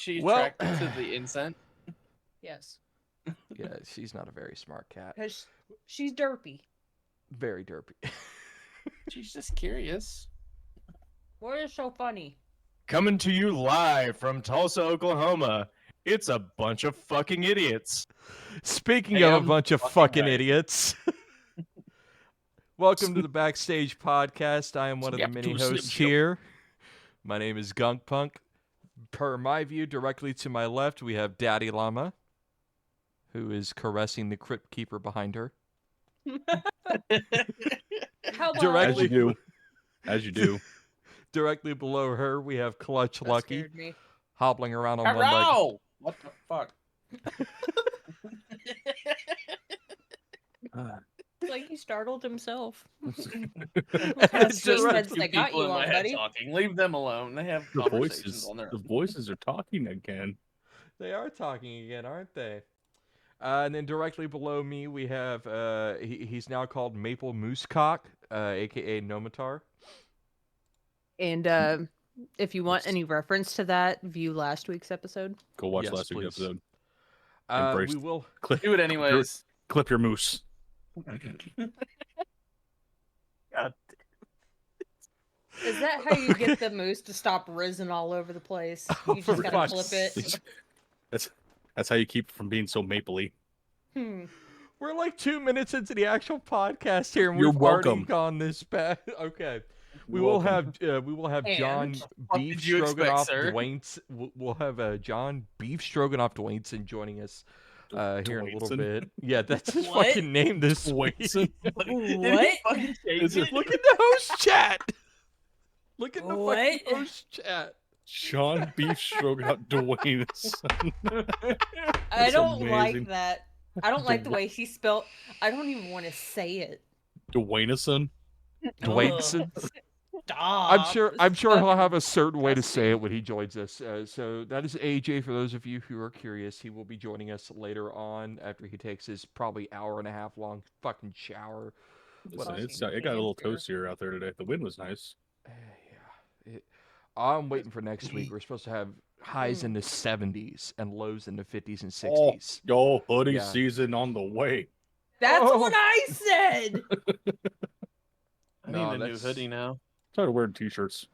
she Well- attracted to the incense? Yes. Yeah, she's not a very smart cat. Because she's derpy. Very derpy. She's just curious. What is so funny? Coming to you live from Tulsa, Oklahoma. It's a bunch of fucking idiots. Speaking Hey, of a I'm bunch of fucking fucking right. idiots, welcome to the Backstage Podcast. I am one of the Snap many to a hosts Slim Jim. here. My name is gunkPunk's. Per my view, directly to my left, we have DaddiLlama, who is caressing the crypt keeper behind her. Hello. Directly- As you do. Directly below her, we have Kl7ch That Lucky, scared me. hobbling around on one leg. Hello! What the fuck? It's like he startled himself. That's just direct- That's they got People you in my on, head buddy. talking. Leave them alone. They have The conversations voices, on their the own. voices are talking again. They are talking again, aren't they? And then directly below me, we have, he's now called Maple Moosecock, a.k.a. Nomatar. And if you want any reference to that, view last week's episode. Go watch Yes, last week's please. episode. We will... Do it anyways. Clip your moose. God. Is that how you get the moose to stop rizzing all over the place? Oh, You for just gotta God's clip it. sake. That's how you keep it from being so mapley. We're like 2 minutes into the actual podcast here, and You're we've already welcome. gone this bad. Okay. We You're will welcome. have John And? What Beef did you expect, Stroganoff sir? Dwayne's. We'll have John Beef Stroganoff Dwayneson joining us here in a little Dwayneson? bit. Yeah, that's his What? fucking name this week. Dwayneson? Did he fucking change Is it- it? Look in the host chat. Look in the What? fucking host chat. Sean Beef Stroganoff Dwayne. I That's don't amazing. like that. I don't like the way he spelled. I don't even want to say it. Dwayneson. Dwayneson. Stop. I'm sure he'll have a certain way to say it when he joins us. So that is AJ. For those of you who are curious, he will be joining us later on after he takes his probably hour and a half long fucking shower. Listen, it got a little toastier out there today. The wind was nice. Yeah. I'm waiting for next week. We're supposed to have highs in the 70s and lows in the 50s and 60s. Yo, hoodie Yeah. season on the way. That's Oh. what I said. I No, need a new that's- hoodie now. Tired of wearing t-shirts.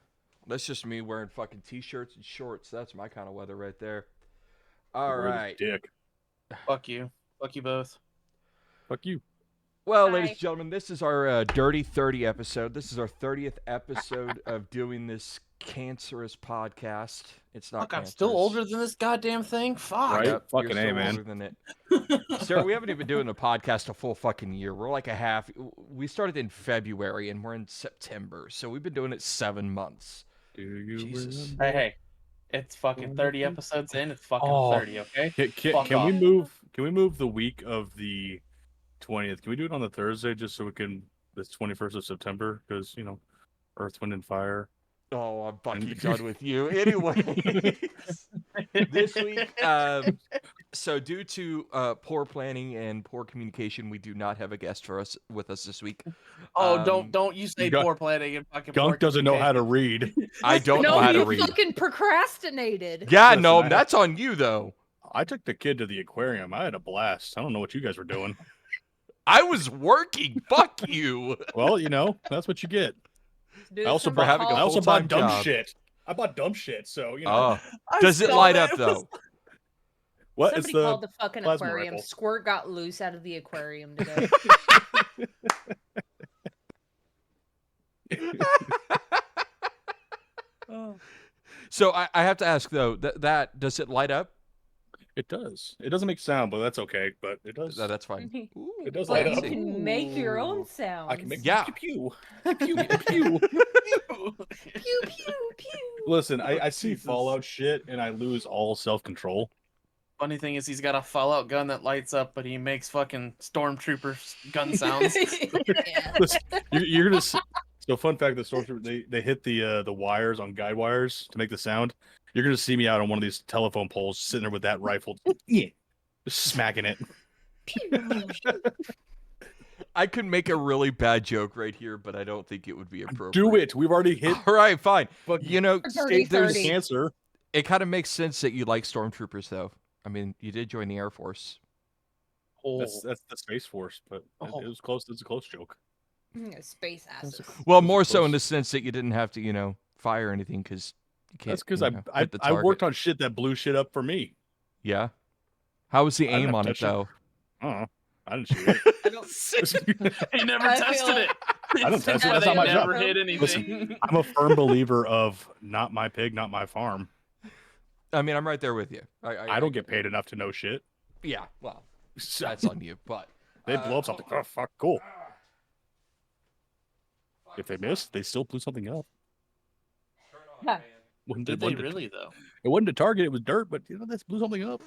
That's just me wearing fucking t-shirts and shorts. That's my kind of weather right there. All Wear the right. Dick. Fuck you. Fuck you both. Fuck you. Well, Hi. ladies and gentlemen, this is our Dirty 30 episode. This is our 30th episode of doing this cancerous podcast. It's not Fuck, I'm still cancerous. older than this goddamn thing. Fuck. Right? Yep, Fucking you're A, still man. older than it. Sir, we haven't even been doing a podcast a full fucking year. We're like a half. We started in February and we're in September. So we've been doing it 7 months. Do you Jesus. remember? Hey, it's fucking 30 episodes in. It's fucking Oh. 30, okay? Fuck Can we off. move? Can we move the week of the 20th? Can we do it on the Thursday just so we can? This 21st of September, because Earth, Wind, and Fire. Oh, I'm fucking done with you. Anyway, this week, so due to poor planning and poor communication, we do not have a guest with us this week. Oh, don't you say Gunk- poor planning and fucking Gunk doesn't know how to read. I don't know No, how to you read. fucking procrastinated. Yeah, Listen, no, I- that's on you though. I took the kid to the aquarium. I had a blast. I don't know what you guys were doing. I was working. Fuck you. Well, that's what you get. Dude, I also somebody having a called- I also full-time bought dumb job. shit. I bought dumb shit. So Oh, I does it saw light that. up though? what? Somebody It's the called the fucking plasma aquarium. rifle. Squirt got loose out of the aquarium today. So I have to ask though, that does it light up? It does. It doesn't make sound, but that's okay. But it does. That's fine. It does But light you up. can make your own sounds. I can make Yeah. pew pew pew pew pew. pew pew pew. Listen, I see Jesus. Fallout shit and I lose all self control. Funny thing is, he's got a Fallout gun that lights up, but he makes fucking stormtrooper gun sounds. Yeah. Listen, you're gonna. So fun fact: the stormtrooper they hit the wires on guide wires to make the sound. You're gonna see me out on one of these telephone poles, sitting there with that rifle, yeah, just smacking it. I could make a really bad joke right here, but I don't think it would be appropriate. Do it. We've already hit. All right, fine. Fucking You know, Dirty there's 30. cancer. It kind of makes sense that you like stormtroopers, though. I mean, you did join the Air Force. Oh, That's the Space Force, but it was close. It's a close joke. Space asses. Well, Those are more so close. in the sense that you didn't have to, fire anything because you can't. That's because hit the I target. worked on shit that blew shit up for me. Yeah. How was the I didn't aim have on to it touch it. though? I don't know. I didn't shoot it. I don't. he never I tested feel- it. I don't test it. They That's not my job. never hit anything. Listen, I'm a firm believer of not my pig, not my farm. I mean, I'm right there with you. I don't get paid enough to know shit. Yeah. Well, So, that's on you. But they blow up something. Oh fuck, cool. If they missed, they still blew something up. Huh. Did they really though? It wasn't a target. It was dirt, but they blew something up.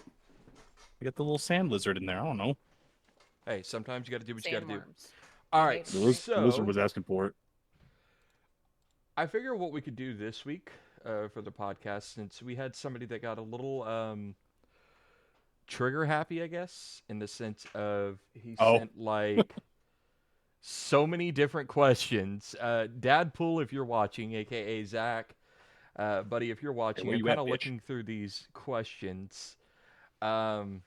We got the little sand lizard in there. I don't know. Hey, sometimes you got to do what you got to do. Sandworms. All right. The The lizard So was asking for it. I figure what we could do this week for the podcast, since we had somebody that got a little trigger happy, I guess, in the sense of he sent like so many different questions. Dadpool, if you're watching, aka Zach, buddy, if you're watching, where I'm you kind at, of bitch? looking through these questions, and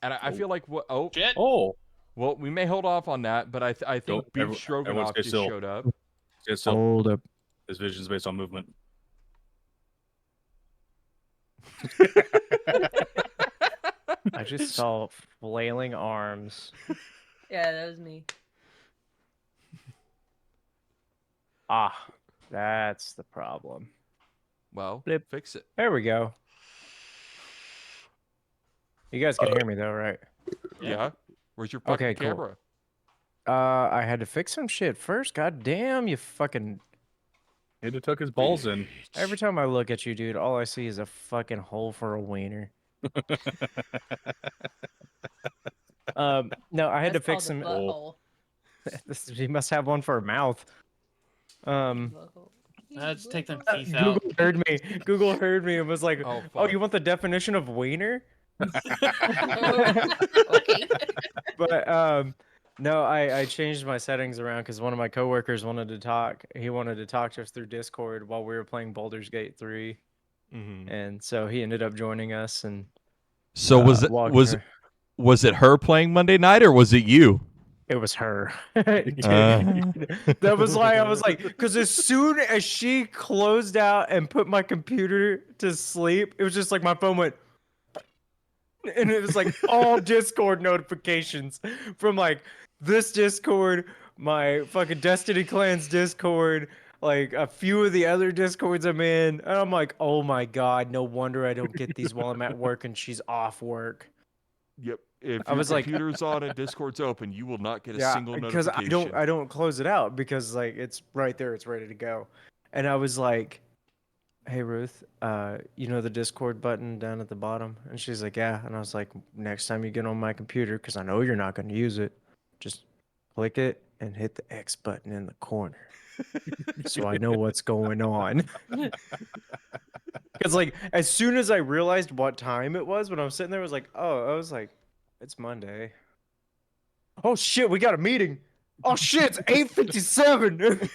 I feel like what? Oh, Shit. Oh, well, we may hold off on that, but I think Nope, Beef everyone Stroganoff stay just still. showed up. it's still, Hold up. his vision is based on movement. I just saw flailing arms. Yeah, that was me. Ah, that's the problem. Well, Blip. fix it. There we go. You guys can hear me though, right? Yeah. Where's your fucking Okay, cool. camera? I had to fix some shit first. God damn, you fucking. He'd have took his balls in. Every time I look at you, dude, all I see is a fucking hole for a wiener. No, I had to That's fix called some. a butthole. He must have one for a mouth. Butthole. Let's take them teeth Google out. heard me. Google heard me and was like, Oh, "Oh, fuck. you want the definition of wiener?" Okay. But no, I changed my settings around because one of my coworkers wanted to talk. He wanted to talk to us through Discord while we were playing Baldur's Gate 3, Mm-hmm. and so he ended up joining us. And So walking her- was it her playing Monday night or was it you? It was her. That was why I was like, because as soon as she closed out and put my computer to sleep, it was just like my phone went, and it was like all Discord notifications from like this Discord, my fucking Destiny Clan's Discord, like a few of the other Discords I'm in, and I'm like, oh my god, no wonder I don't get these while I'm at work and she's off work. Yep. If I your was like- computer's on and Discord's open, you will not get a Yeah, single because notification. I don't close it out because like it's right there, it's ready to go. And I was like, "Hey Ruth, you know the Discord button down at the bottom?" And she's like, "Yeah." And I was like, "Next time you get on my computer, because I know you're not going to use it, just click it and hit the X button in the corner, so I know what's going on." Because like as soon as I realized what time it was when I was sitting there, I was like, "Oh," I was like, "It's Monday." Oh shit, we got a meeting. Oh shit, it's 8:57.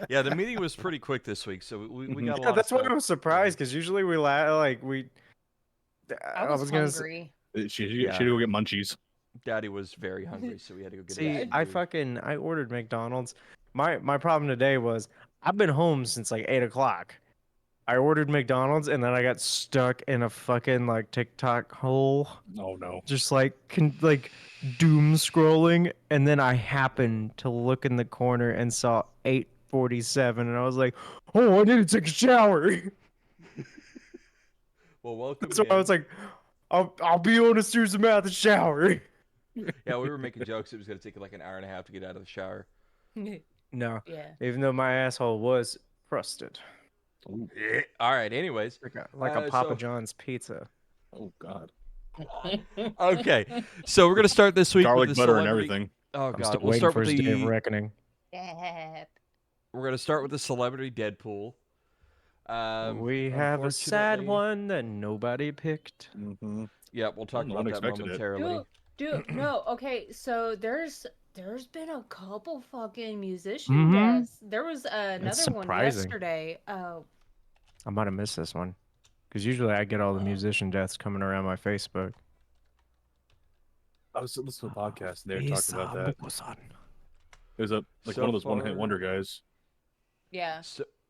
Yeah, the meeting was pretty quick this week, so we got a lot Yeah, of that's why stuff. I was surprised because usually we like we. I was gonna say, hungry. She had to go get munchies. Daddy was very hungry, so we had to go get see, him I food. I ordered McDonald's. My problem today was I've been home since like 8 o'clock. I ordered McDonald's and then I got stuck in a fucking like TikTok hole, Oh no. just like like doom scrolling, and then I happened to look in the corner and saw 8:47, and I was like, "Oh, I need to take a shower." Well, welcome. So I was like, I'll be on as soon as I'm out of the shower. Yeah, we were making jokes. It was gonna take like an hour and a half to get out of the shower. No, Yeah. even though my asshole was crusted. All right. Anyways, Like a Papa so- John's pizza. Oh god. okay. So we're gonna start this week Garlic with the butter and celebrity- everything. Oh I'm god. still We'll waiting start for with his day of the. reckoning. We're gonna start with the celebrity Deadpool. We have a sad unfortunately- one that nobody picked. Mm-hmm. Yeah, we'll talk No about one that expected it. momentarily. Dude, no, okay, so there's been a couple fucking musician Mhm. deaths. There was another one surprising. yesterday. I might have missed this one. Because usually I get all the musician deaths coming around my Facebook. I was listening to a podcast and they were talking about that. that. It was one of those one-hit wonder guys. Yeah.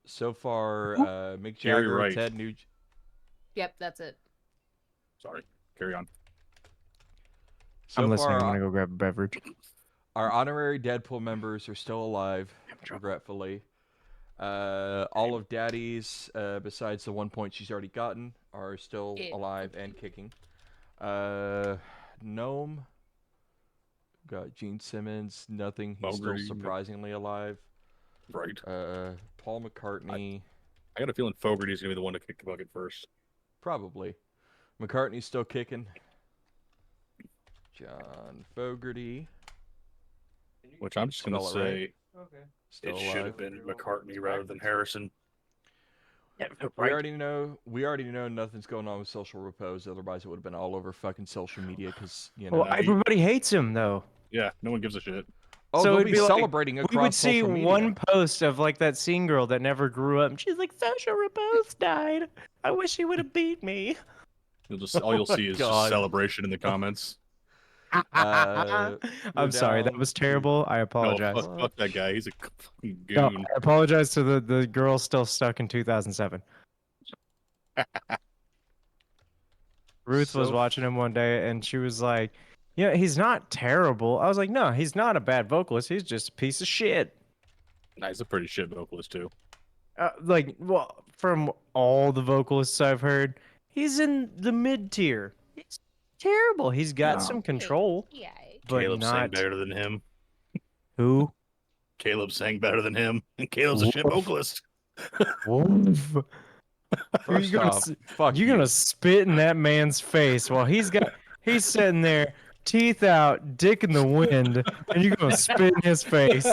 So far, Mick Gary Jagger, Wright. Ted Nugent. Yep, that's it. Sorry, carry on. So I'm listening. far, I'm gonna go grab a beverage. our honorary Deadpool members are still alive, regretfully. All of Daddy's, besides the 1 point she's already gotten, are still alive and kicking. Gnome got Gene Simmons, nothing. He's still Fogarty. surprisingly alive. Right. Paul McCartney, I got a feeling Fogarty's gonna be the one to kick the bucket first. probably. McCartney's still kicking. John Fogerty, Which I'm just gonna Spell it right. say still it should alive. have been McCartney rather than Harrison. We already know nothing's going on with social repose. Otherwise, it would have been all over fucking social media. Because Well, I- everybody hates him though. Yeah, no one gives a shit. oh, so they'll it'd be be like- celebrating across We would see social media. one post of like that scene girl that never grew up, and she's like, "Social repose died. I wish he would have beat me." All you'll my see is God. just celebration in the comments. I'm sorry, that down was to- terrible. I No, apologize. fuck that guy. He's a fucking No, goon. I apologize to the girl still stuck in 2007. Ruth was So- watching him one day and she was like, "Yeah, he's not terrible." I was like, "No, he's not a bad vocalist. He's just a piece of shit." Nah, he's a pretty shit vocalist too. Well, from all the vocalists I've heard, he's in the mid tier. He's terrible. He's got some control, Yeah. but Caleb sang not better than him. who. Caleb sang better than him, and Caleb's a shit Woof. vocalist. Woof. First You're gonna off, s- fuck You're you. gonna spit in that man's face while he's sitting there, teeth out, dick in the wind, and you're gonna spit in his face.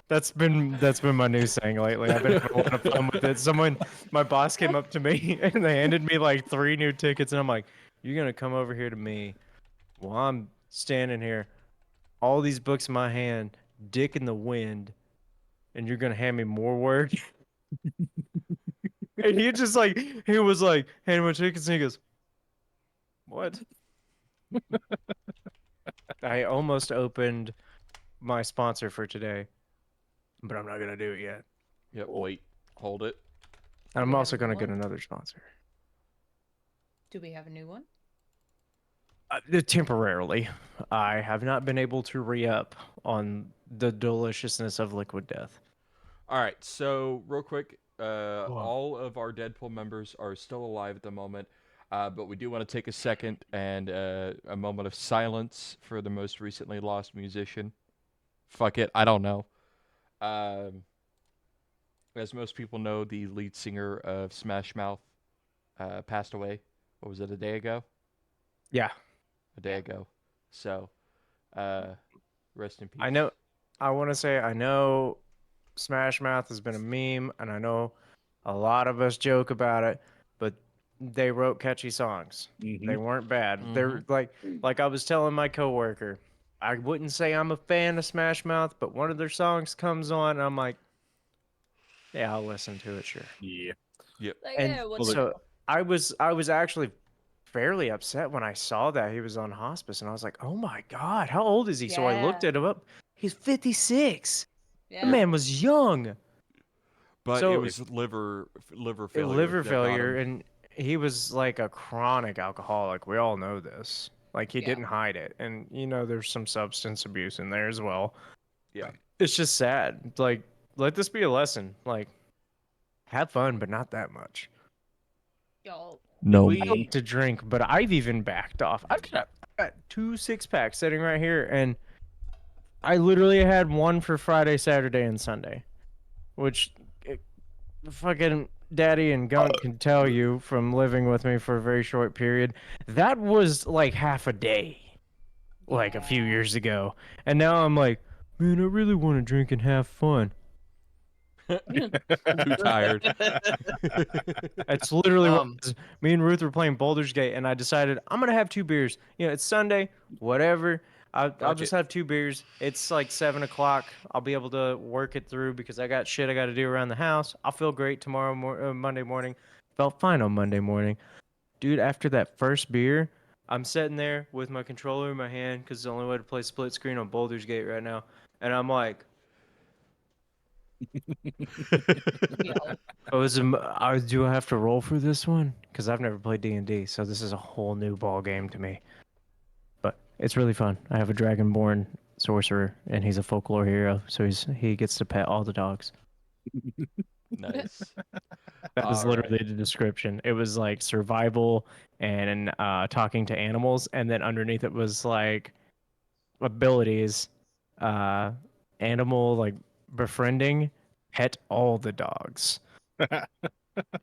That's been my new saying lately. I've been having a lot of fun with it. My boss came up to me and they handed me like 3 new tickets, and I'm like, "You're gonna come over here to me while I'm standing here, all these books in my hand, dick in the wind, and you're gonna hand me more work?" And he was like, hand my tickets, and he goes, "What?" I almost opened my sponsor for today, but I'm not gonna do it yet. Yep, wait, hold it. And I'm We also have gonna one? get another sponsor. Do we have a new one? Temporarily, I have not been able to re-up on the deliciousness of Liquid Death. All right, so real quick, all of our Deadpool members are still alive at the moment, but we do want to take a second and a moment of silence for the most recently lost musician. Fuck it, I don't know. As most people know, the lead singer of Smash Mouth passed away. What was it, a day ago? Yeah, A day ago. So, rest in peace. I know. I want to say I know Smash Mouth has been a meme, and I know a lot of us joke about it, but they wrote catchy songs. Mhm. They weren't bad. They're like I was telling my coworker, I wouldn't say I'm a fan of Smash Mouth, but one of their songs comes on, and I'm like, yeah, I'll listen to it, sure. Yeah. Like, And yeah, what's so I was actually fairly upset when I saw that he was on hospice, and I was like, oh my god, how old is he? So I looked Yeah. at him up. He's 56. yeah. The man was young. But So- it was liver failure. Liver that got failure, him. and he was like a chronic alcoholic. We all know this. Like he Yeah. didn't hide it, and there's some substance abuse in there as well. Yeah. It's just sad. Like, let this be a lesson. Like, have fun, but not that much. Y'all. No. I like to drink, but I've even backed off. I've got 2 6-packs sitting right here, and I literally had one for Friday, Saturday, and Sunday, which fucking Daddy and Gunk can tell you from living with me for a very short period. That was like half a day, like a few years ago, and now I'm like, man, I really want to drink and have fun. Too tired. It's literally what Um, it is. Me and Ruth were playing Baldur's Gate, and I decided I'm gonna have 2 beers. It's Sunday, whatever. I'll just have 2 beers. It's like 7 o'clock. I'll be able to work it through because I got shit I got to do around the house. I'll feel great tomorrow, Monday morning. Felt fine on Monday morning. Dude, after that first beer, I'm sitting there with my controller in my hand because it's the only way to play split screen on Baldur's Gate right now. And I'm like, do I have to roll for this one? Because I've never played D&D, so this is a whole new ball game to me. But it's really fun. I have a dragonborn sorcerer, and he's a folklore hero, so he gets to pet all the dogs. Nice. That was All literally right. the description. It was like survival and talking to animals, and then underneath it was like abilities, animal like befriending, pet all the dogs.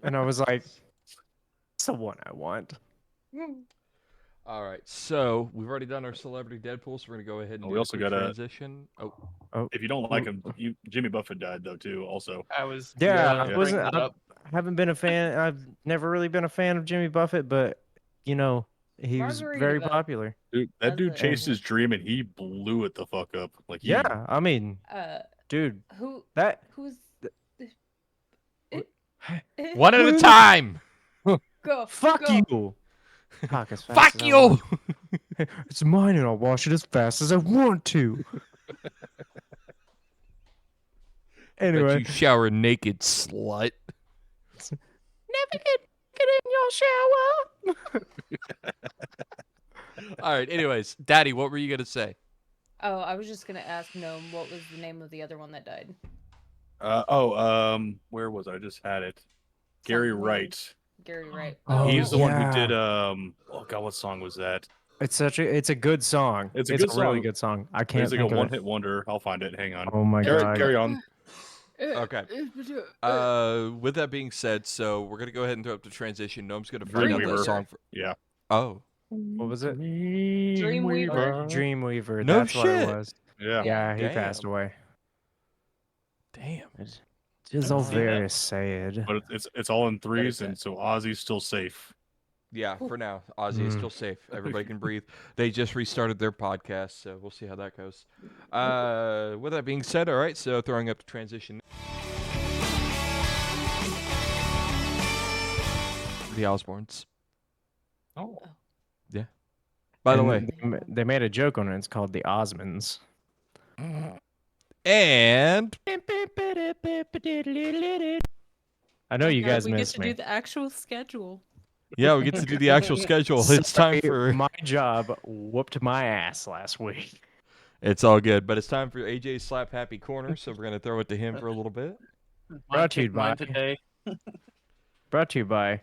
And I was like, it's the one I want. All right. So we've already done our celebrity Deadpool, so we're gonna go ahead and We do a also quick got a- transition. Oh, If you don't like him, Jimmy Buffett died though too. Also, I was Yeah, gonna I bring wasn't. that up. Haven't been a fan. I've never really been a fan of Jimmy Buffett, but he was Margarita very vote. popular. dude, that That's dude it. chased his dream and he blew it the fuck up. Like, he, Yeah, I mean, dude, Who's one at a time. go? fuck go. you. Talk as fast Fuck as I you. want. It's mine, and I'll wash it as fast as I want to. Bet Anyway, you shower naked, slut. never get in your shower. All right. Anyways, Daddy, what were you gonna say? Oh, I was just gonna ask Gnome what was the name of the other one that died. where was I? Just had it. Gary Something Wright. Gary Wright. Oh, He's the one who yeah. did oh god, what song was that? It's a good song. It's a good really song. good song. I can't It's like think a of it. one-hit wonder. I'll find it. Hang on. Oh my god. Carry on. Okay. With that being said, so we're gonna go ahead and throw up the transition. Gnome's gonna find out that Dreamweaver. song. Yeah. Oh. What was it? Dreamweaver? Dreamweaver. No That's what it shit. was. Yeah. Yeah, he passed Damn. away. Damn. It's just all see that. very sad. But it's all in threes, sad. and so Ozzy's still safe. Yeah, for now, Ozzy is still safe. Everybody can breathe. They just restarted their podcast, so we'll see how that goes. With that being said, all right, so throwing up the transition. The Osbournes. Oh. Yeah. By the And way, they made a joke on it. It's called the Osmonds. and I know you God, guys we get missed to me. do the actual schedule. yeah, we get to do the actual schedule. It's time Sorry, for. my job whooped my ass last week. It's all good, but it's time for AJ's Slap Happy Corner, so we're gonna throw it to him for a little bit. Brought to you Mine by- today. Brought to you by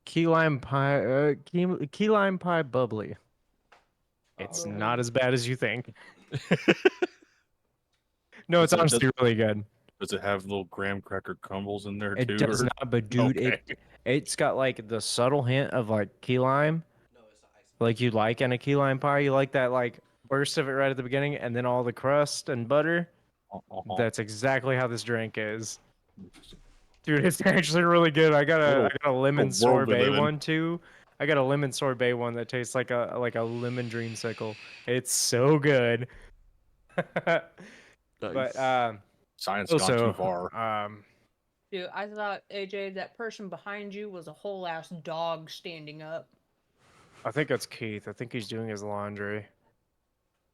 key lime pie bubbly. It's Oh. not as bad as you think. No, it's Does it- honestly really good. Does it have little graham cracker crumbles in there too? It does or- not, but dude, Okay. it's got like the subtle hint of like key lime, like you like in a key lime pie. You like that like burst of it right at the beginning, and then all the crust and butter. Uh-huh. That's exactly how this drink is, dude. It's actually really good. I got a lemon what world we sorbet live in. one too. I got a lemon sorbet one that tastes like a lemon dreamsicle. It's so good. But Science gone also, too far. Dude, I thought AJ, that person behind you was a whole ass dog standing up. I think that's Keith. I think he's doing his laundry.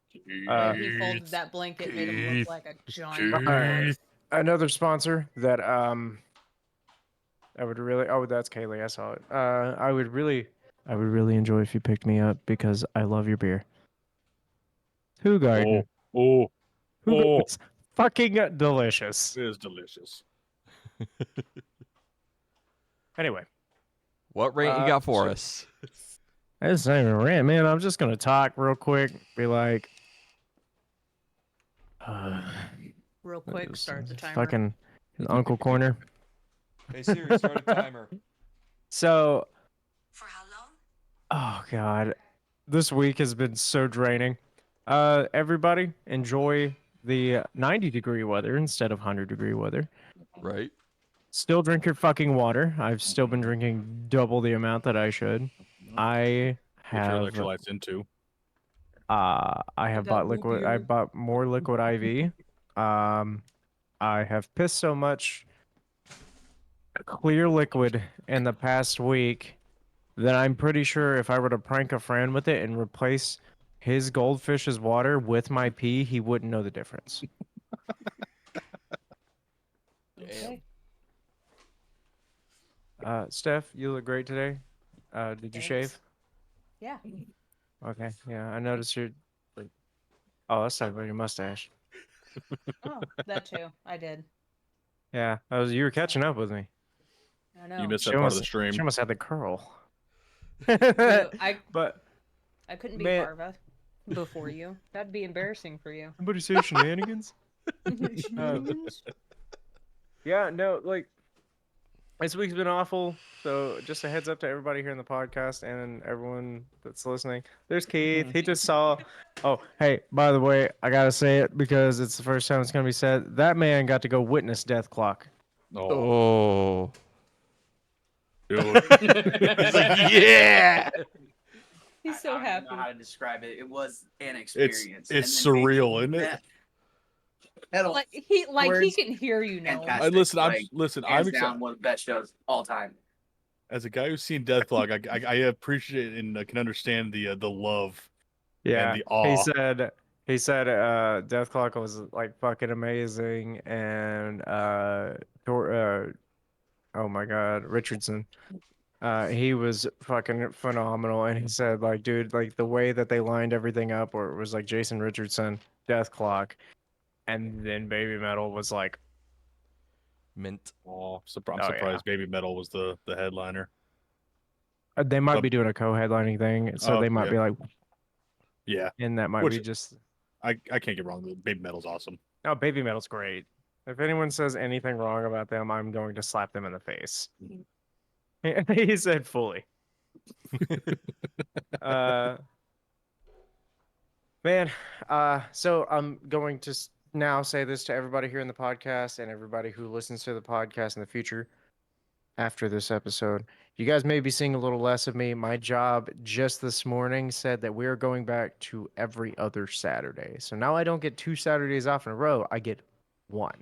He Keith, folded that blanket, made him Keith, look like a giant. Keith. dog. Another sponsor that I would really that's Kaylee. I saw it. I would really enjoy if you picked me up because I love your beer. Who Garden? Oh, Who oh. It's fucking delicious. it is delicious. Anyway, what rant you got for so- us? that's not even a rant, man. I'm just gonna talk real quick. Be like, Real quick, start the timer. fucking Uncle Corner. Hey Siri, start a timer. So, For how long? oh god, this week has been so draining. Everybody enjoy the 90-degree weather instead of 100-degree weather. Right. Still drink your fucking water. I've still been drinking double the amount that I should. I Get your have electrolytes into. I have got bought liquid. I goopier. bought more liquid IV. I have pissed so much clear liquid in the past week that I'm pretty sure if I were to prank a friend with it and replace his goldfish's water with my pee, he wouldn't know the difference. Okay. Steph, you look great today. Did you Thanks. shave? Yeah. Okay, yeah, I noticed your like. Oh, let's talk about your mustache. Oh, that too. I did. Yeah, you were catching up with me. I know. You missed She that part of almost, the stream. she almost had the curl. Dude, But I couldn't be Man- Farva before you. That'd be embarrassing for you. somebody say shenanigans. Shenanigans? Yeah, no, like this week's been awful. So just a heads up to everybody here in the podcast and everyone that's listening. There's Keith. He just saw. Oh, hey, by the way, I gotta say it because it's the first time it's gonna be said. That man got to go witness Death Clock. Oh, Oh. dude. He's like, yeah. He's so I don't happy. even know how to describe it. It was an experience. It's And then surreal, making isn't it? Metal Like he Words can hear you now. fantastic. I'm Like, listen. hands I'm down excited. one of the best shows all time. As a guy who's seen Death Clock, I appreciate and can understand the love. Yeah, the awe. he said Death Clock was like fucking amazing and oh my god, Richardson. He was fucking phenomenal and he said like dude, like the way that they lined everything up where it was like Jason Richardson, Death Clock, and then Baby Metal was like Mint. Oh, I'm Oh, yeah. surprised Baby Metal was the headliner. they might But- be doing a co-headlining thing, so Oh, they might yeah. be like Yeah, and that might Which- be just I can't get wrong. Baby Metal's awesome. oh, Baby Metal's great. If anyone says anything wrong about them, I'm going to slap them in the face. He said fully. Man, so I'm going to now say this to everybody here in the podcast and everybody who listens to the podcast in the future after this episode. You guys may be seeing a little less of me. My job just this morning said that we are going back to every other Saturday. So now I don't get 2 Saturdays off in a row. I get 1.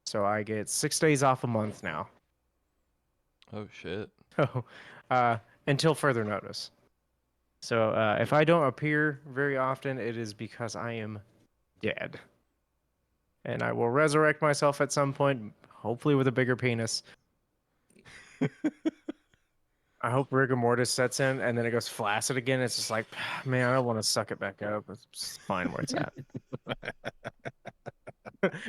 So I get 6 days off a month now. Oh shit. So, until further notice. So, if I don't appear very often, it is because I am dead. And I will resurrect myself at some point, hopefully with a bigger penis. I hope rigor mortis sets in and then it goes flaccid again. It's just like, man, I don't want to suck it back up. It's fine where it's at.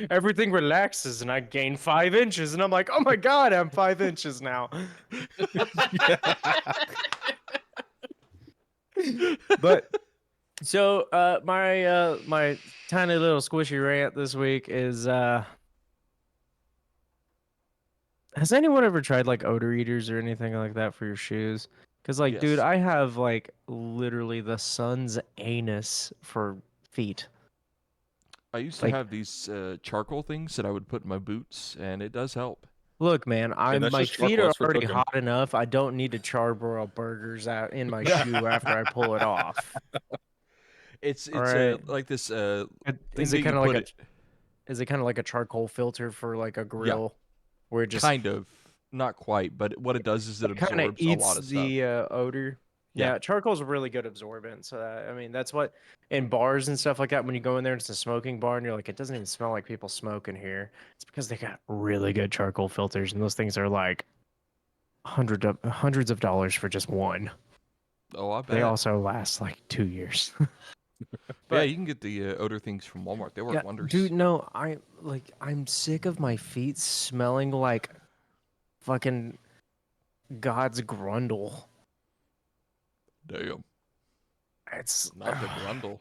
Everything relaxes and I gain 5 inches and I'm like, oh my god, I'm 5 inches now. But so my tiny little squishy rant this week is has anyone ever tried like odor eaters or anything like that for your shoes? Because like, dude, Yes. I have like literally the sun's anus for feet. I used Like- to have these charcoal things that I would put in my boots, and it does help. Look, man, that's my just feet charcoal, are that's for already cooking. hot enough. I don't need to charbroil burgers out in my shoe after I pull it off. It's Alright. like this Is thing it that you kind of like put a it- is it kind of like a charcoal filter for like a grill, where it just kind of, not quite, but what it does is it kind of absorbs a lot eats of stuff. the odor? Yeah. Yeah, charcoal's a really good absorbent. So I mean, that's what in bars and stuff like that. When you go in there, and it's a smoking bar, and you're like, it doesn't even smell like people smoke in here. It's because they got really good charcoal filters, and those things are like hundreds of dollars for just one. Oh, I bet. They also last like 2 years. yeah, but- you can get the odor things from Walmart. They work Yeah, wonders. dude, no, I'm sick of my feet smelling like fucking God's grundle. Damn, It's not the grundle.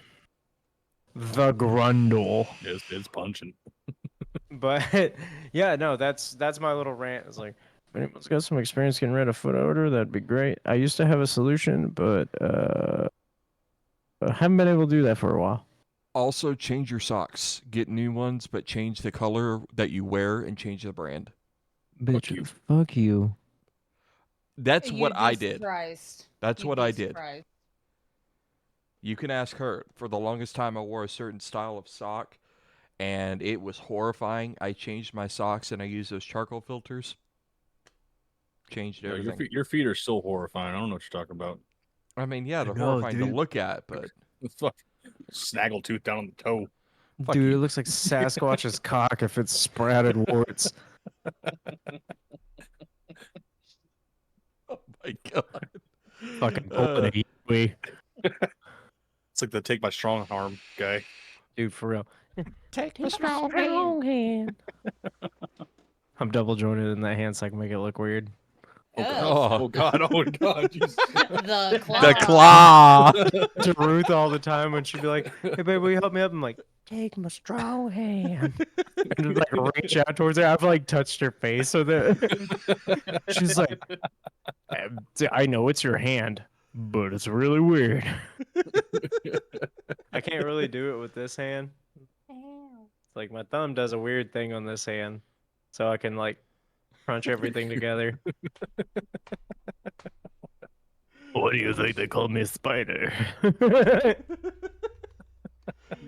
the grundle. It's punching. But yeah, no, that's my little rant. It's like, if anyone's got some experience getting rid of foot odor, that'd be great. I used to have a solution, but I haven't been able to do that for a while. Also, change your socks. Get new ones, but change the color that you wear and change the brand. Bitch, you. fuck you. That's You'd what be I did. surprised. That's You'd what be I did. surprised. You can ask her. For the longest time, I wore a certain style of sock, and it was horrifying. I changed my socks, and I used those charcoal filters. Changed Yo, everything. your feet are so horrifying. I don't know what you're talking about. I mean, yeah, they're know, horrifying to dude. look at, but Fuck. Snaggletooth down on the toe. Fuck Dude, you. it looks like Sasquatch's cock if it's sprouted warts. Oh my god. Fucking pulling a Yui. It's like the take my strong arm guy. Dude, for real. Take my strong hand. I'm double jointed in that hand so I can make it look weird. Oh. Oh god, oh god. Jesus. The claw. The claw. To Ruth all the time when she'd be like, "Hey babe, will you help me up?" I'm like, "Take my strong hand." And just like reach out towards her. I've like touched her face with it. She's like, "I know it's your hand, but it's really weird." I can't really do it with this hand. It's like my thumb does a weird thing on this hand, so I can like crunch everything together. What do you think they call me, a spider?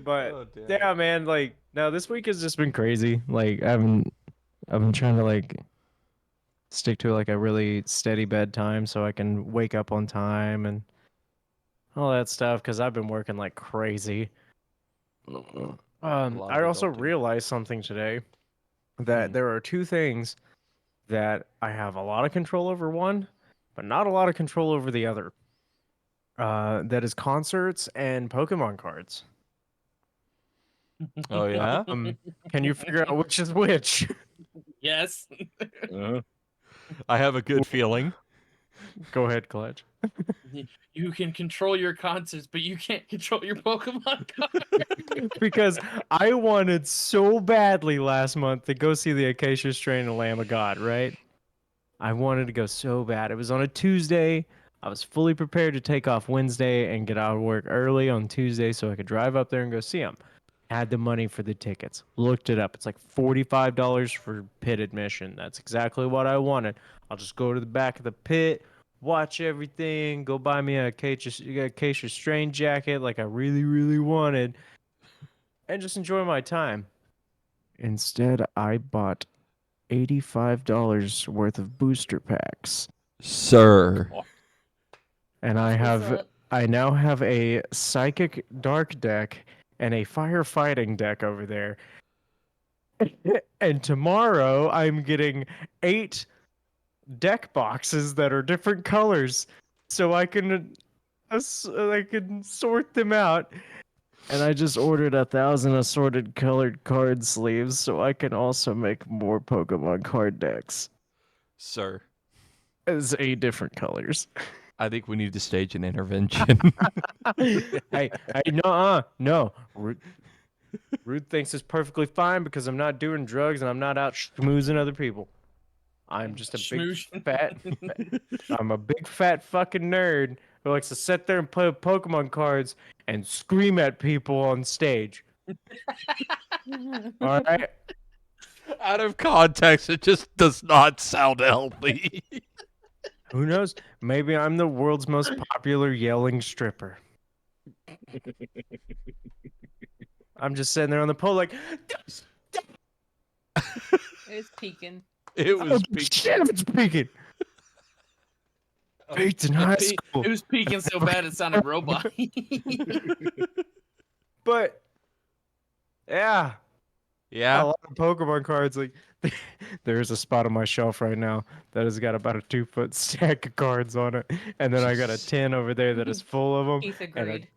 But Oh, damn. yeah, man, like no, this week has just been crazy. Like I've been trying to like stick to like a really steady bedtime so I can wake up on time and all that stuff because I've been working like crazy. lot I of also adulting. realized something today that there are two things that I have a lot of control over one, but not a lot of control over the other. That is concerts and Pokemon cards. Oh yeah. Can you figure out which is which? Yes. I have a good feeling. Go ahead, Kl7ch. You can control your concerts, but you can't control your Pokemon cards. Because I wanted so badly last month to go see the Acacia Strain of Lamb of God, right? I wanted to go so bad. It was on a Tuesday. I was fully prepared to take off Wednesday and get out of work early on Tuesday so I could drive up there and go see him. Had the money for the tickets. Looked it up. It's like $45 for pit admission. That's exactly what I wanted. I'll just go to the back of the pit, watch everything, go buy me a Acacia Strain jacket like I really, really wanted, and just enjoy my time. Instead, I bought $85 worth of booster packs. Sir. And I What's have up? I now have a psychic dark deck and a firefighting deck over there. And tomorrow I'm getting 8 deck boxes that are different colors so I can sort them out. And I just ordered 1,000 assorted colored card sleeves so I can also make more Pokemon card decks Sir. as 8 different colors. I think we need to stage an intervention. hey, no. Ruth thinks it's perfectly fine because I'm not doing drugs and I'm not out schmoozing other people. I'm just a Schmoosh. big fat. I'm a big fat fucking nerd who likes to sit there and play with Pokemon cards and scream at people on stage. All right. Out of context, it just does not sound healthy. Who knows? Maybe I'm the world's most popular yelling stripper. I'm just sitting there on the pole like, It's peeking. It was shit, it's peaking. Peaked in high school. It was peaking so bad it sounded robot. But yeah, a Yeah. lot of Pokemon cards. Like there's a spot on my shelf right now that has got about a 2-foot stack of cards on it, and then I got a tin over there that is full of them. Keith agreed.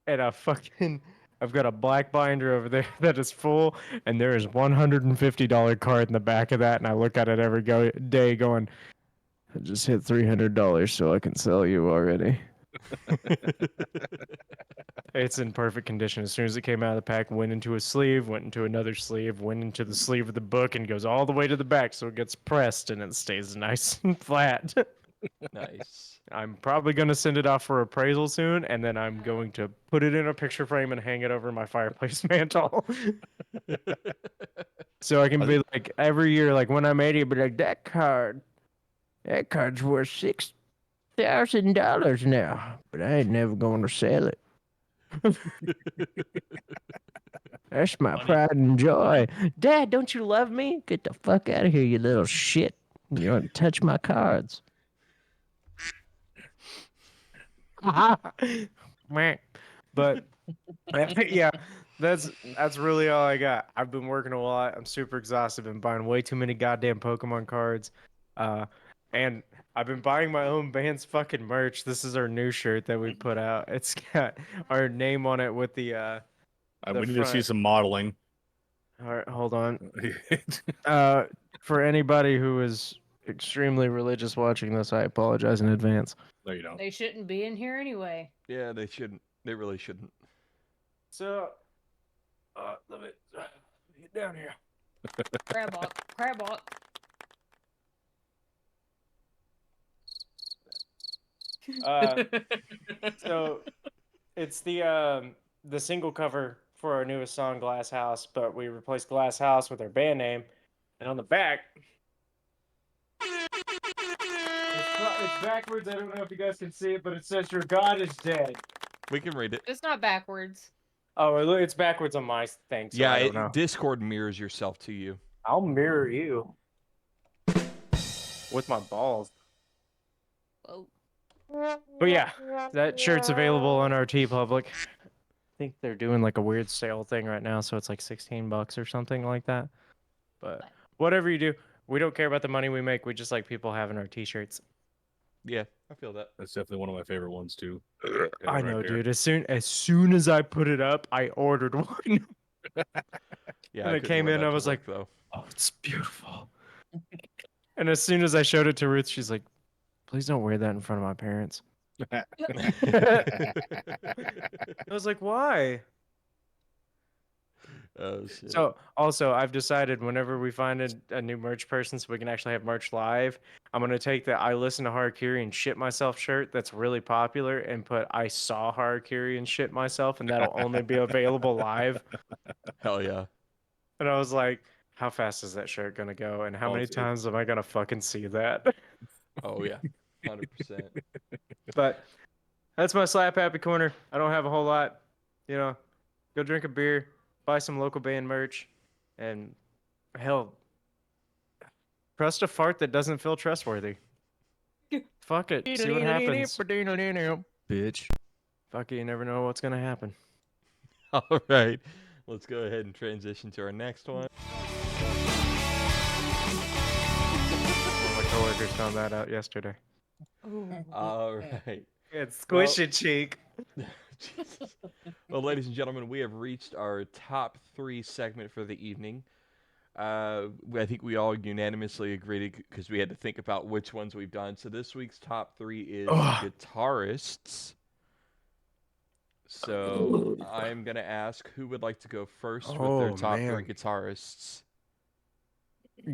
And I've got a black binder over there that is full, and there is $150 card in the back of that, and I look at it every day going, I just hit $300 so I can sell you already. It's in perfect condition. As soon as it came out of the pack, went into a sleeve, went into another sleeve, went into the sleeve of the book, and goes all the way to the back so it gets pressed and it stays nice and flat. Nice. I'm probably going to send it off for appraisal soon, and then I'm going to put it in a picture frame and hang it over my fireplace mantle. So I can be like, every year, like when I'm 80, I'll be like, that card's worth $6,000 now, but I ain't never going to sell it. That's my Funny. pride and joy. Dad, don't you love me? Get the fuck out of here, you little shit. You don't touch my cards. Meh. But yeah, that's really all I got. I've been working a lot. I'm super exhausted. Been buying way too many goddamn Pokemon cards. And I've been buying my own band's fucking merch. This is our new shirt that we put out. It's got our name on it with the We need to see some modeling. All right, hold on. For anybody who is extremely religious watching this, I apologize in advance. No, you don't. They shouldn't be in here anyway. Yeah, they shouldn't. They really shouldn't. So, let me get down here. Crabot. Crabot. So it's the single cover for our newest song, Glass House, but we replaced Glass House with our band name, and on the back, it's backwards. I don't know if you guys can see it, but it says "Your God is dead." We can read it. It's not backwards. Oh, it's backwards on my thing. So I don't know. Discord mirrors yourself to you. I'll mirror you with my balls. Whoa. But yeah, that shirt's available on our TeePublic. I think they're doing like a weird sale thing right now, so it's like $16 or something like that. But whatever you do, we don't care about the money we make. We just like people having our t-shirts. Yeah, I feel that. That's definitely one of my favorite ones too. I know, dude. As soon as I put it up, I ordered one. Yeah, And it came in, I was like, though. oh, it's beautiful. And as soon as I showed it to Ruth, she's like, please don't wear that in front of my parents. I was like, why? Oh shit. So also, I've decided whenever we find a new merch person, so we can actually have merch live, I'm gonna take the "I listen to Harakiri and shit myself" shirt that's really popular and put "I saw Harakiri and shit myself," and that'll only be available live. Hell yeah. And I was like, how fast is that shirt gonna go? And how Oh, many it's- times am I gonna fucking see that? Oh yeah. 100%. But that's my slap happy corner. I don't have a whole lot. You know, go drink a beer, buy some local band merch, and hell, trust a fart that doesn't feel trustworthy. Fuck it. See what happens. Bitch. Fuck it, you never know what's gonna happen. All right. Let's go ahead and transition to our next one. My coworkers found that out yesterday. All right. It's squishy cheek. Jesus. Well, ladies and gentlemen, we have reached our top 3 segment for the evening. I think we all unanimously agreed because we had to think about which ones we've done. So this week's top 3 is guitarists. So I'm going to ask who would like to go first with their top 3 guitarists.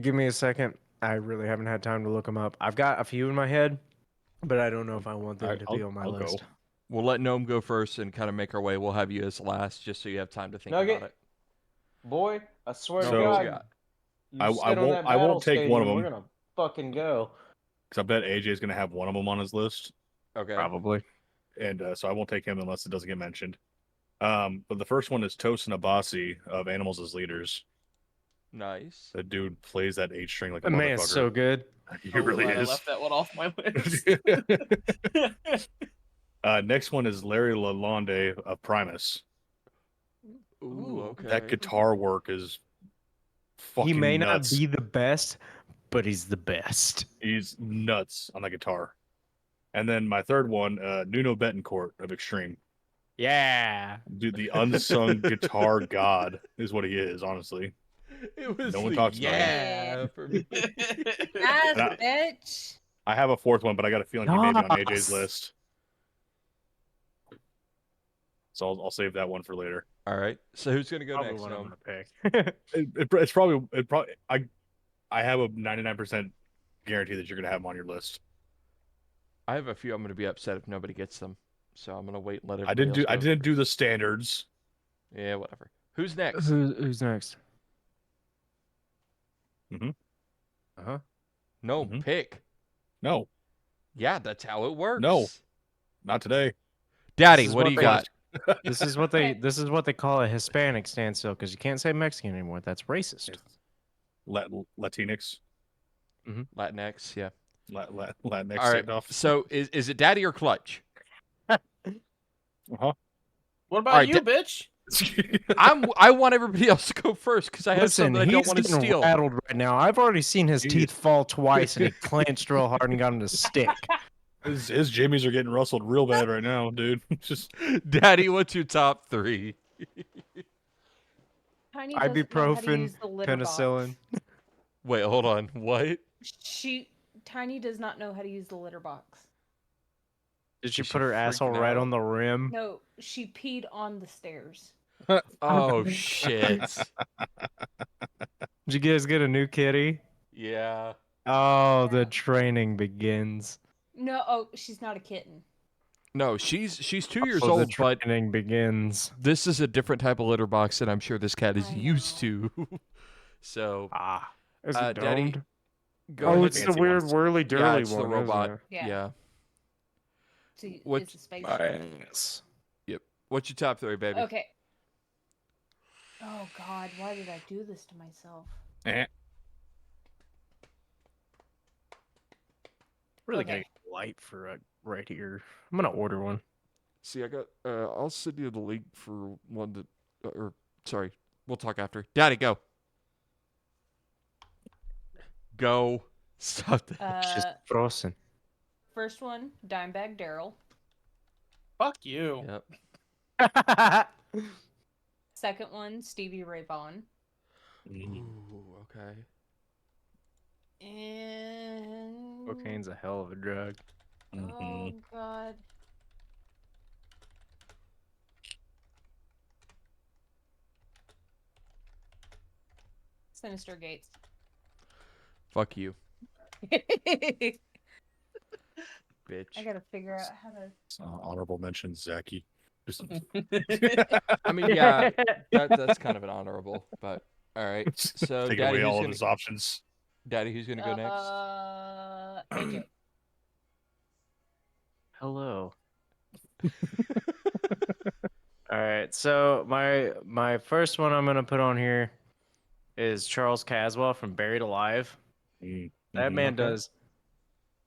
Give me a second. I really haven't had time to look them up. I've got a few in my head, but I don't know if I want them to be on my list. Go. We'll let Gnome go first and kind of make our way. We'll have you as last just so you have time to think Nugget. about it. Boy, I swear So- to What you God, got? you I sit on won't- that I won't battle take one of stadium, them. We're gonna fucking go. Because I bet AJ's gonna have one of them on his list, Okay. Probably. and so I won't take him unless it doesn't get mentioned. But the first one is Tosin Abasi of Animals as Leaders. Nice. That dude plays that H string like a The man's motherfucker. so good. He I'm really glad I is. left that one off my list. Next one is Larry Lalonde of Primus. Ooh, okay. That guitar work is fucking He may nuts. not be the best, but he's the best. He's nuts on the guitar. And then my third one, Nuno Betancourt of Extreme. Yeah. Dude, the unsung guitar god is what he is, honestly. It was No one the talks about yeah for me. Yes, I- bitch. I have a fourth one, but I got a feeling he may be on AJ's Yes. list. So I'll save that one for later. All right. So who's gonna go Probably next? one I'm Gnome? gonna pick. It's probably I have a 99% guarantee that you're gonna have him on your list. I have a few. I'm gonna be upset if nobody gets them. So I'm gonna wait and let I everybody else I go. didn't do the standards. Yeah, whatever. Who's next? Who's next? No, Mhm. pick. No, Yeah, that's how it works. No. not today. Daddy, This is what do what you they- got? This is what they call a Hispanic standstill because you can't say Mexican anymore. That's racist. Latinx, Latinx, yeah. Latinx All right. standoff. So is it Daddy or Kl7ch? Uh-huh. What about Alright, you, bitch? I want everybody else to go first because I have Listen, something I don't he's want to getting steal. rattled right now. I've already seen his He teeth is. fall twice, and he clenched real hard and got him to stick. His jimmies are getting rustled real bad right now, dude. Just Daddy, what's your top 3? Tiny doesn't know how to Ibuprofen, use the litter penicillin. box. Wait, hold on. What? Tiny does not know how to use the litter box. Did she Is she put her asshole freaking right out? on the rim? No, she peed on the stairs. Oh shit. Did you guys get a new kitty? Yeah. Oh, the Yeah. training begins. No, she's not a kitten. No, she's 2 years Oh, the old, but training begins. this is a different type of litter box that I'm sure this cat is I used to. So, Ah, is it Daddy, domed? go Oh, ahead. it's the Fancy weird ones. whirly Yeah, dirly it's one. the robot. Isn't Yeah. Yeah. It's a spaceship. it? Nice. What's your top 3, baby? Okay. Oh God, why did I do this to myself? Really Okay. gonna get light for right here. I'm gonna order one. See, I got. I'll send you the link for one that. Or sorry, we'll talk after. Daddy, go. Go. Stop that. It's just frozen. First one, Dimebag Daryl. Fuck you. Yep. Second one, Stevie Ray Vaughan. Ooh, okay. And Cocaine's a hell of a drug. oh God. Sinister Gates. Fuck you, I bitch. gotta figure out how to. Honorable mention, Zaki. Just I mean, yeah, that's kind of an honorable, but all right. So, take Daddy, away all who's of gonna, his options. Daddy, who's gonna go next? AJ. Hello. All right, so my first one I'm gonna put on here is Charles Caswell from Buried Alive. That man okay. does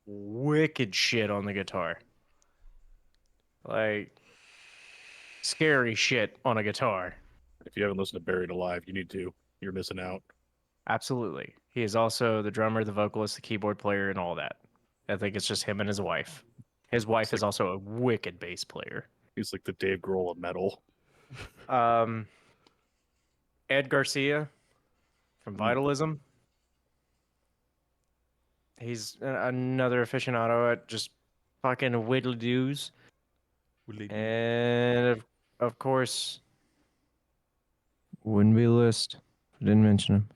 wicked shit on the guitar. Like scary shit on a guitar. If you haven't listened to Buried Alive, you need to. You're missing out. Absolutely. He is also the drummer, the vocalist, the keyboard player, and all that. I think it's just him and his wife. His wife is also a wicked bass player. He's like the Dave Grohl of metal. Ed Garcia from Vitalism. He's another aficionado at just fucking whittly doos. And of course, wouldn't be a list. I didn't mention him.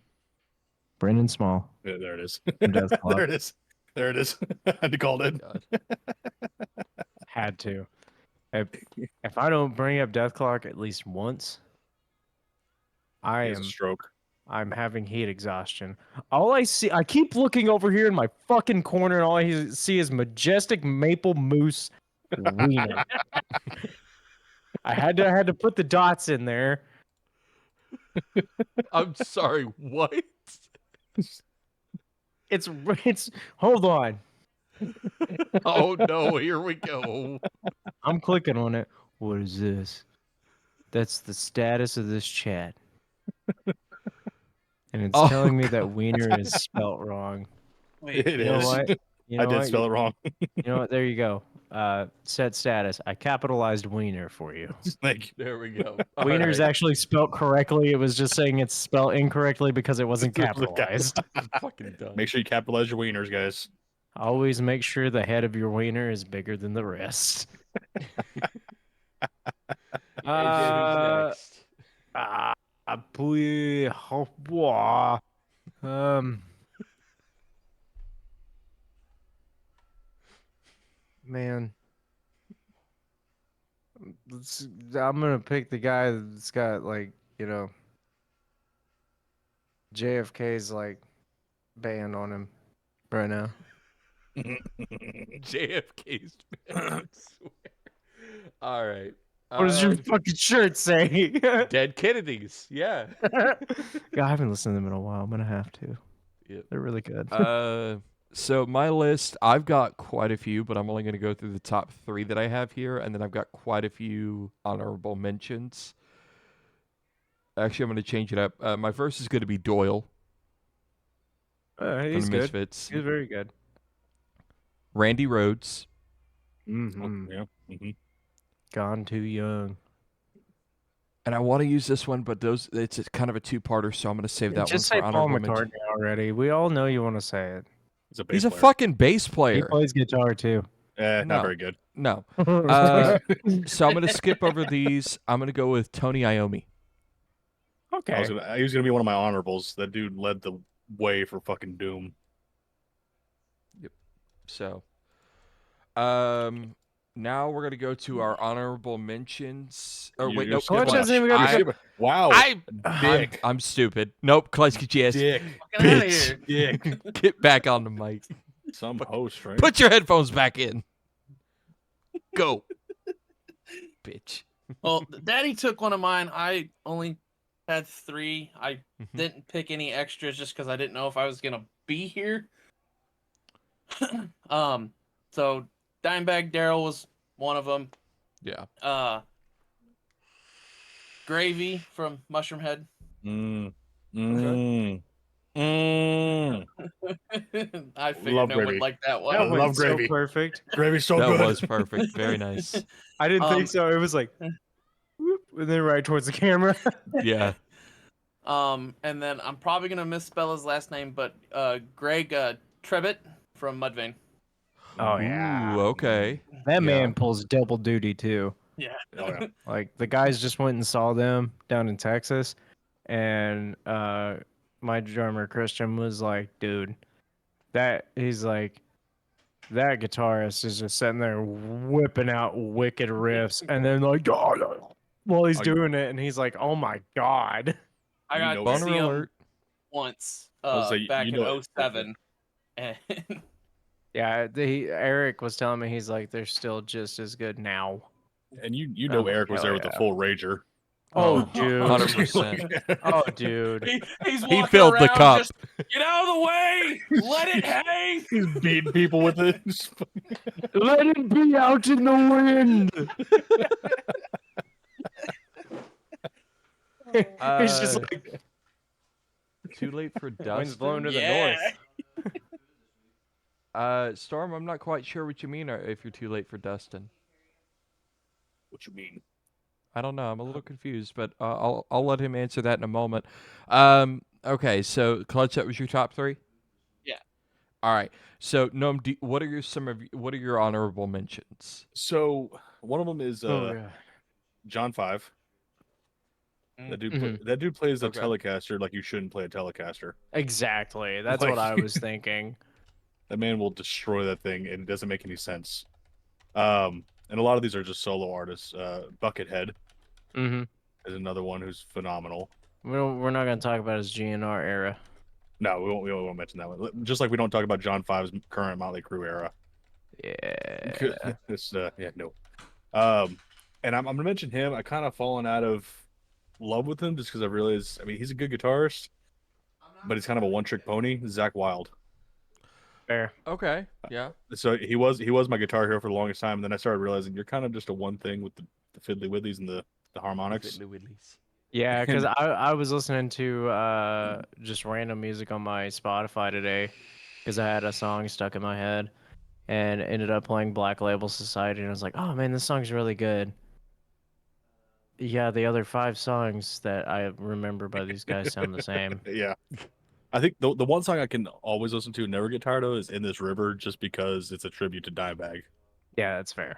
Brendan Small. Yeah, there it is. From Death Club. There it is. There it is. I had to call it. God. Had to. If I don't bring up Death Clock at least once, He has a stroke. I'm having heat exhaustion. All I see, I keep looking over here in my fucking corner, and all I see is majestic maple moose wiener. I had to put the dots in there. I'm sorry. What? It's hold on. Oh no! Here we go. I'm clicking on it. What is this? That's the status of this chat. And it's telling me that wiener is spelt wrong. Wait, It You know is. what? You I know did what? spell it wrong. You know what? There you go. Set status. I capitalized wiener for you. Like, There we go. All Wiener's right. actually spelt correctly. It was just saying it's spelled incorrectly because it wasn't It was capitalized. I'm fucking done. make sure you capitalize your wieners, guys. Always make sure the head of your wiener is bigger than the rest. AJ, who's next? Boy, man. I'm gonna pick the guy that's got like, JFK's like band on him right now. JFK's band, I swear. All right. What does your fucking shirt say? Dead Kennedys? Yeah. Yeah, I haven't listened to them in a while. I'm gonna have to. Yep. They're really good. So my list, I've got quite a few, but I'm only going to go through the top 3 that I have here, and then I've got quite a few honorable mentions. Actually, I'm going to change it up. My first is going to be Doyle from He's the good. Misfits. He's very good. Randy Rhoads. Mm-hmm. Yeah. Mm-hmm. Gone too young. And I want to use this one, but it's kind of a two-parter, so I'm going to save that Just one say for Paul honorable mention. McCartney already. We all know you want to say it. He's a He's a player. fucking bass He player. plays guitar too. Not No. very good. No. So I'm going to skip over these. I'm going to go with Tony Iommi. Okay. He was gonna be one of my honorables. That dude led the way for fucking Doom. So, now we're gonna go to our honorable mentions. Oh wait, nope. Kl7ch never mind. hasn't even got to Wow. I'm stupid. Nope, Kl7ch, yes. Dick. Fucking outta here. Dick. Get back on the mic. Some host, right? Put your headphones back in. Go, bitch. Well, Daddy took one of mine. I only had 3. I Mhm. didn't pick any extras just because I didn't know if I was gonna be here. So Dimebag Daryl was one of them. Yeah. Gravy from Mushroom Head. Mm. Mm. Mm. I figured Love no Gravy. one would like that one. I That love was so Gravy. perfect. Gravy's so That good. was perfect. Very nice. I didn't Um, think so. It was like, whoop, and then right towards the camera. Yeah. And then I'm probably gonna misspell his last name, but Greg Trevitt from Mudvayne. Oh yeah. Ooh, okay. That Yeah. man pulls double duty too. Yeah. Oh, yeah. Like the guys just went and saw them down in Texas, and my drummer Christian was like, "Dude, he's like, that guitarist is just sitting there whipping out wicked riffs, and then like, while he's Oh, doing it, and he's like, oh my god." I You got know to Boner see him alert. once was say, back you in know it. 07. And Yeah, Eric was telling me he's like, they're still just as good now. And you know I'm like, Eric was hell there with the yeah. full rager. Oh, dude. 100%. Oh, dude. he's He walking filled the around cup. just, get out of the way! Let it hang! He's beating people with it. Let it be out in the wind. He's just Uh, like, Too late for wind's blowing to Dustin. the Yeah. north. Storm, I'm not quite sure what you mean if you're too late for Dustin. What you mean? I don't know. I'm a little confused, but I'll let him answer that in a moment. Okay, so Kl7ch, that was your top 3? Yeah. All right. So Gnome, what are your honorable mentions? So one of them is Yeah. John 5. Mm. That dude, Mhm. that dude plays the Okay. Telecaster like you shouldn't play a Telecaster. Exactly. That's Like- what I was thinking. That man will destroy that thing, and it doesn't make any sense. And a lot of these are just solo artists. Buckethead Mm-hmm. is another one who's phenomenal. We're not going to talk about his GNR era. No, we won't mention that one. Just like we don't talk about John 5's current Motley Crue era. Yeah. It's no. And I'm gonna mention him. I kind of fallen out of love with him just because I realized. I mean, he's a good guitarist, but he's kind of a one-trick pony. Zach Wilde. Fair. Okay. Yeah. So he was my guitar hero for the longest time, and then I started realizing you're kind of just a one thing with the fiddly widlies and the harmonics. Yeah, because I was listening to just random music on my Spotify today because I had a song stuck in my head and ended up playing Black Label Society, and I was like, oh man, this song's really good. Yeah, the other 5 songs that I remember by these guys sound the same. Yeah. I think the one song I can always listen to and never get tired of is "In This River," just because it's a tribute to Dimebag. Yeah, that's fair.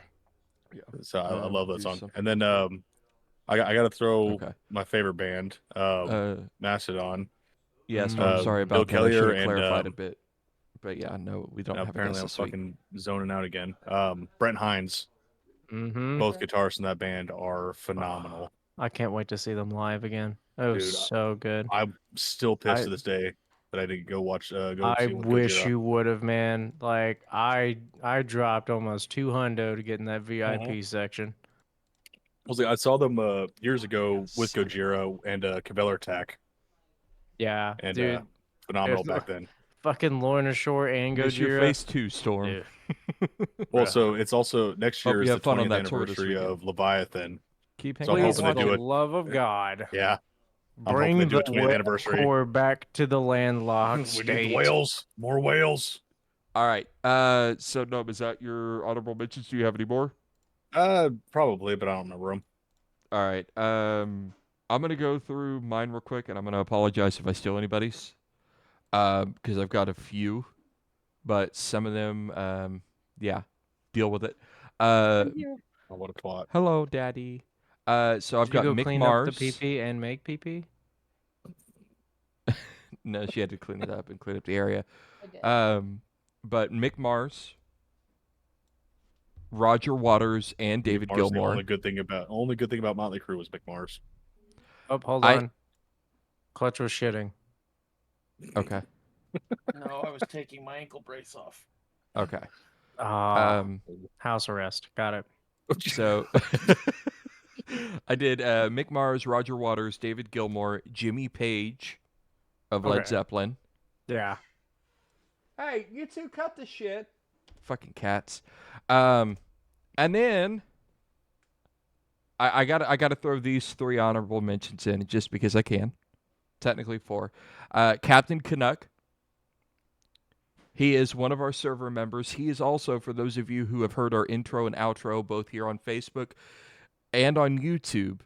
So I love that do song. something. And then I got to throw Okay. my favorite band, Mastodon. Yeah, Storm, sorry Bill about that. I should Kelliher have and, clarified a bit. But yeah, no, we don't have a Apparently, guest I'm this week. fucking zoning out again. Brent Hines. Mm-hmm. Both guitarists in that band are phenomenal. I can't wait to see them live again. That was Dude, so good. I'm still pissed I- to this day that I didn't go watch. Go I see with wish Gojira. you would have, man. Like I dropped almost $200 to get in that VIP section. I saw them years ago with Gojira and Caveller Attack, Yeah, and dude. phenomenal there's back then. Fucking Lorna Shore and Miss your Gojira. face too, Storm. Well, so it's also next Hope year you is the have fun on 20th that tour this anniversary weekend. of Leviathan. Keep So I'm hanging Please, out. hoping for to the do it. love of God, Yeah, bring hoping to the do a 20th whale anniversary. core back to the landlocked We state. need whales, more whales. All right. So Gnome, is that your honorable mentions? Do you have any more? Probably, but I don't remember them. All right. I'm gonna go through mine real quick, and I'm gonna apologize if I steal anybody's, because I've got a few, but some of them, yeah, deal with it. Oh, what a twat. Hello, Daddy. So I've Did got you go Mick clean Mars. up the PP and make PP? No, she had to clean it up and clean up the area. I did. But Mick Mars, Roger Waters, and David Mick Mars, Gilmour. The only good thing about Motley Crue was Mick Mars. Oh, hold I- on. Clutch was shitting. Okay. No, I was taking my ankle brace off. Okay. Oh, house arrest. Got it. So I did Mick Mars, Roger Waters, David Gilmour, Jimmy Page of Led Okay. Zeppelin. Yeah. Hey, you two cut the shit. Fucking cats. And then I gotta throw these 3 honorable mentions in just because I can. Technically 4. Captain Canuck. He is one of our server members. He is also, for those of you who have heard our intro and outro, both here on Facebook and on YouTube,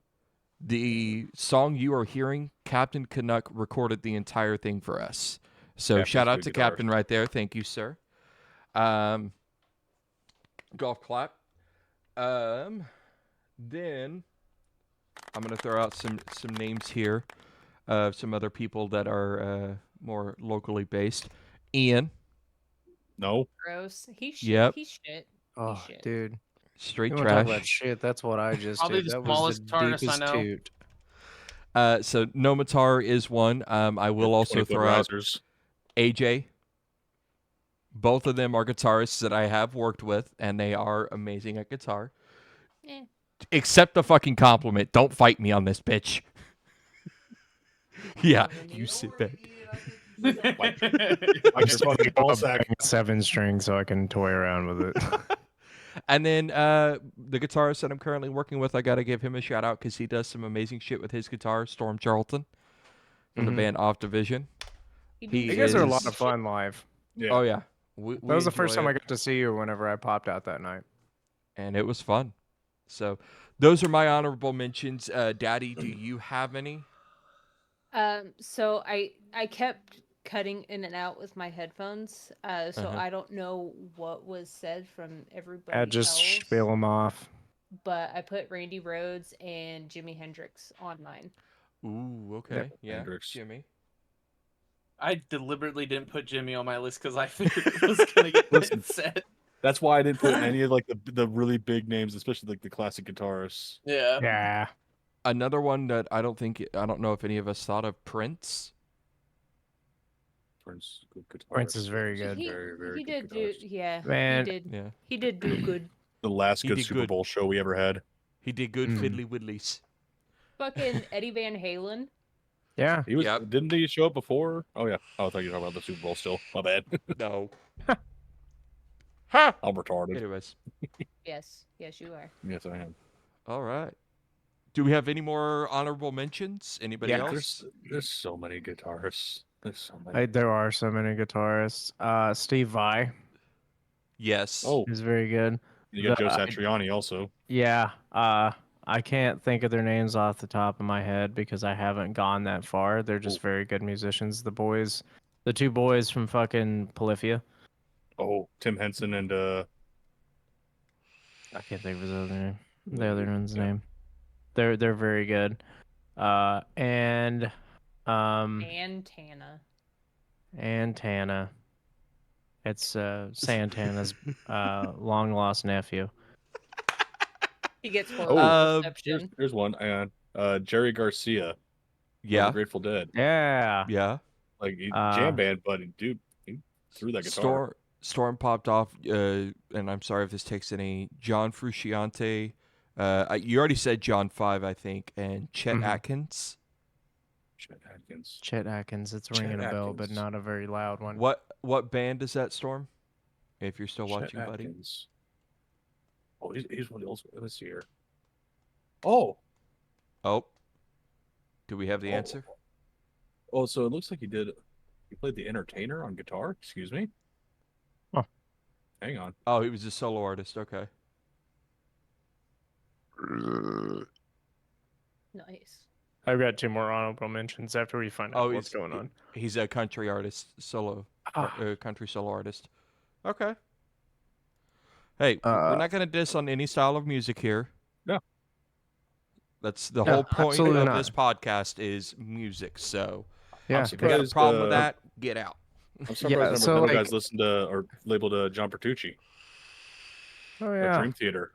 the song you are hearing, Captain Canuck recorded the entire thing for us. So Captain's shout out good to guitarist. Captain right there. Thank you, sir. Golf clap. Then I'm gonna throw out some names here of some other people that are more locally based. Ian, No, Gross. He shit. Yep. He shit. Oh, shit. dude. straight You want to talk trash. about shit? That's what I just Probably did. the That was smallest the guitarist I deepest know. toot. So Nomatar is one. I will also 20-foot throw out risers. AJ. Both of them are guitarists that I have worked with, and they are amazing at guitar. Eh. Accept the fucking compliment. Don't fight me on this, bitch. Yeah, you sit back. Like your fucking ball sack. 7 string so I can toy around with it. And then the guitarist that I'm currently working with, I got to give him a shout out because he does some amazing shit with his guitar, Storm Charlton, from the Mhm. band Off Division. He You guys are a lot is- of fun live. Yeah. Oh, yeah. That was the first enjoy time I it, got to see you whenever I popped out that night. and it was fun. So those are my honorable mentions. Daddy, do you have any? So I kept cutting in and out with my headphones. So Uh-huh. I don't know what was said from everybody I just else. spiel them off. But I put Randy Rhoads and Jimi Hendrix on mine. Ooh, okay. Yeah, Hendrix. Jimmy. I deliberately didn't put Jimmy on my list because I figured it was gonna get Listen. set. That's why I didn't put any of like the really big names, especially like the classic guitarists. Yeah. Yeah. Another one that I don't know if any of us thought of, Prince. Prince, good guitarist. Prince is very good. He, Very, very he good did do, guitarist. yeah. Man. He did. Yeah. He did do good. The last He good did Super good. Bowl show we ever had. He did good Mhm. fiddly widdlies. Fucking Eddie Van Halen. Yeah. He was. Yep. Didn't he show up before? Oh yeah. Oh, I thought you were talking about the Super Bowl still. My bad. No. Ha! I'm retarded. Anyways. Yes. Yes, you are. Yes, I am. All right. Do we have any more honorable mentions? Anybody Yeah, else? There's so many guitarists. There's so many. There are so many guitarists. Steve Vai Yes. Oh, is very good. you got Joe the- Satriani also. Yeah. I can't think of their names off the top of my head because I haven't gone that far. They're just very good musicians. The 2 boys from fucking Polyphia. Oh, Tim Henson and I can't think of his other name. The other one's Yeah. name. They're very good. And And Tana. and Tana. It's Santana's long lost nephew. He gets Oh, horrible here's, reception. here's one. Jerry Garcia. From Yeah. the Grateful Dead. Yeah. Yeah. Like Uh, jam band, but dude, he threw that guitar. Storm popped off, and I'm sorry if this takes any. John Frusciante, You already said John 5, I think, and Chet Mhm. Atkins. Chet Atkins. Chet Atkins. It's Chet ringing a bell, but Atkins. not a very loud one. What band is that, Storm? If you're still Chet watching, buddy. Atkins. Oh, he's one of the old. Let's see here. Oh. Oh. Do we have the answer? Oh, so it looks like he played the Entertainer on guitar. Excuse me. Huh. Hang on. Oh, he was a solo artist. Okay. Nice. I've got 2 more honorable mentions after we find out what's going on. He's a country artist, country solo artist. Okay. Hey, we're not gonna diss on any style of music here. No. That's the No, whole point absolutely of not. this podcast is music. So Yeah. if you got a problem with that, get out. I'm surprised so, none of like- guys listened to or labeled John Bertucci. Oh at yeah. Dream Theater.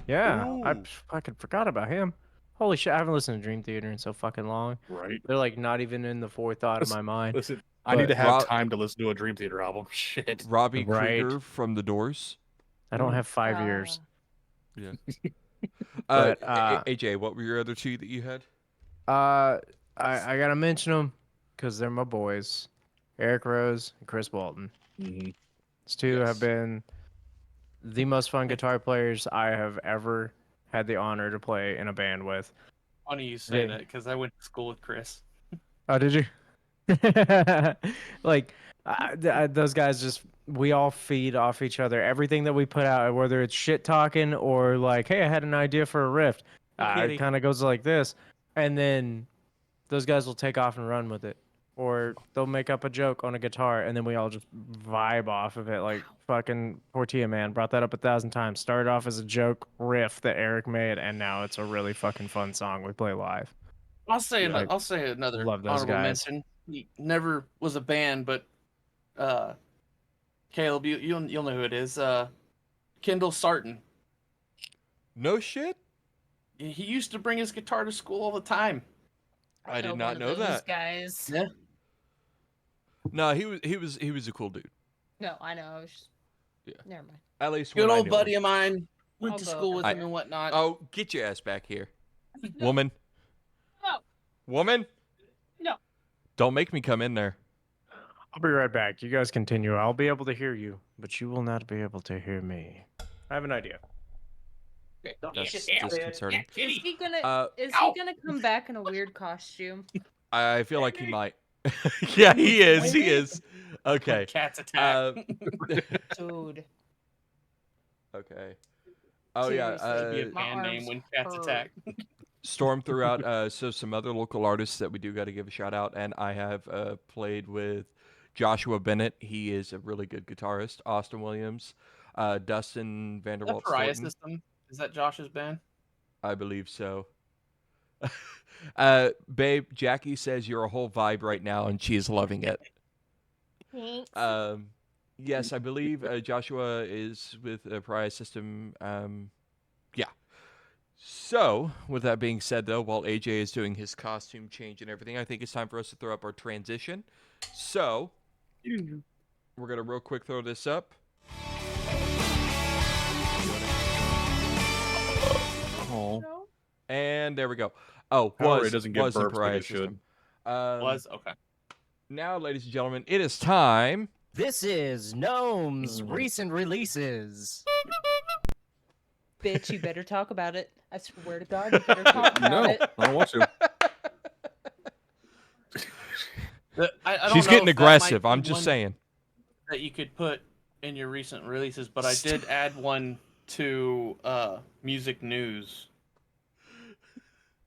Yeah. I Ooh. fucking forgot about him. Holy shit! I haven't listened to Dream Theater in so fucking long. Right. They're like not even in the forethought of my mind. Listen, I need to have Rob- time to listen to a Dream Theater album. Shit. Robbie Right. Krieger from The Doors. I don't have 5 years. Yeah. But, AJ, what were your other two that you had? I gotta mention them because they're my boys, Eric Rose and Chris Walton. Mm-hmm. These two Yes. have been the most fun guitar players I have ever had the honor to play in a band with. Funny you say They- that because I went to school with Chris. Oh, did you? Like, those guys just, we all feed off each other. Everything that we put out, whether it's shit talking or like, hey, I had an idea for a riff, Kitty. it kind of goes like this. And then those guys will take off and run with it. Or they'll make up a joke on a guitar and then we all just vibe off of it. Like fucking Tortilla Man brought that up 1,000 times. Started off as a joke riff that Eric made, and now it's a really fucking fun song we play live. I'll say Yeah, I'll say another love those honorable guys. mention. He never was a band, but Caleb, you'll know who it is. Kendall Sarton. No shit. He used to bring his guitar to school all the time. I did one not of know those that. Guys. Yeah. No, he was a cool dude. No, I know. I was just... Yeah. Never mind. At least Good when I old knew buddy him. of mine. Went I'll to go school with over him there. and whatnot. Oh, get your ass back here, No. woman. No. Woman. No. Don't make me come in there. I'll be right back. You guys continue. I'll be able to hear you, but you will not be able to hear me. I have an idea. That's Shit, disconcerting. Is he gonna? Uh, Is he gonna come back in a weird costume? I feel like he might. Yeah, he is. He is. Okay. Cats attack. Dude. Okay. Oh yeah. Seriously, Be a my band name arms when cats hurt. attack. Storm threw out so some other local artists that we do got to give a shout out, and I have played with Joshua Bennett. He is a really good guitarist. Austin Williams, Dustin Is that Vanderwalt Pariah Thornton. System? Is that Josh's band? I believe so. Babe, Jackie says you're a whole vibe right now, and she is loving it. Yes, I believe Joshua is with a Pariah System. Yeah. So, with that being said, though, while AJ is doing his costume change and everything, I think it's time for us to throw up our transition. So, we're going to real quick throw this up. Oh. And there we go. Oh, However, was, it doesn't get was the burps like Pariah it should. System. Was okay. Now, ladies and gentlemen, it is time. This is Gnome's Mm. recent releases. Bitch, you better talk about it. I swear to God, you better talk about No, it. I don't want to. I don't She's know getting if that aggressive. might be I'm just one saying. that you could put in your recent releases, but I did add one to music news.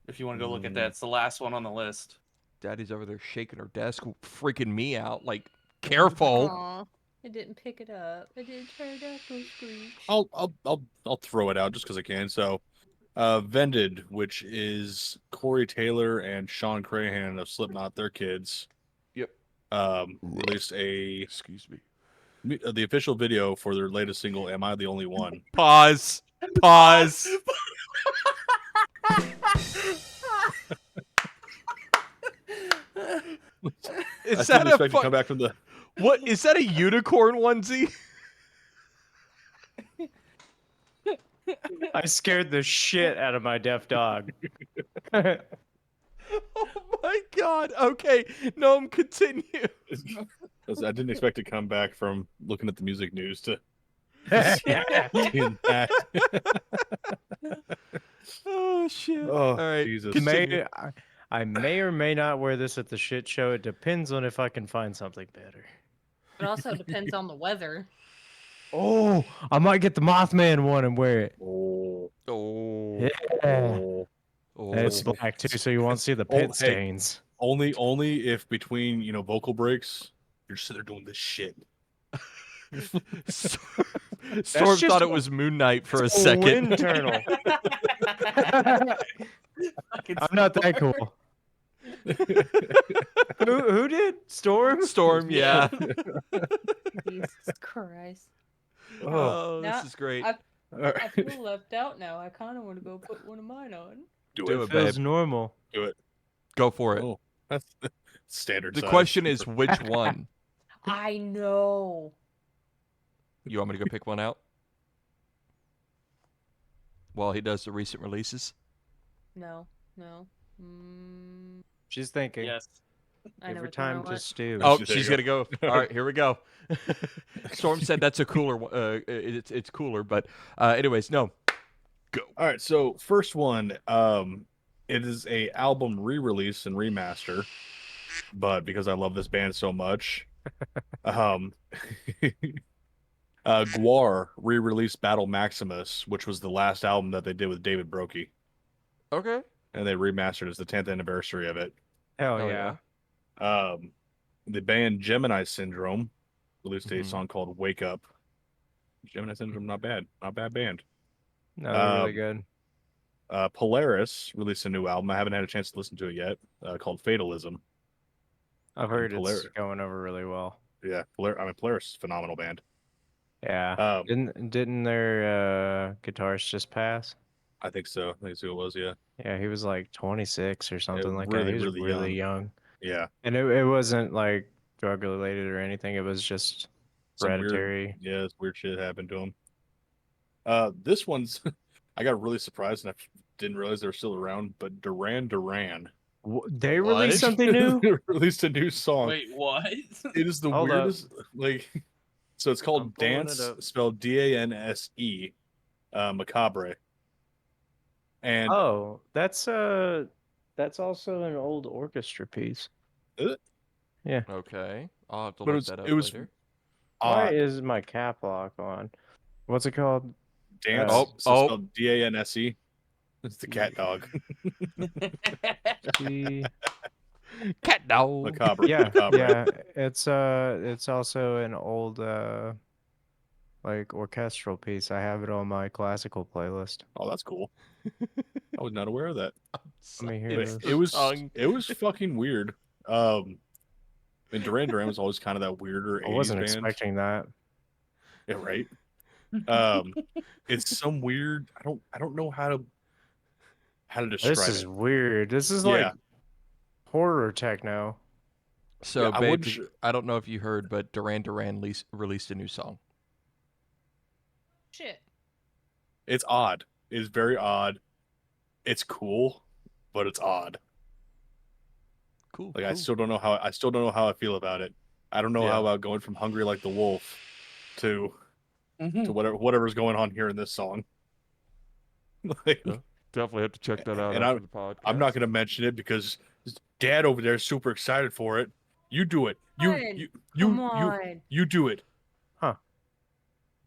If you want to go look at that, it's the last one on the list. Daddy's over there shaking her desk, freaking me out. Like, careful. Aw, I didn't pick it up. I didn't turn it up. Go screech. I'll throw it out just because I can. So, Vended, which is Corey Taylor and Sean Crahan of Slipknot, their kids. Yep. Released Excuse me. the official video for their latest single, "Am I the Only One?" Pause. Pause. Is I that didn't a expect to fu- come back from the. what? Is that a unicorn onesie? I scared the shit out of my deaf dog. Oh my god. Okay, Gnome, continue. I didn't expect to come back from looking at the music news to Yeah. seeing that. Oh shit. Oh, All right. Jesus. Continue. I may or may not wear this at the shit show. It depends on if I can find something better. It also depends on the weather. Oh, I might get the Mothman one and wear it. Oh, Oh. Yeah. oh. Oh. And it's black too, so you won't see the Oh, pit hey. stains. Only if between vocal breaks you're just sitting there doing this shit. Storm just thought a- it was Moon Knight for a It's a second. wind turtle. I'm not that cool. Who did? Storm? Storm, yeah. Jesus Christ. Oh, this Now, is great. I All right. I feel left out now. I kind of want to go put one of mine on. Do Do it. it, Feels babe. normal. Go for it. Oh, that's standard. The size. question is which one? I know. You want me to go pick one out? While he does the recent releases? No. Mm, She's thinking. Yes. I know Every which one I time to want. stew. Oh, There she's you gonna go. All right, here we go. Storm said that's a cooler one. It's cooler, but anyways, no. Go. All right, so first one, it is a album re-release and remaster, but because I love this band so much, Guar re-released Battle Maximus, which was the last album that they did with David Brokey, Okay. and they remastered it as the 10th anniversary of it. Hell Hell yeah. The band Gemini Syndrome released a Mhm. song called "Wake Up." Gemini Syndrome, not bad band. No, they're really good. Polaris released a new album. I haven't had a chance to listen to it yet, called Fatalism. I've heard Polaris. it's going over really well. Yeah, Polaris is a phenomenal band. Yeah. Didn't their guitarist just pass? I think so. I think that's who it was. Yeah, Yeah, he was like 26 or something like that. really, He was really really young. yeah. And it wasn't like drug related or anything. It was just Some hereditary. weird shit happened to him. This one's I got really surprised and I didn't realize they were still around. But Duran Duran They What? released something new? released a new song. Wait, what? It is the Hold up. weirdest. Like, so it's called I'm pulling it Dance, up. spelled Danse, Macabre. And Oh, that's also an old orchestra piece. Okay. I'll have to But look that up it was later. Why odd. is my cap lock on? What's it called? Dance, Oh, so spelled Danse. It's the cat dog. The- Cat dog. Macabre. yeah, Macabre. yeah. It's also an old like orchestral piece. I have it on my classical playlist. Oh, that's cool. I was not aware of that. Let me hear It's this. the It was tongue. it was fucking weird. And Duran Duran was always kind of that weirder I 80s wasn't band. expecting that. Yeah, right. It's some weird. I don't know how to describe This is it. weird. This is Yeah. like horror techno. So, Yeah, I babe, wouldn't did sh- you- I don't know if you heard, but Duran Duran released a new song. Shit. It's odd. It's very odd. It's cool, but it's odd. Cool. Like I cool. still don't know how I feel about it. I don't know Yeah. how about going from "Hungry Like the Wolf" to Mhm. whatever's going on here in this song. Like, Yeah. Definitely have to check that out And after the podcast. I'm not going to mention it because Dad over there is super excited for it. You do it. Fine. You Come on. you do it.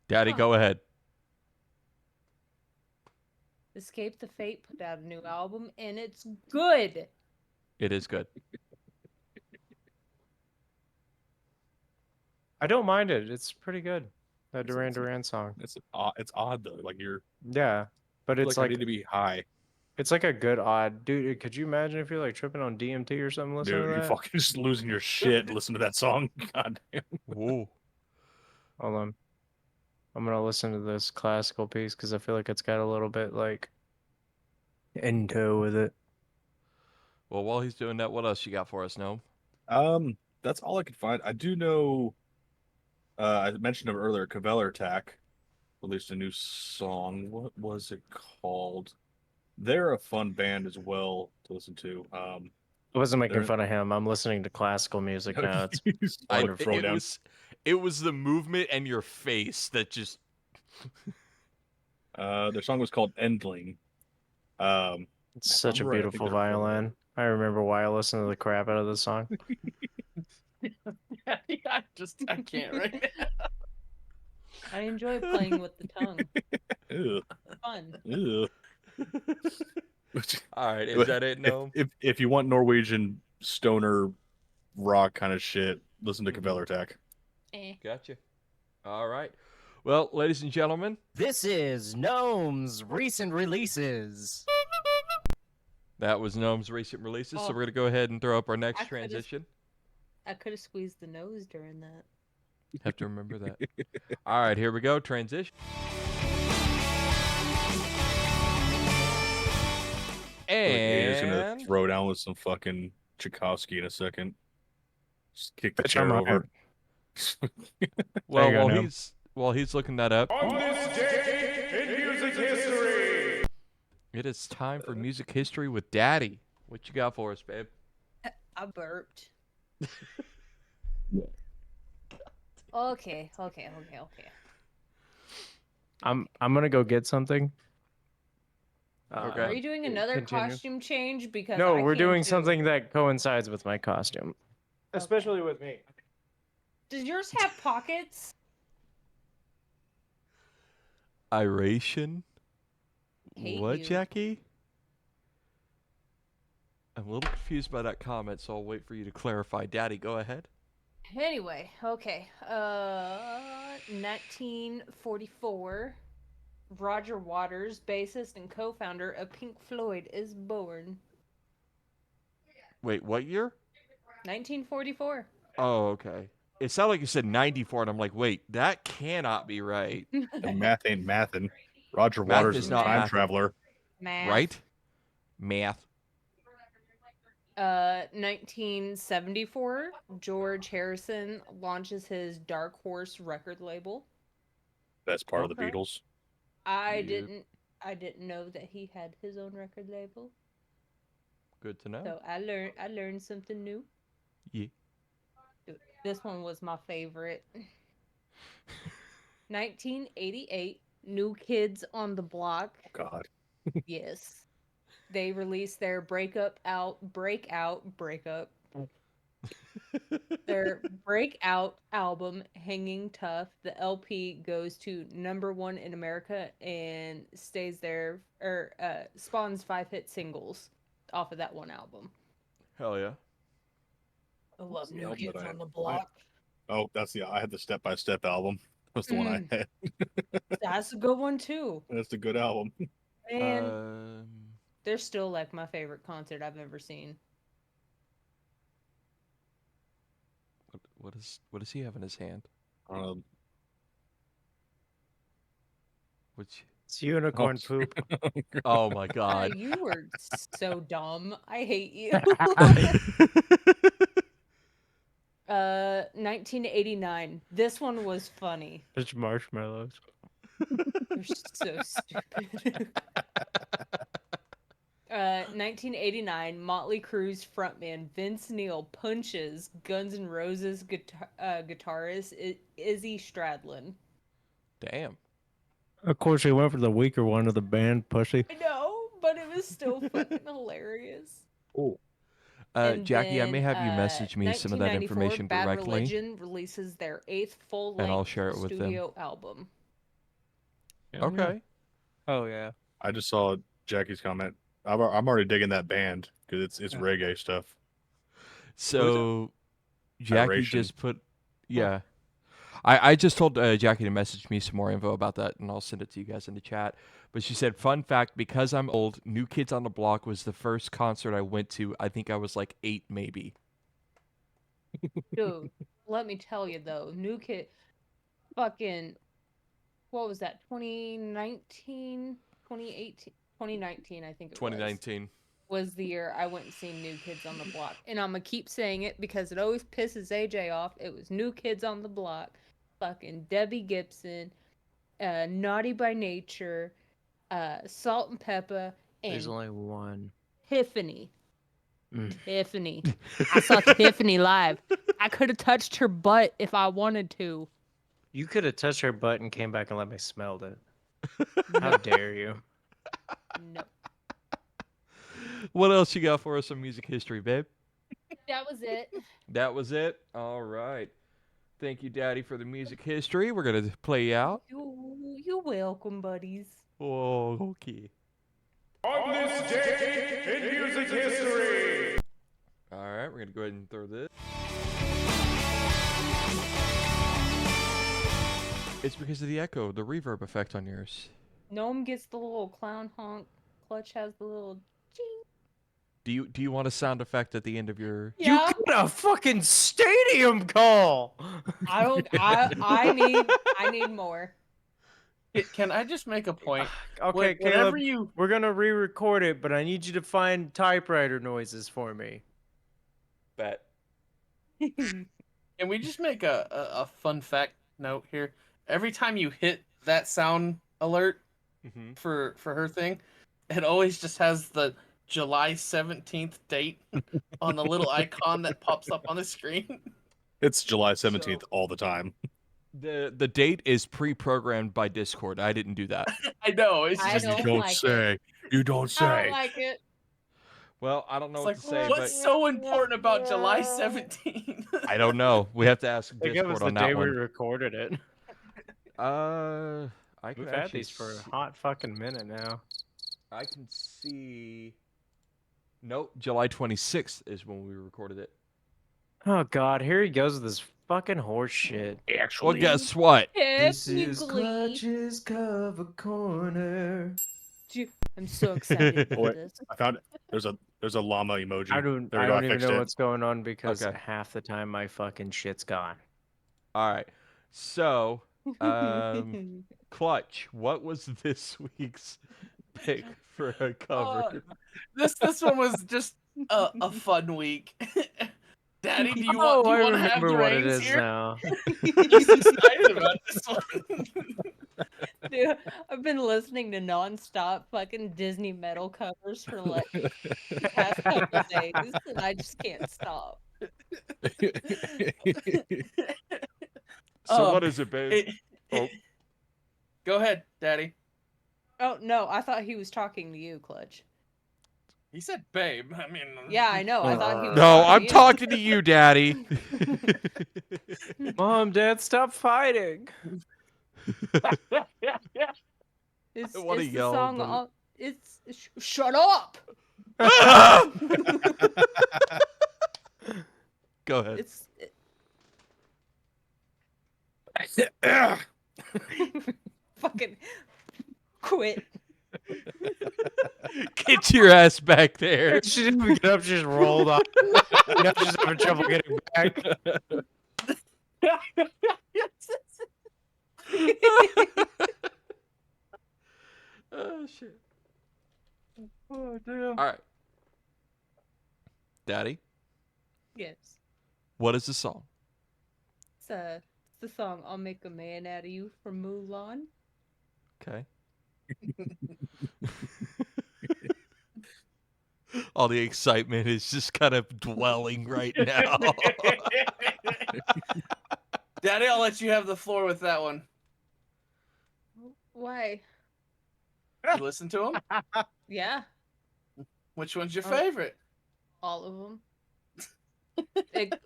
Daddy, go ahead. Escape the Fate put out a new album and it's good. It is good. I don't mind it. It's pretty good. That It's- Duran it's- Duran song. It's odd though. Like Yeah, but I it's feel I like need to be high. it's like a good odd dude. Could you imagine if you're like tripping on DMT or something listening Dude, to you're that? fucking just losing your shit. Listen to that song. God damn. Whoa. Hold on. I'm gonna listen to this classical piece because I feel like it's got a little bit like in tow with it. Well, while he's doing that, what else you got for us, Gnome? That's all I could find. I do know. I mentioned him earlier. Kveler Attack released a new song. What was it called? They're a fun band as well to listen to. I wasn't making They're- fun of him. I'm listening to classical music now. It's wonderful. It was the movement and your face that just. Their song was called Endling. It's such a right, I think beautiful they're from violin. I remember why I listened to the crap out of the song. I can't right now. I enjoy playing with the tongue. Ew, Fun. ew. All right, is that it? No. If you want Norwegian stoner rock kind of shit, listen to Kvelertak. Gotcha. All right. Well, ladies and gentlemen, This is Gnome's recent releases. that was Gnome's recent releases. So Oh. we're gonna go ahead and throw up our I next could've- transition. I could have squeezed the nose during that. Have to remember that. All right, here we go. Transition. He's gonna And throw down with some fucking Tchaikovsky in a second. Just kick the Bitch, chair I'm over. hard. well, you go, while Gnome. he's looking that up, On this day in music history. it is time for music history with Daddy. What you got for us, babe? I burped. Okay. I'm gonna go get something. Okay. Are you doing another Continue. costume change? Because No, I we're can't doing do- something that coincides with my costume, especially with me. Does yours have pockets? Iration. Hate What, you. Jackie? I'm a little confused by that comment, so I'll wait for you to clarify. Daddy, go ahead. Anyway, okay. 1944. Roger Waters, bassist and co-founder of Pink Floyd, is born. Wait, what year? 1944. Oh, okay. It sounded like you said 94, and I'm like, wait, that cannot be right. The math ain't mathin'. Roger Math Waters is is a not time math. traveler. Math. Right? Math. 1974. George Harrison launches his Dark Horse record label. That's part of the Okay. Beatles. I Yep. didn't know that he had his own record label. Good to know. So I learned something new. Yeah. This one was my favorite. 1988, New Kids on the Block. God. Yes. They released their breakup. Their breakout album, Hanging Tough. The LP goes to #1 in America and stays there, or spawns 5 hit singles off of that one album. Hell yeah. I love the New album Kids that I- on the Block. Oh, I had the Step by Step album. That's the one I had. That's a good one too. That's a good album. And they're still like my favorite concert I've ever seen. What does he have in his hand? Which? It's unicorn poop. Oh my god. You were so dumb. I hate you. 1989. This one was funny. It's marshmallows. You're so stupid. 1989. Motley Crue's frontman Vince Neil punches Guns N' Roses guitarist Izzy Stradlin. Damn. Of course, he went for the weaker one of the band, pussy. I know, but it was still fucking hilarious. Oh. And Jackie, I may then, have you message me some of that 1994, information Bad directly. Religion releases their 8th full-length And I'll share it with them. studio album. Okay. Oh yeah. I just saw Jackie's comment. I'm already digging that band because it's reggae stuff. So Jackie Iration. just put yeah. I just told Jackie to message me some more info about that, and I'll send it to you guys in the chat. But she said, fun fact, because I'm old, New Kids on the Block was the first concert I went to. I think I was like 8 maybe. Dude, let me tell you though, New Kid, fucking, what was that? 2019, 2018, 2019, I think it 2019. was the year I went and seen New Kids on the Block. And I'm gonna keep saying it because it always pisses AJ off. It was New Kids on the Block, fucking Debbie Gibson, Naughty by Nature, Salt and Pepper, There's and only one. Tiffany. Mm. Tiffany. I saw Tiffany live. I could have touched her butt if I wanted to. You could have touched her butt and came back and let me smell it. How dare you? No. What else you got for us on music history, babe? That was it. That was it? All right. Thank you, Daddy, for the music history. We're going to play you out. You're welcome, buddies. Oh, okay. On this day in music history. All right, we're going to go ahead and throw this. It's because of the echo, the reverb effect on yours. Gnome gets the little clown honk. Kl7ch has the little ching. Do you want a sound effect at the end of your... Yeah. You got a fucking stadium call. I don't. I need more. Can I just make a point? Okay, Whenever Caleb, you we're gonna re-record it, but I need you to find typewriter noises for me. Bet. Can we just make a fun fact note here? Every time you hit that sound alert for her thing, it always just has the July 17th date on the little icon that pops up on the screen. It's July 17th all the time. The date is pre-programmed by Discord. I didn't do that. I know. It's I just don't You don't like say. it. You don't I say. don't like it. Well, I don't know it's what like, to say, what's so important about July 17th? but I don't know. We have to ask I think it was Discord the on day that we one. recorded it. I We've can had actually these for see- a hot fucking minute now. I can see. Nope, July 26th is when we recorded it. Oh god, here he goes with this fucking horse shit. Well, guess what? Technically, cover corner. I'm so excited Oh, for wait. this. I found it. There's a llama emoji. I don't There we go, I even fixed know it. what's going on because Okay. half the time my fucking shit's gone. All right. So, Kl7ch, what was this week's pick for a cover? This one was just a fun week. Daddy, do you Oh, want I to have remember the what it reins is here? now. He's excited about this one. Dude, I've been listening to nonstop fucking Disney metal covers for like the past couple days, and I just can't stop. So what is it, babe? Oh. Go ahead, Daddy. Oh no, I thought he was talking to you, Kl7ch. He said, "Babe." I mean, Yeah, I know. I thought he was. No, talking I'm to you. talking to you, Daddy. Mom, Dad, stop fighting. It's, wanna it's the yell, song. but It's shut up. Go ahead. It's fucking quit. Get your ass back there. She didn't even get up, she just rolled off. Now she's having trouble getting back. Oh shit. Oh damn. All right. Daddy, Yes. what is the song? It's the song "I'll Make a Man Out of You" from Mulan. Okay. All the excitement is just kind of dwelling right now. Daddy, I'll let you have the floor with that one. Why? You listen to him? Yeah, Which one's your Oh. favorite? all of them.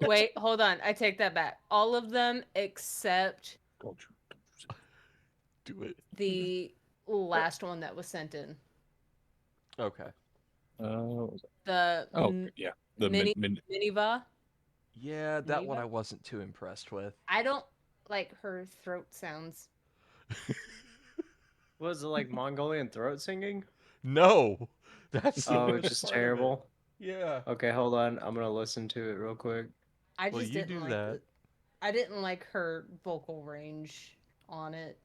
Wait, hold on. I take that back. All of them except Do it. the last one that was sent in. Okay. The yeah. The Mini- min- Miniva. Yeah, that one Neva? I wasn't too impressed with. I don't like her throat sounds. Was it like Mongolian throat singing? No. That's the Oh, worst it's just part of it. terrible. Yeah. Okay, hold on. I'm gonna listen to it real quick. I Well, just you didn't do like that. I didn't like her vocal range on it.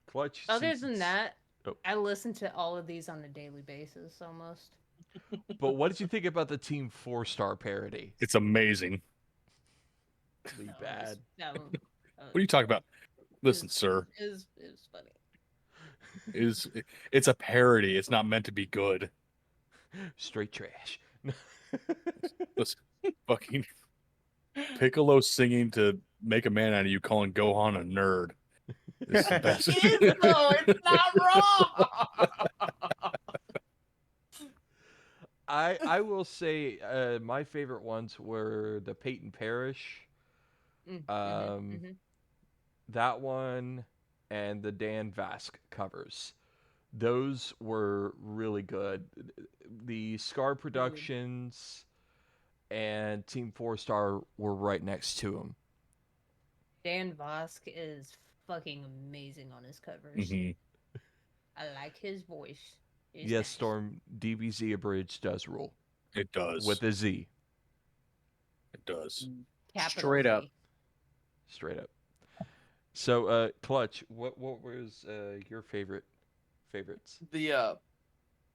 Kl7ch. Other since than it's- that, Oh. I listen to all of these on a daily basis almost. But what did you think about the Team 4-star parody? It's amazing. Really That bad. was- that one- What are you talking about? Listen, sir, It was funny. it's a parody. It's not meant to be good. Straight trash. Listen, fucking Piccolo singing to "Make a Man Out of You," calling Gohan a nerd. It's the best. It is, though. It's not wrong. I will say my favorite ones were the Peyton Parrish, that one, and the Dan Vask covers. Those were really good. The Scar Productions and Team 4-Star were right next to him. Dan Vosk is fucking amazing on his covers. I like his voice. It's Yes, nice. Storm, DBZ Abridged does rule. It does. With a Z. It does. Capital Straight up. Z. Straight up. So, Kl7ch, what was your favorites? The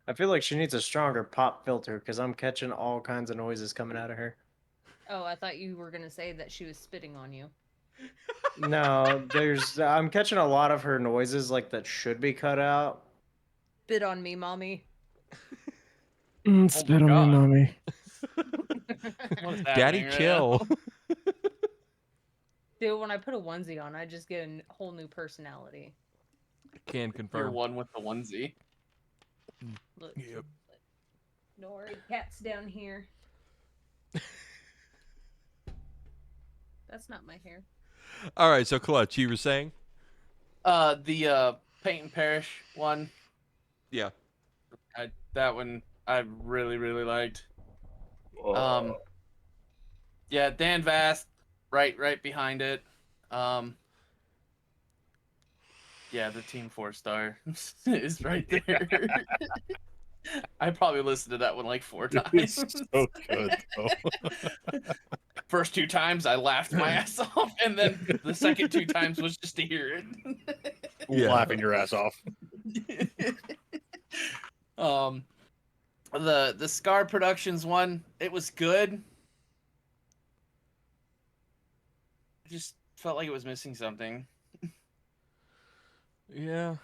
I feel like she needs a stronger pop filter because I'm catching all kinds of noises coming out of her. Oh, I thought you were gonna say that she was spitting on you. No, I'm catching a lot of her noises like that should be cut out. Spit on me, mommy. Spit on me, mommy. what's Daddy happening right kill. now? Dude, when I put a onesie on, I just get a whole new personality. Can You're confirm. one with the onesie. Look. Yep. Don't worry, cat's down here. That's not my hair. All right, so Kl7ch, you were saying? The Peyton Parrish one. Yeah. That one I really liked. Oh. Yeah, Dan Vast, right behind it. Yeah, the Team 4-Star is right there. I probably listened to that one like 4 times. It's so good, though. First 2 times I laughed my ass off, and then the second 2 times was just to hear it. Yeah. Laughing your ass off. The Scar Productions one, it was good. I just felt like it was missing something. Yeah.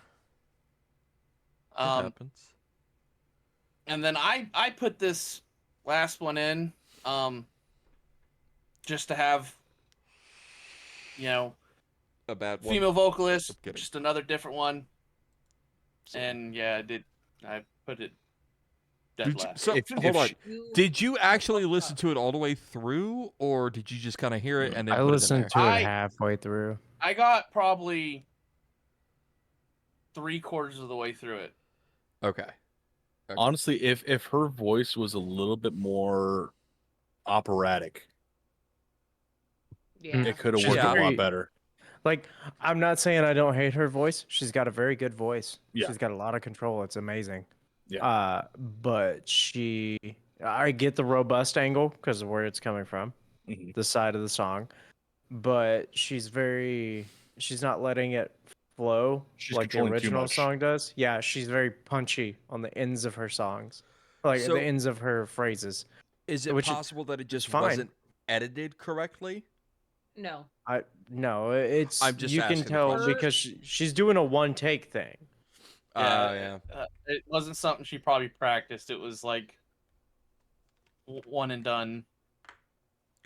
It happens. And then I put this last one in, just to have, A bad one. female vocalist, I'm kidding. just another different one. And yeah, I put it dead last. Hold on. Did you actually listen to it all the way through, or did you just kind of hear it and then I put listened it to in it I- halfway through. I got probably 3/4 of the way through it. there? Okay. Honestly, if her voice was a little bit more operatic, Yeah. it could have She's worked a very- lot better. Like, I'm not saying I don't hate her voice. She's got a very good voice. Yeah. She's got a lot of control. It's amazing. Yeah. But I get the robust angle because of where it's coming from, Mhm. the side of the song. But she's not letting it flow She's like the controlling too original much. song does. Yeah, she's very punchy on the ends of her songs, like So- the ends of her phrases. Is it Which is possible that it just fine. wasn't edited correctly? No. No, it's I'm just you can asking the tell question. because she's doing a one take thing. Yeah. It wasn't something she probably practiced. It was like one and done.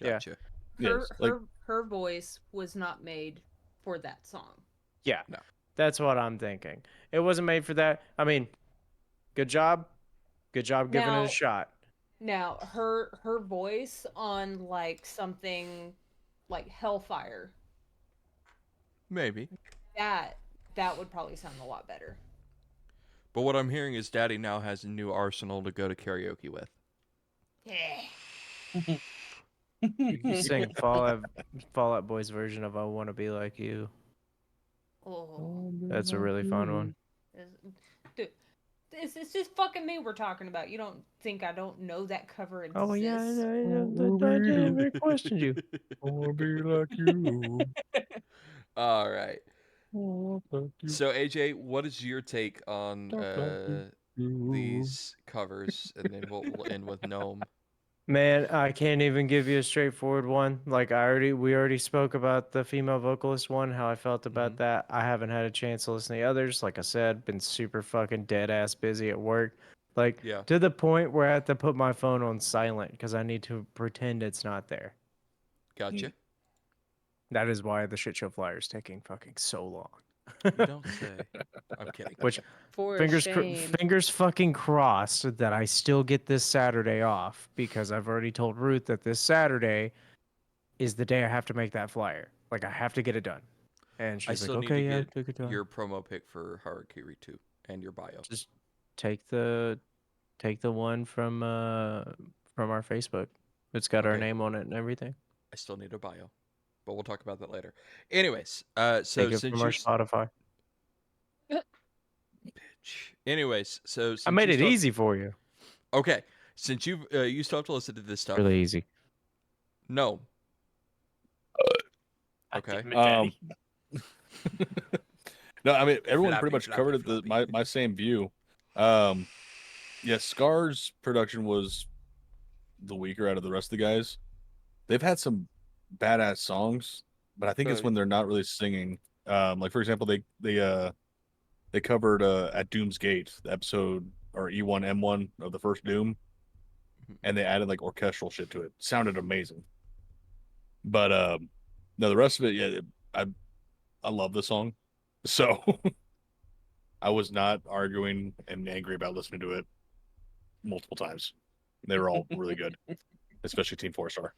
Yeah. Gotcha. Her, Yes, like- her voice was not made for that song. Yeah, No. that's what I'm thinking. It wasn't made for that. I mean, good job giving it Now- a shot. Now, her voice on like something like Hellfire, Maybe. that would probably sound a lot better. But what I'm hearing is Daddy now has a new arsenal to go to karaoke with. Yeah. You sing Fallout Boy's version of "I Want to Be Like You." Oh, That's a really fun one. dude, it's just fucking me we're talking about. You don't think I don't know that cover exists? Oh yeah, I didn't question you. I wanna be like you. All right. Oh, fuck you. So AJ, what is your take on You. these covers? And then we'll end with Gnome. Man, I can't even give you a straightforward one. Like we already spoke about the female vocalist one, how I felt about that. I haven't had a chance to listen to the others. Like I said, been super fucking dead ass busy at work. Like Yeah. to the point where I have to put my phone on silent because I need to pretend it's not there. Gotcha. That is why the shit show flyer is taking fucking so long. You don't say. I'm kidding. Which For shame. fingers fucking crossed that I still get this Saturday off because I've already told Ruth that this Saturday is the day I have to make that flyer. Like I have to get it done. And I she's still like, need okay, to yeah, get take it done. your promo pic for Harakiri 2 and your bio. Just take the one from our Facebook. It's got our Okay. name on it and everything. I still need a bio, but we'll talk about that later. Anyways, so Take it since from our you're Spotify. anyways, so I since made you it still- easy for you. Okay, since you still have to listen to this stuff. Really easy. No. Okay. No, I mean everyone pretty much covered my same view. Yeah, Scar's production was the weaker out of the rest of the guys. They've had some badass songs, but I think it's when they're not really singing. Like for example, they covered at Doom's Gate, the episode or E1M1 of the first Doom, and they added like orchestral shit to it. Sounded amazing. But no, the rest of it, yeah, I love the song. So I was not arguing and angry about listening to it multiple times. They were all really good, especially Team 4-Star.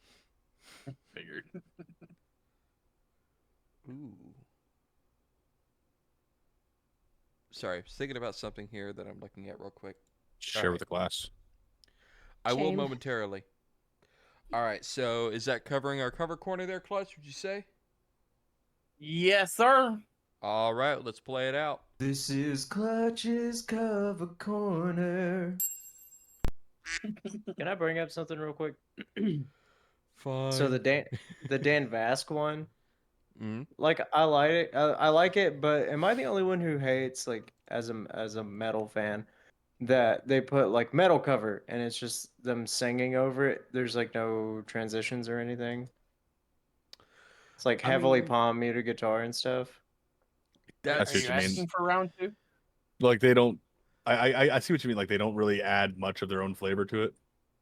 Figured. Ooh. Sorry, I was thinking about something here that I'm looking at real quick. Share with the class. I will Shame. momentarily. All right, so is that covering our cover corner there, Kl7ch, would you say? Yes, sir. All right, let's play it out. This is Kl7ch's cover corner. Can I bring up something real quick? Fine. So the Dan Vask one, Mhm. like I like it. I like it, but am I the only one who hates like as a metal fan that they put like metal cover and it's just them singing over it? There's like no transitions or anything. It's like I heavily mean- palm muted guitar and stuff. I Are see you what you mean. asking for round two? Like they don't. I see what you mean. Like they don't really add much of their own flavor to it.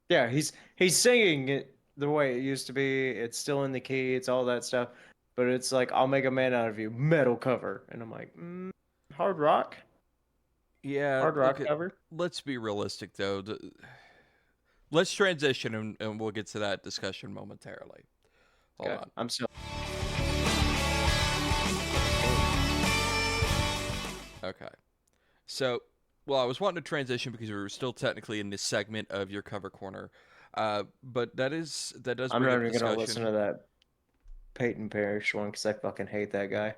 Yeah, he's singing it the way it used to be. It's still in the key. It's all that stuff. But it's like, I'll make a man out of you. Metal cover. And I'm like, hard rock? Yeah, Hard rock look, cover? let's be realistic, though. Let's transition, and we'll get to that discussion momentarily. Hold Okay, on. I'm still. Okay. So, well, I was wanting to transition because we were still technically in this segment of your cover corner. But that does I'm bring not up even discussion. going to listen to that Peyton Parrish one because I fucking hate that guy.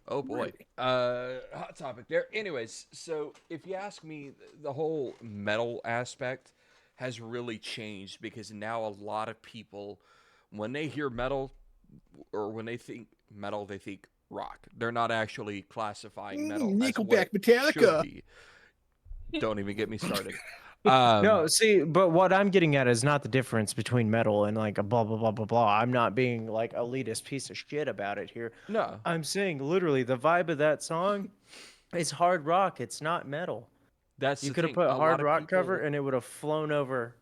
Oh boy. Hot topic there. Anyways, so if you ask me, the whole metal aspect has really changed because now a lot of people, when they hear metal or when they think metal, they think rock. They're not actually classifying metal as what it should be. Don't even get me started. No, see, but what I'm getting at is not the difference between metal and like a blah blah blah blah blah. I'm not being like elitist piece of shit about it here. No. I'm saying literally the vibe of that song is hard rock. It's not metal. That's You the could have thing. put A a lot hard of rock people- cover and it would have flown over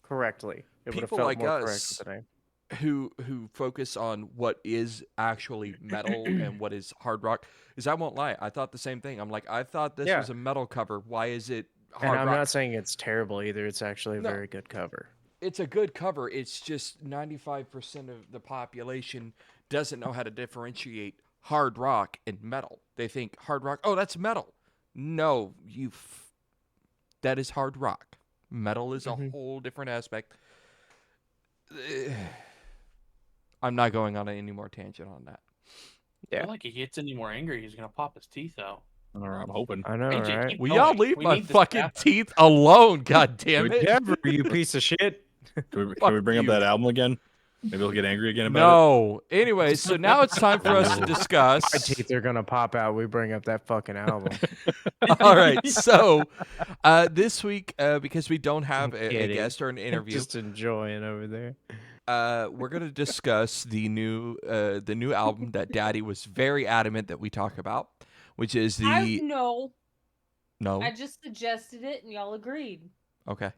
correctly. It would have People felt like more correct us with the name. who focus on what is actually metal and what is hard rock, is I won't lie, I thought the same thing. I'm like, I thought this Yeah. was a metal cover. Why is it hard And I'm rock? not saying it's terrible either. It's actually a No. very good cover. It's a good cover. It's just 95% of the population doesn't know how to differentiate hard rock and metal. They think hard rock, oh, that's metal. No, that is hard rock. Metal is a whole different aspect. I'm not going on any more tangent on that. I feel like he gets any more angry, he's gonna pop his teeth out. I'm hoping. I know, AJ, right? keep Will going. y'all leave We my need this to fucking happen. teeth alone? God damn it! Whatever, you piece of shit. Can we Fuck bring up you. that album again? Maybe he'll get angry again about No. Anyway, so now it's time for us to My discuss. teeth are gonna pop out. We bring up that fucking album. All right. So this week, because we don't have a Kidding. guest or an interview, Just enjoying over there. we're gonna discuss the new album that Daddy was very adamant that we talk about, which is the No, no. I just suggested it and y'all agreed. Okay.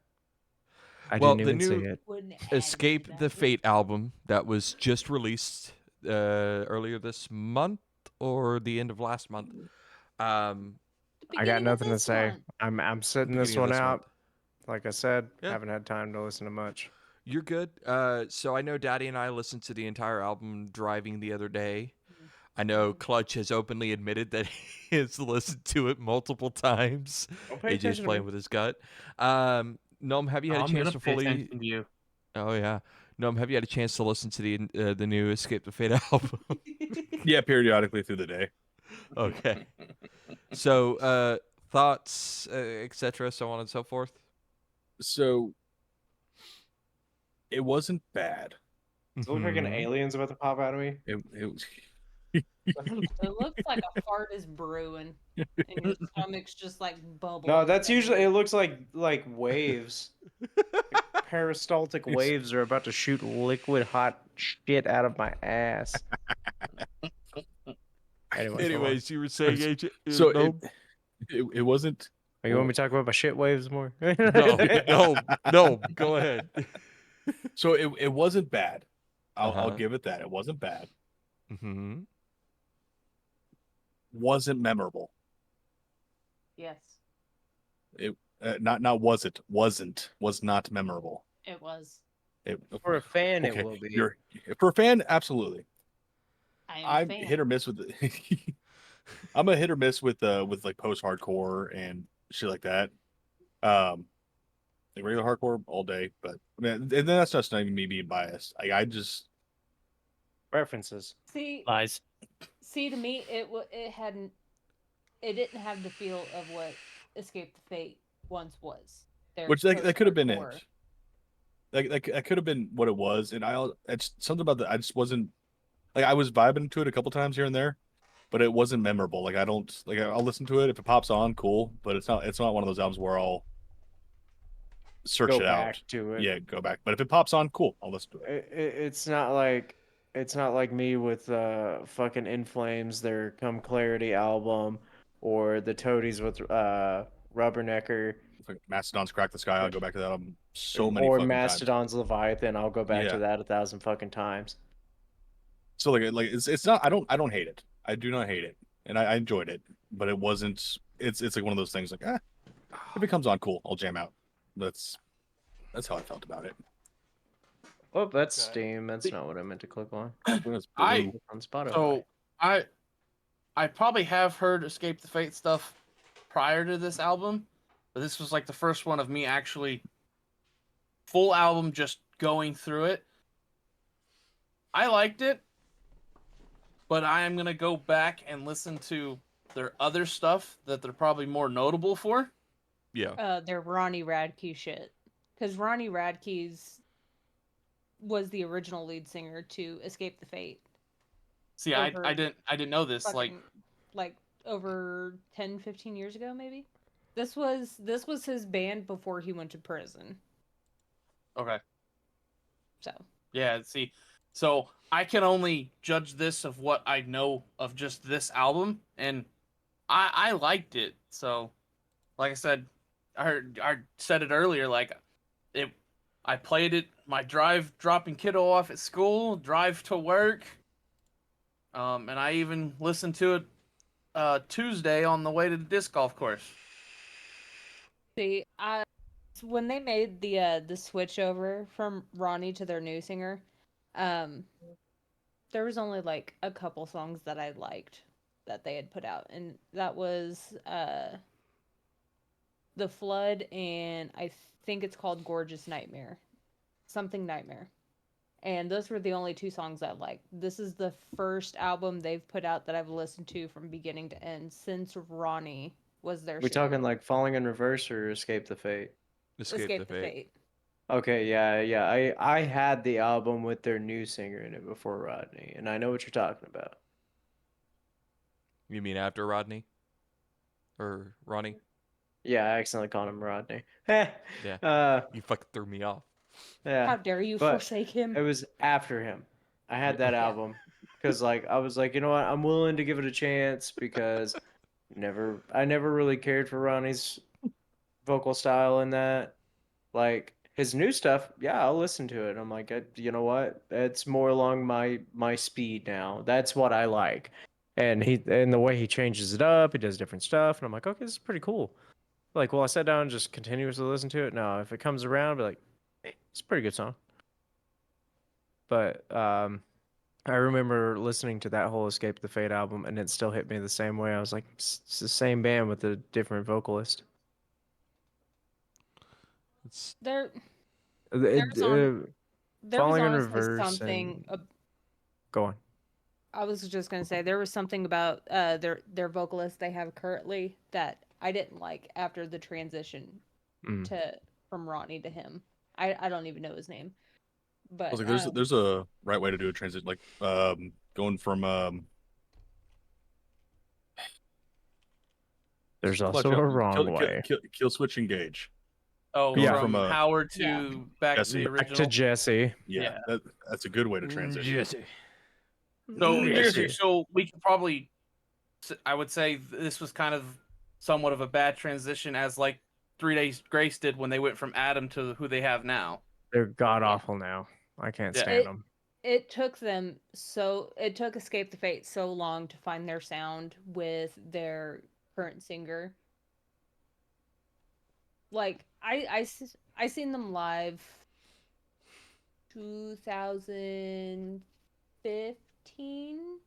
I Well, didn't the even new- see it. Wouldn't add Escape to the that. Fate album that was just released earlier this month or the end of last month. The I got beginning of nothing to this say. month. I'm sitting this Beginning of one this out. month. Like I said, Yeah. haven't had time to listen to much. You're good. So I know Daddy and I listened to the entire album driving the other day. I know Kl7ch has openly admitted that he has listened to it multiple times. Don't pay AJ's attention to playing me. with his gut. Gnome, have you had a I'm chance gonna to pay fully? attention to you. Oh yeah, Gnome, have you had a chance to listen to the new Escape the Fate album? it. Yeah, periodically through the day. Okay. So thoughts, etc., so on and so forth. So it wasn't bad. Does it look like an Mhm. alien's about to pop out of me? It was It looks like a fart is brewing, and your stomach's just like bubbling. No, that's usually. It looks like waves. Peristaltic It's- waves are about to shoot liquid hot shit out of my ass. Anyway, Anyways, you were saying AJ. so Gnome? it wasn't. you want me to talk about my shit waves more? No, go ahead. So it wasn't bad. I'll Uh-huh. give it that. It wasn't bad. Mm-hmm. Wasn't memorable. Yes, Not was it. Was not memorable. it was. For a fan, Okay, it will be. for a fan, absolutely. I am I'm a fan. hit or miss with I'm a hit or miss with like post hardcore and shit like that. Like regular hardcore all day, but I mean, and then that's just not even me being biased. I just References. See, Lies. to me, it didn't have the feel of what Escape the Fate once was. Their which that could have been it. post-hardcore. That could have been what it was, and it's something about that. I just wasn't like I was vibing to it a couple times here and there, but it wasn't memorable. Like I don't like I'll listen to it if it pops on, cool. But it's not one of those albums where I'll search Go it back out. to it. Yeah, go back. But if it pops on, cool, I'll listen to it. It's not like me with fucking In Flames, their Come Clarity album, or the Toadies with Rubbernecker, Like Mastodon's Crack the Sky. I'll go back to that album so many or fucking times. Mastodon's Leviathan. I'll go back Yeah. to that 1,000 fucking times. So like it's not. I don't hate it. I do not hate it, and I enjoyed it. But it wasn't. It's like one of those things. Like if it comes on, cool, I'll jam out. That's how I felt about it. Oh, that's Okay. Steam. That's not what I meant to click on. I- On Spotify. So I probably have heard Escape the Fate stuff prior to this album, but this was like the first one of me actually full album just going through it. I liked it, but I am gonna go back and listen to their other stuff that they're probably more notable for. Yeah. Their Ronnie Radke shit, because Ronnie Radke's was the original lead singer to Escape the Fate. See, Over I didn't know this. Like over 10, 15 years ago, maybe. This was his band before he went to prison. Okay. So Yeah, see, so I can only judge this of what I know of just this album, and I liked it. So, like I said, I said it earlier. Like, I played it my drive dropping kiddo off at school, drive to work, and I even listened to it Tuesday on the way to the disc golf course. see, when they made the switch over from Ronnie to their new singer, there was only like a couple songs that I liked that they had put out, and that was The Flood, and I think it's called Gorgeous Nightmare. Something Nightmare. And those were the only two songs I liked. This is the first album they've put out that I've listened to from beginning to end since Ronnie was their We singer. talking like Falling in Reverse or Escape the Fate? Escape the Fate. Okay, yeah. I had the album with their new singer in it before Rodney, and I know what you're talking about. You mean after Rodney? Or Ronnie? Yeah, I accidentally called him Rodney. Yeah. You fucking threw me off. Yeah. How dare you But forsake him? it was after him. I had that Yeah. album because I was like, you know what, I'm willing to give it a chance because I never really cared for Ronnie's vocal style in that. Like his new stuff, yeah, I'll listen to it. I'm like, you know what? It's more along my speed now. That's what I like. And the way he changes it up, he does different stuff, and I'm like, okay, this is pretty cool. Like, will I sit down and just continuously listen to it? No, if it comes around, I'll be like, hey, it's a pretty good song. But I remember listening to that whole Escape the Fate album, and it still hit me the same way. I was like, it's the same band with a different vocalist. There It, was Falling in honestly Reverse something. Go on. I was just gonna say there was something about their vocalist they have currently that I didn't like after the transition from Ronnie to him. I don't even know his name, but I was like, there's a right way to do a transition, like going from There's also a wrong way. Kl7ch Engage. Oh, Yeah. from Howard to Yeah. back Jesse. to the Back original. to Jesse. Yeah, that's a good way to transition. Jesse. So we could probably, I would say this was kind of somewhat of a bad transition, as like 3 Days Grace did when they went from Adam to who they have now. They're god awful now. I can't Yeah. stand them. it took Escape the Fate so long to find their sound with their current singer. Like I seen them live 2015,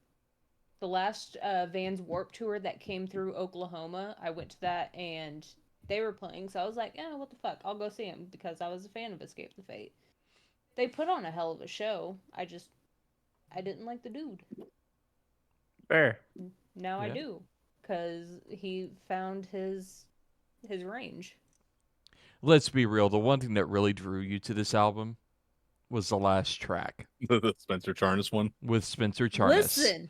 the last Vans Warped Tour that came through Oklahoma. I went to that and they were playing, so I was like, what the fuck, I'll go see them because I was a fan of Escape the Fate. They put on a hell of a show. I didn't like the dude. Fair. Now I do, because he found his range. Let's be real. The one thing that really drew you to this album was the last track The Spencer Charnas one. with Spencer Charnas.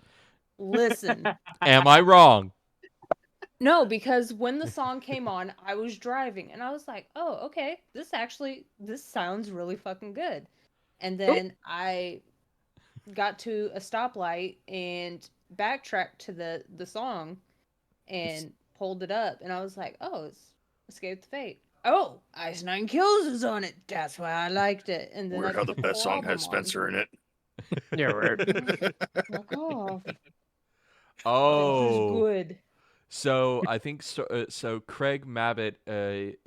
Listen. Am I wrong? No, because when the song came on, I was driving and I was like, oh, okay, this sounds really fucking good. And then I got to a stoplight and backtracked to the song and pulled it up, and I was like, oh, it's Escape the Fate. Oh, Ice Nine Kills is on it. That's why I liked it. And then Weird how the best song has Spencer in it. Yeah, right. Fuck off. Oh. This is good. So I think so. Craig Mabbitt.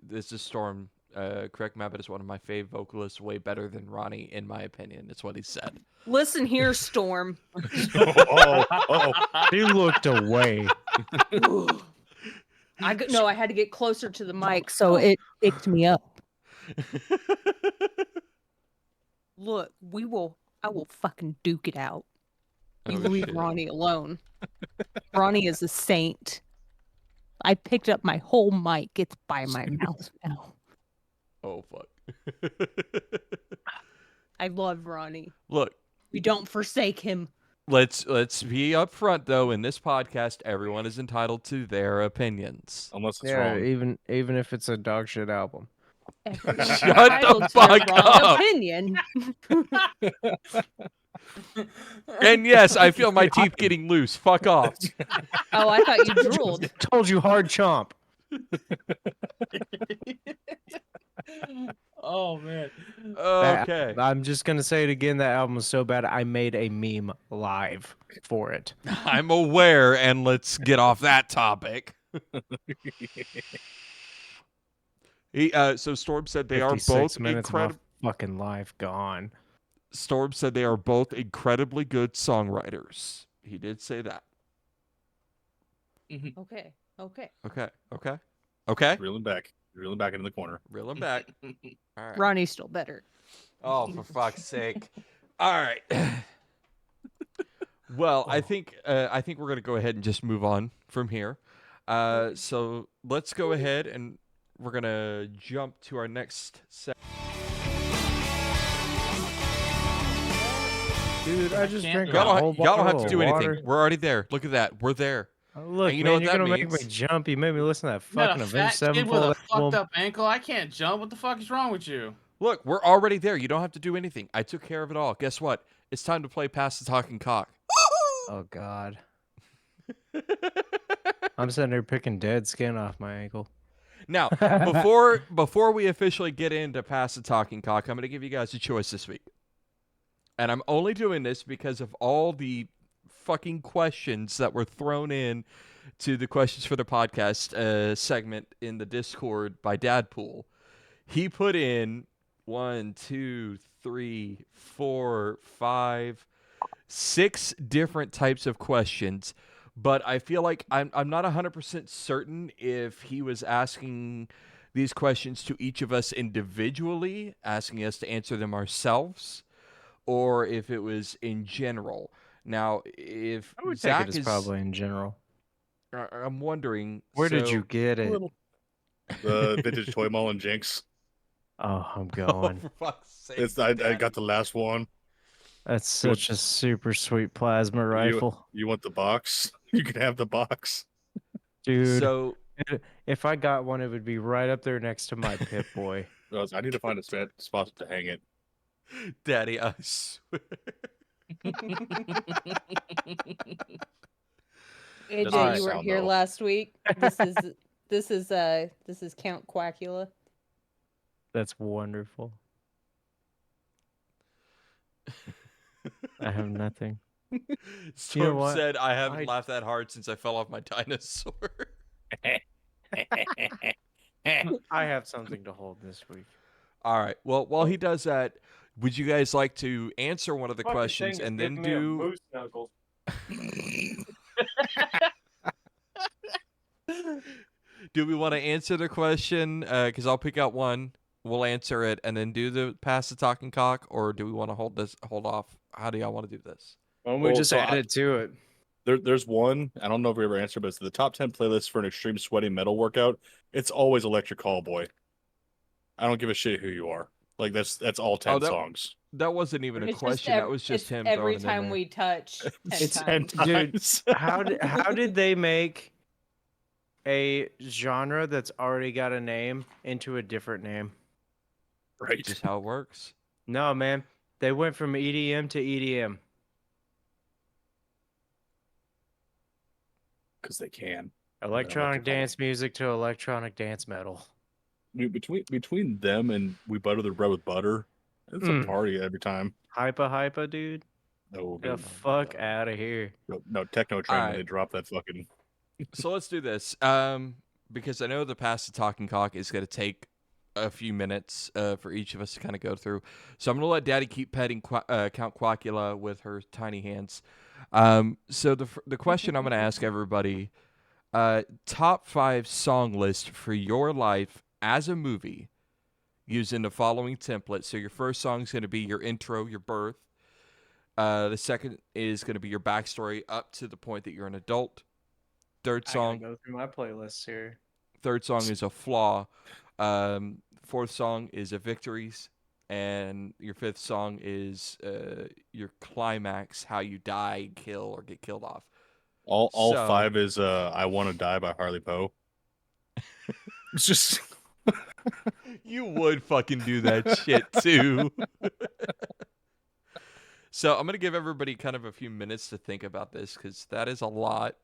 This is Storm. Craig Mabbitt is one of my fave vocalists. Way better than Ronnie, in my opinion. That's what he said. Listen here, Storm. He looked away. I had to get closer to the mic, so it picked me up. Look, I will fucking duke it out. You leave Ronnie alone. Ronnie is a saint. I picked up my whole mic. It's by my mouth now. Oh fuck. I love Ronnie. Look, We don't forsake him. let's be upfront though. In this podcast, everyone is entitled to their opinions. Unless it's Yeah, wrong. even if it's a dog shit album. Everyone's Shut entitled the to their fuck wrong up. opinion. And yes, I feel my teeth getting loose. Fuck off. Oh, I thought you drooled. Told you, hard chomp. Oh man. Okay. I'm just gonna say it again. That album was so bad, I made a meme live for it. I'm aware, and let's get off that topic. So Storm said they are 56 both minutes of my incredible. fucking life gone. Storm said they are both incredibly good songwriters. He did say that. Okay. Okay. Reeling back into the corner. Reel him back. All right. Ronnie's still better. Oh, for fuck's sake. All right. Well, I think we're gonna go ahead and just move on from here. So let's go ahead and we're gonna jump to our next segment. Dude, I just drank a Y'all whole don't have bottle to of do water. anything. We're already there. Look at that. We're there. Look, And you man, know what you're that gonna make me means? jump. You made me listen to that I'm not fucking a Avenged fat kid with a Sevenfold fucked album. up ankle. I can't jump. What the fuck is wrong with you? Look, we're already there. You don't have to do anything. I took care of it all. Guess what? It's time to play Pass the Talking Cock. Oh God, I'm sitting there picking dead skin off my ankle. Now, before we officially get into Pass the Talking Cock, I'm going to give you guys a choice this week. And I'm only doing this because of all the fucking questions that were thrown in to the questions for the podcast segment in the Discord by Dadpool. He put in 1, 2, 3, 4, 5, 6 different types of questions, but I feel like I'm not 100% certain if he was asking these questions to each of us individually, asking us to answer them ourselves, or if it was in general. Now, if I would Zach take it as probably in general. I'm wondering Where did so- you get it? The vintage toy mall and Jinx. Oh, I'm Oh, going. for fuck's sake, It's I Daddy. got the last one. That's You want- such a super sweet plasma rifle, You want the box? You can have the box. dude. So If I got one, it would be right up there next to my Pip Boy. I need to find a spot to hang it. Daddy, I swear. AJ, not you weren't sound, here though. last week. This is Count Quackula. That's wonderful. I have nothing. Storm what? said, I haven't I- laughed that hard since I fell off my dinosaur. I have something to hold this week. All right. Well, while he does that, would you guys like to answer one of the questions and then do... Do we want to answer the question? Because I'll pick out one. We'll answer it and then do the Pass the Talking Cock, or do we want to hold off? How do y'all want to do this? Why don't we Well, just so add it to it? There's one. I don't know if we ever answered, but it's the top 10 playlists for an extreme sweaty metal workout. It's always Electric Callboy. I don't give a shit who you are. Like that's all 10 songs. That wasn't even a It's just question. That was just it's him every throwing it in time there. we touch. 10 It's times. 10 Dude, times. how did they make a genre that's already got a name into a different name? Right. Just how it works. No, man. They went from EDM to EDM. Because they can. Electronic dance music to electronic dance metal. Dude, between them and We Butter the Bread with Butter, it's a party every time. Hypa, dude. No, The fuck out of here. no Techno Train when Alright. they drop that fucking. So let's do this. Because I know the Pass the Talking Cock is going to take a few minutes for each of us to kind of go through. So I'm going to let Daddy keep petting Count Quackula with her tiny hands. So the question I'm going to ask everybody, top 5 song list for your life as a movie using the following template. So your first song is going to be your intro, your birth. The second is going to be your backstory up to the point that you're an adult. Third I song. gotta go through my playlist here. Third song is a flaw. Fourth song is a victories. And your fifth song is your climax, how you die, kill, or get killed off. All So- 5 is I Want to Die by Harley Poe. It's just. You would fucking do that shit too. So I'm going to give everybody kind of a few minutes to think about this because that is a lot.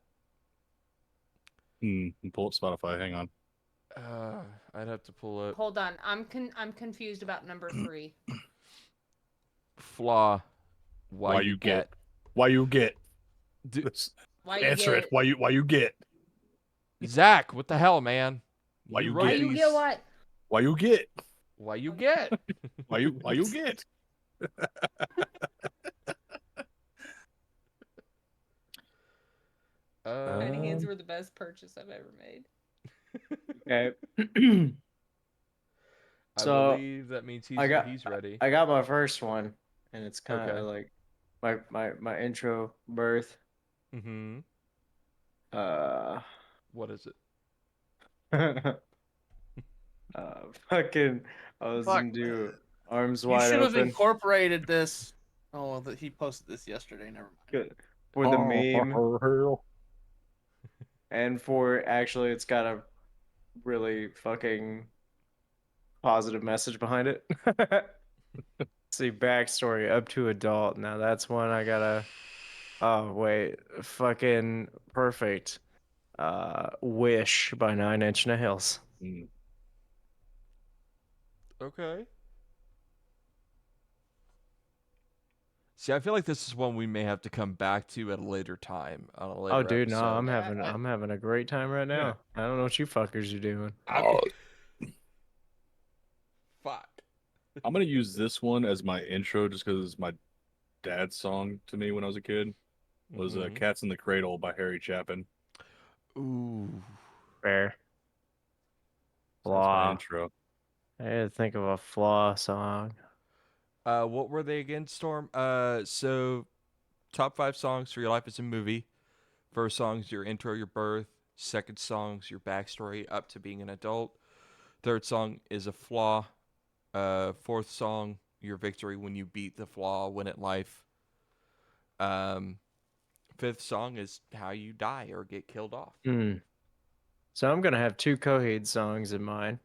Pull up Spotify. Hang on. I'd have to pull up Hold on, I'm confused about number 3. flaw. Why you get? Why you get? Do- Let's Why you answer get it. Why you get? Zach, what the hell, man? Why you wrote Why get? you these- get what? Why you get? Why you get? Why you get? Tiny hands were the best purchase I've ever made. Okay. I So, believe that means he's ready. I got my first one, and it's kind of Okay. like my intro birth. Mm-hmm. What is it? Fucking, I was Fuck. gonna do arms You wide should have open. incorporated this Oh, well, he posted this yesterday. Never mind. Good. For the meme and for actually, it's got a really fucking positive message behind it. See, backstory up to adult. Now that's one I gotta. Oh wait, fucking perfect. Wish by 9 Inch Nails. Okay. See, I feel like this is one we may have to come back to at a later time on a later Oh, dude, no, episode. I'm having a great time right now. I don't know what you fuckers are doing. Fuck. I'm gonna use this one as my intro, just because it's my dad's song to me when I was a kid. Was "Cats in the Cradle" by Harry Chapin. Ooh. Fair. So that's my Flaw. intro. I had to think of a Flaw song. What were they again, Storm? So top 5 songs for your life as a movie. First song's your intro, your birth. Second song's your backstory up to being an adult. Third song is a flaw. Fourth song, your victory when you beat the flaw, win at life. Fifth song is how you die or get killed off. So I'm gonna have 2 Coheed songs in mind.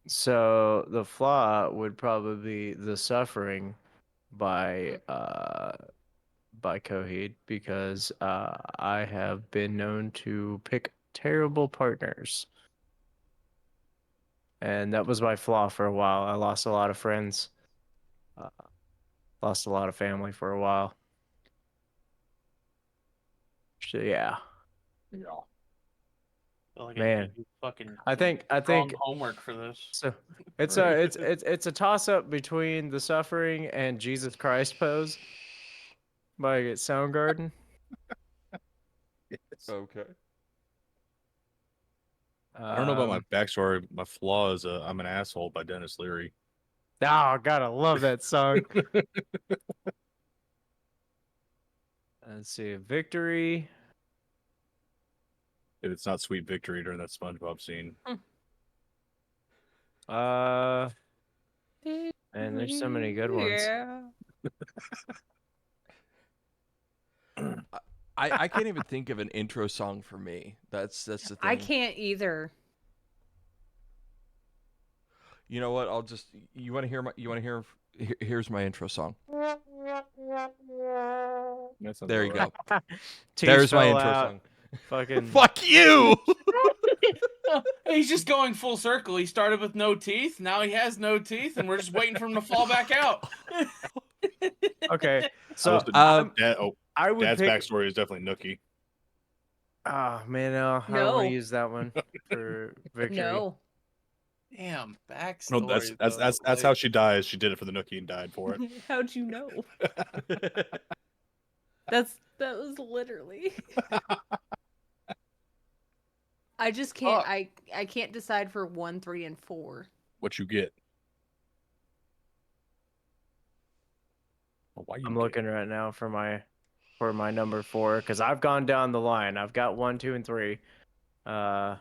So the flaw would probably be "The Suffering" by Coheed, because I have been known to pick terrible partners. And that was my flaw for a while. I lost a lot of friends. Lost a lot of family for a while. So, yeah. Like Man, fucking I think homework for this. so. It's a toss up between "The Suffering" and "Jesus Christ Pose" by Soundgarden. Okay. I don't know about my backstory. My flaw is "I'm an Asshole" by Dennis Leary. Oh, God, I love that song. Let's see, Victory. If it's not "Sweet Victory" during that SpongeBob scene. And there's so many good ones. Yeah. I can't even think of an intro song for me. That's the thing. I can't either. You know what? You want to hear here's my intro song. There you go. There's my intro song. Fucking Fuck you. He's just going full circle. He started with no teeth. Now he has no teeth, and we're just waiting for him to fall back out. Okay, so I would Dad's pick... backstory is definitely Nookie. Oh man, no, I don't want to use that one for Victory. No. Damn, backstory. No, that's how she dies. She did it for the Nookie and died for it. How'd you know? That was literally. I just can't. I can't decide for 1, 3, and 4. What you get? I'm looking right now for my number 4, because I've gone down the line. I've got 1, 2, and 3. Because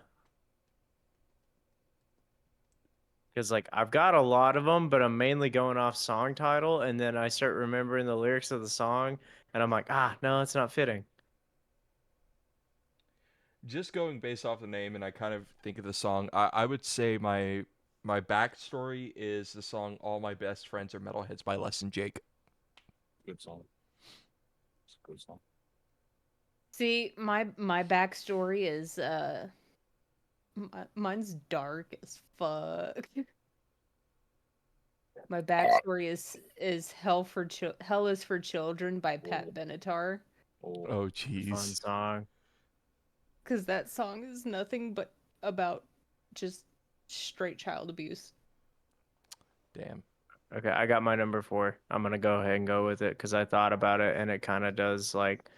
like I've got a lot of them, but I'm mainly going off song title, and then I start remembering the lyrics of the song, and I'm like, no, it's not fitting. Just going based off the name, and I kind of think of the song. I would say my backstory is the song "All My Best Friends Are Metalheads" by Less Than Jake. Good song. It's a good song. See, my backstory is mine's dark as fuck. My backstory is Hell is for Children by Pat Benatar. Oh jeez. Fun song. Because that song is nothing but about just straight child abuse. Damn. Okay, I got my number 4. I'm gonna go ahead and go with it because I thought about it, and it kind of does, like,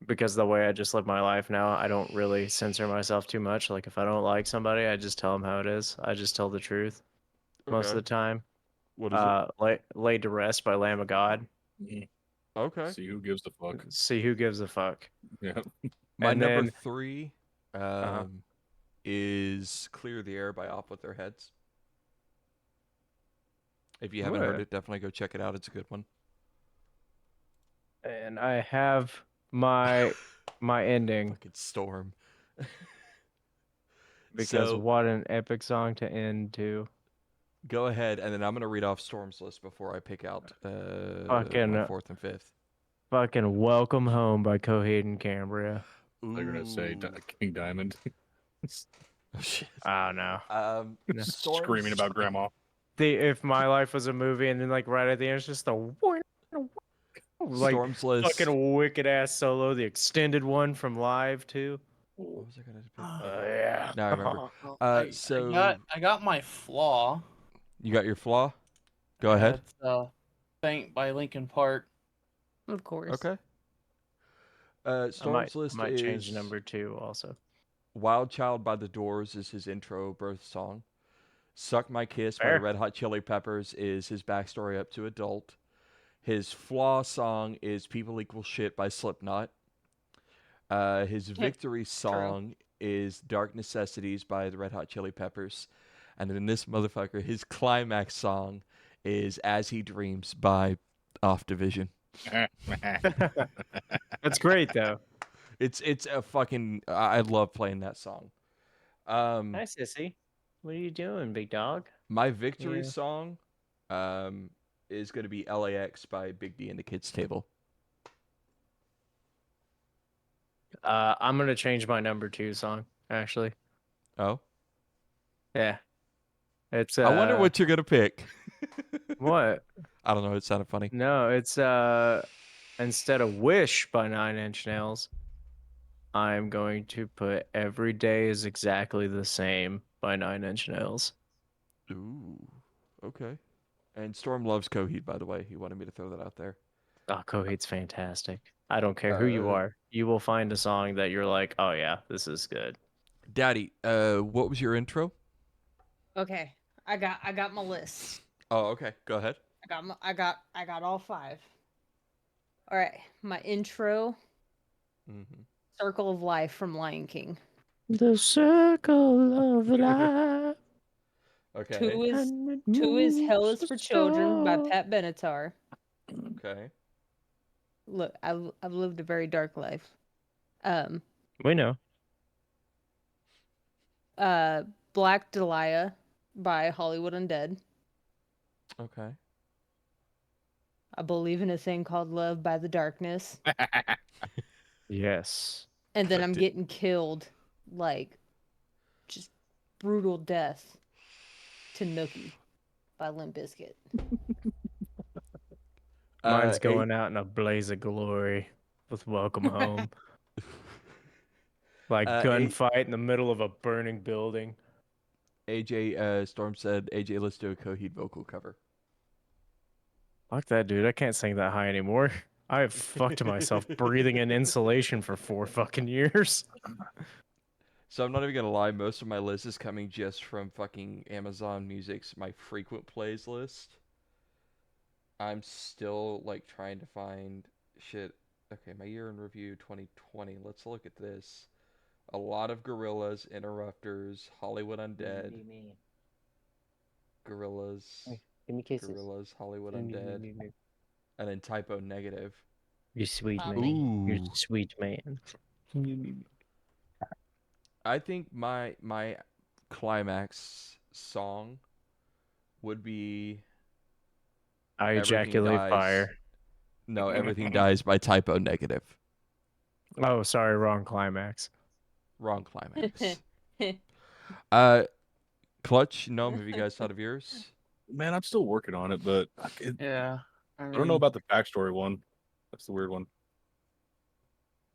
because the way I just live my life now, I don't really censor myself too much. Like, if I don't like somebody, I just tell them how it is. I just tell the truth most of the time. What is it? Laid to Rest by Lamb of God. Okay. See who gives a fuck. See who gives a fuck. Yeah. My And number then- 3 is "Clear the Air" by Off With Their Heads. If you haven't heard What? it, definitely go check it out. It's a good one. And I have my ending Fucking Storm. because So what an epic song to end to. go ahead, and then I'm gonna read off Storm's list before I pick out my Fucking 4th and 5th. fucking Welcome Home by Coheed and Cambria. They're gonna say Ooh. King Diamond, Oh, shit. I don't know. screaming about grandma. If my life was a movie, and then like right at the end, it's just the like Storm's list. fucking wicked ass solo, the extended one from Live too. What was I gonna pick? Yeah. Now I remember. I got my flaw. You got your flaw? Go ahead. It's Faint by Linkin Park. Of course. Okay. I Storm's list might is change number 2 also. Wild Child by The Doors is his intro birth song. Suck My Kiss by the Fair. Red Hot Chili Peppers is his backstory up to adult. His flaw song is People Equal Shit by Slipknot. His victory song is Dark Necessities by the Red Hot Chili Peppers. And then this motherfucker, his climax song is As He Dreams by Off Division. That's great though. It's a fucking I love playing that song. Hi, sissy. What are you doing, big dog? My victory Yeah. song is going to be LAX by Big D and the Kids Table. I'm gonna change my number 2 song. Actually, Oh, yeah. It's I wonder what you're going to pick. what? I don't know, it sounded funny. No, it's instead of Wish by 9 Inch Nails, I'm going to put Every Day is Exactly the Same by 9 Inch Nails. Ooh, okay. And Storm loves Coheed, by the way. He wanted me to throw that out there. Oh, Coheed's fantastic. I don't care who you Uh, are. You will find a song that you're like, oh yeah, this is good. Daddy, what was your intro? Okay. I got my list. Oh, okay. Go ahead. I got all 5. All right. My intro, Mm-hmm. Circle of Life from Lion King. The circle of life. Okay. 2 is Hell is for Children by Pat Benatar. Okay. Look, I've lived a very dark life. We know. Black Dahlia by Hollywood Undead. Okay. I Believe in a Thing Called Love by The Darkness. Yes. And then I I'm did- getting killed, like, just brutal death to Nookie by Limp Bizkit. Mine's going out in a blaze of glory with Welcome Home. Like gunfight in the middle of a burning building. AJ, Storm said, AJ, let's do a Coheed vocal cover. Fuck that, dude. I can't sing that high anymore. I have fucked myself breathing in insulation for 4 fucking years. So I'm not even gonna lie, most of my list is coming just from fucking Amazon Music's my frequent plays list. I'm still like trying to find shit. Okay, my year in review 2020. Let's look at this. A lot of Gorillas, Interrupters, Hollywood Undead, Gorillas, Give me kisses. Gorillas, Hollywood Undead, and then Typo Negative. You sweet man. Ooh. You're a sweet man. I think my climax song would be I Everything ejaculate Dies. fire. No, Everything Dies by Typo Negative. Oh, sorry, wrong climax. Wrong climax. Kl7ch, Gnome, have you guys thought of yours? Man, I'm still working on it, but Yeah. I don't know about the backstory one. That's the weird one.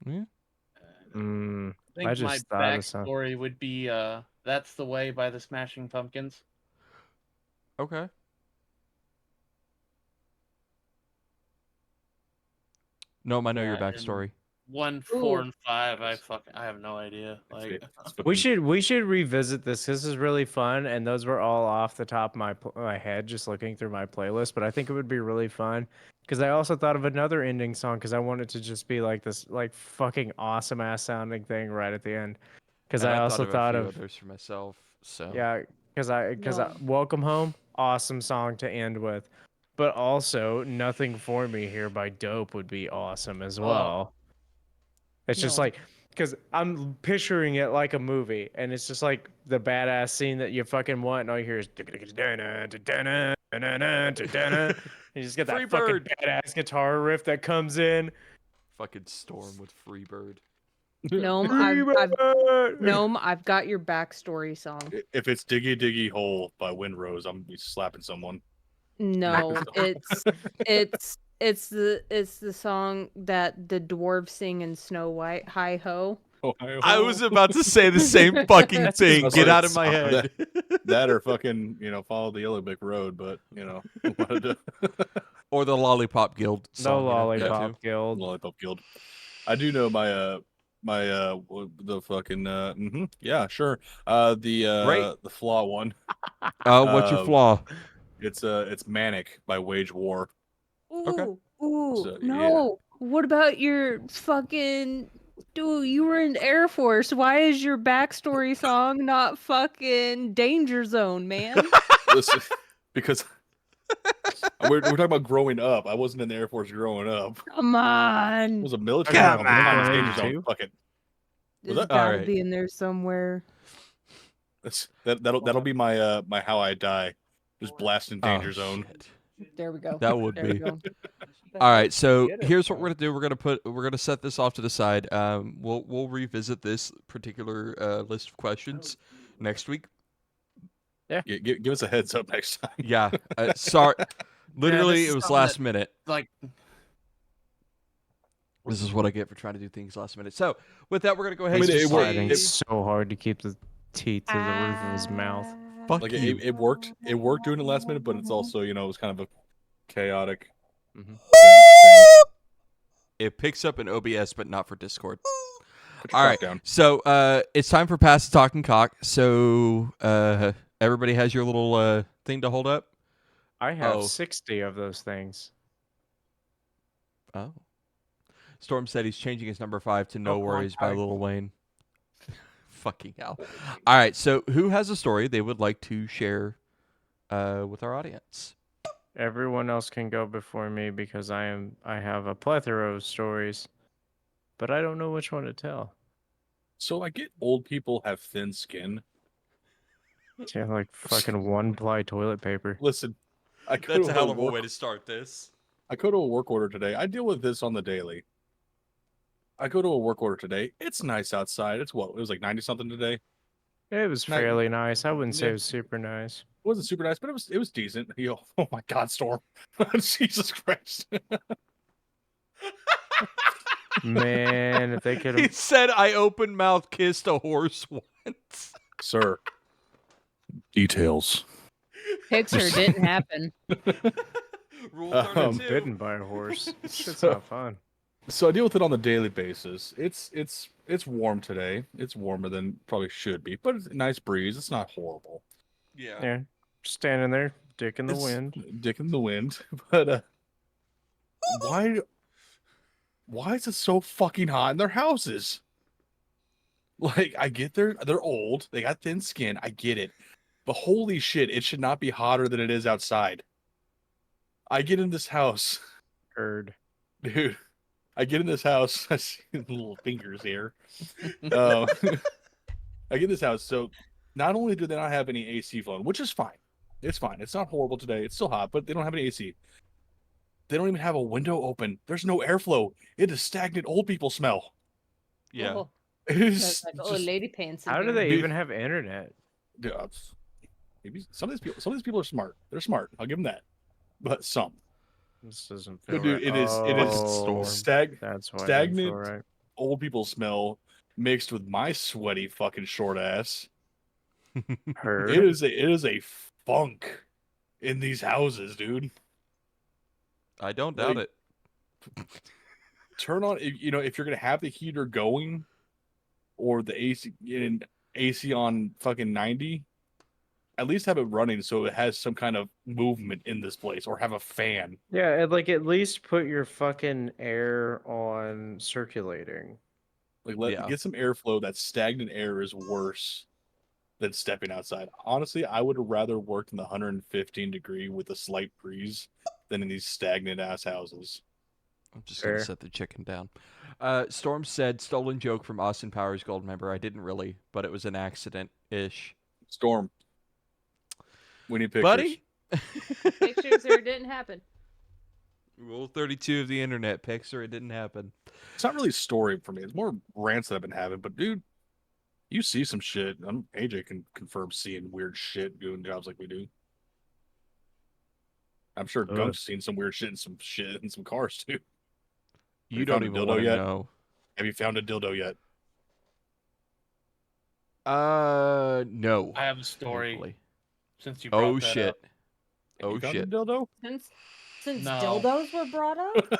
Mm, I think I just my thought of some. backstory would be That's the Way by the Smashing Pumpkins. Okay. Gnome, I know your Yeah, and- backstory. 1, 4, and 5. I have no idea. Like, We should revisit this. This is really fun, and those were all off the top of my head, just looking through my playlist. But I think it would be really fun because I also thought of another ending song because I want it to just be like this, like fucking awesome ass sounding thing right at the end. Because And I I also thought thought of a of few others for myself. So yeah, because I No. Welcome Home, awesome song to end with. But also, Nothing For Me Here by Dope would be awesome as well. It's just No. like, because I'm picturing it like a movie, and it's just like the badass scene that you fucking want, and all you hear is you just get that fucking Freebird. badass guitar riff that comes in. Fucking Storm with Freebird. Gnome, I've got your backstory song. If it's Diggy Diggy Hole by Windrose, I'm be slapping someone. No, it's the song that the dwarves sing in Snow White. Hi ho. I was about to say the same fucking thing. That's Get like out of my head. That or fucking, follow the Yellow Brick Road, but Or the Lollipop Guild The song. Lollipop Guild. Lollipop Guild. I do know the fucking yeah, sure. The flaw one. What's your flaw? It's Manic by Wage War. Ooh, Okay. ooh, So, no. What about your fucking dude? You were in the Air Force. Why is your backstory song not fucking Danger Zone, man? Listen, because we're talking about growing up. I wasn't in the Air Force growing up. Come I on. was a military. Come I'm on. Danger Zone. Fuck it. It's that? gotta Alright. be in there somewhere. That'll be my my How I Die. Just blasting Danger Zone. Shit. There we go. That would There we be. go. All right, so here's what we're gonna do. We're gonna set this off to the side. We'll revisit this particular list of questions next week. Yeah, give us a heads up next time. Yeah, sorry. Literally, this it is was something last that- minute. Like, This is what I get for trying to do things last minute. So with that, we're gonna go ahead. I mean, and it just worked. Fighting say- so hard to keep the teeth to the roof of his mouth. Fuck Like you. it worked. It worked doing it last minute, but it's also it was kind of a chaotic Mhm. thing. It picks up in OBS, but not for Discord. Put your All cock right, down. so it's time for Pass the Talking Cock. So everybody has your little thing to hold up. I have Oh. 60 of those things. Oh. Storm said he's changing his number 5 to No Oh, come on, Worries by Tyler. Lil Wayne. Fucking hell. All right, so who has a story they would like to share with our audience? Everyone else can go before me because I have a plethora of stories, but I don't know which one to tell. So I get old people have thin skin. Yeah, like fucking one-ply toilet paper. Listen, I go to a work, to start this. I go to a work order today. I deal with this on the daily. I go to a work order today. It's nice outside. It's what? It was like 90 something today. It was Nice. fairly nice. I wouldn't say Yeah. it was super nice. It wasn't super nice, but it was decent. Oh my God, Storm. Jesus Christ. Man, if they could He have said I open mouth kissed a horse once. Sir. Details. Picture didn't happen. Rule Um, 32. bitten by a horse. It's So- not fun. So I deal with it on the daily basis. It's warm today. It's warmer than probably should be, but it's a nice breeze. It's not horrible. Yeah. Yeah, standing there, dick in the It's wind. Dick in the wind. But why is it so fucking hot in their houses? Like, I get they're old, they got thin skin, I get it. But holy shit, it should not be hotter than it is outside. I get in this house, Heard. dude. I get in this house. I see the little fingers here. I get in this house. So not only do they not have any AC flowing, which is fine. It's fine. It's not horrible today. It's still hot, but they don't have any AC. They don't even have a window open. There's no airflow. It is stagnant old people smell. Yeah. Oh, It is like, oh, just- lady pants. in How do here. they Dude. even have internet? yeah, maybe some of these people are smart. They're smart. I'll give them that. But some. This doesn't No, feel dude, right. it is Oh, That's why it doesn't feel stagnant right. old people smell mixed with my sweaty fucking short ass. Heard. It is a funk in these houses, dude. I don't doubt Like- it. Turn on if you're gonna have the heater going or the AC on fucking 90, at least have it running so it has some kind of movement in this place, or have a fan. Yeah, and, like at least put your fucking air on circulating. Like Yeah. get some airflow. That stagnant air is worse than stepping outside. Honestly, I would have rather worked in the 115-degree with a slight breeze than in these stagnant ass houses. I'm just going to Fair. set the chicken down. Storm said, stolen joke from Austin Powers Gold member. I didn't really, but it was an accident-ish. Storm. We need pictures. Buddy? Pictures or it didn't happen. Rule 32 of the internet. Pics or it didn't happen. It's not really a story for me. It's more rants that I've been having. But dude, you see some shit. AJ can confirm seeing weird shit doing jobs like we do. I'm sure gunk's seen some weird shit in some cars too. You don't even want to know. Have you found a dildo yet? No. I have a story. Thankfully. Since you brought Oh that shit. up. Have Oh you found a shit. dildo? Since No. dildos were brought up,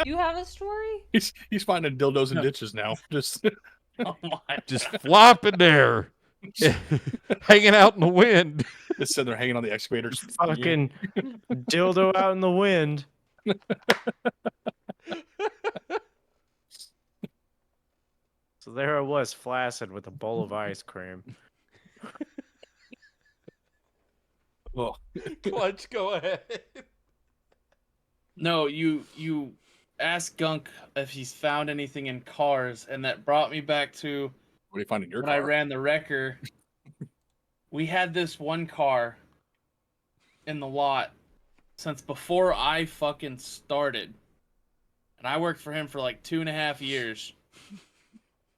you have a story? He's finding dildos in No. ditches now. Just Oh my. Just flopping there. Hanging out in the wind. just sitting there hanging on the excavator. Fucking dildo out in the wind. So there I was, flaccid with a bowl of ice cream. Oh, Kl7ch, go ahead. No, you asked Gunk if he's found anything in cars, and that brought me back to what do you find in your when car? I ran the wrecker. We had this one car in the lot since before I fucking started. And I worked for him for like 2.5 years.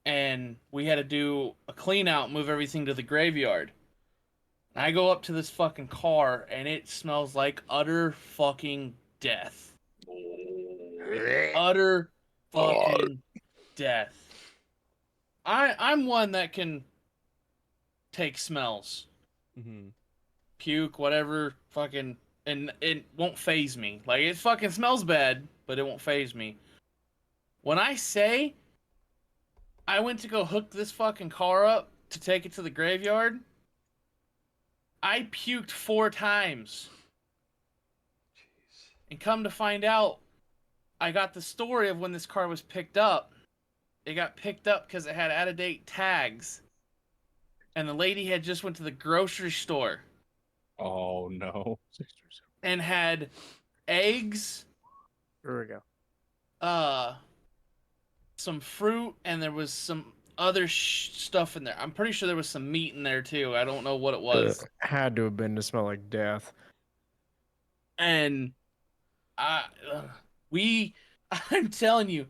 And we had to do a clean out, move everything to the graveyard. And I go up to this fucking car, and it smells like utter fucking death. Utter fucking death. I'm one that can take smells. Mm-hmm. Puke, whatever, fucking, and it won't phase me. Like, it fucking smells bad, but it won't phase me. When I say I went to go hook this fucking car up to take it to the graveyard, I puked 4 times. And come to find out, I got the story of when this car was picked up. It got picked up because it had out-of-date tags. And the lady had just went to the grocery store Oh no. and had eggs, There we go. some fruit, and there was some other stuff in there. I'm pretty sure there was some meat in there too. I don't know what it was. Had to have been to smell like death. And I'm telling you,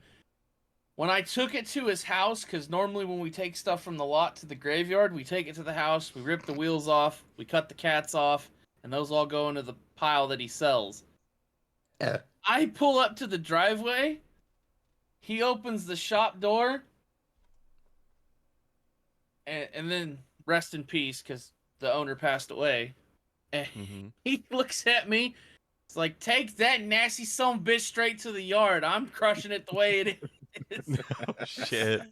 when I took it to his house, because normally when we take stuff from the lot to the graveyard, we take it to the house, we rip the wheels off, we cut the cats off, and those all go into the pile that he sells. I pull up to the driveway, he opens the shop door, and then rest in peace, because the owner passed away. And Mm-hmm. he looks at me, it's like, take that nasty son of a bitch straight to the yard. I'm crushing it the way it is. Oh, shit.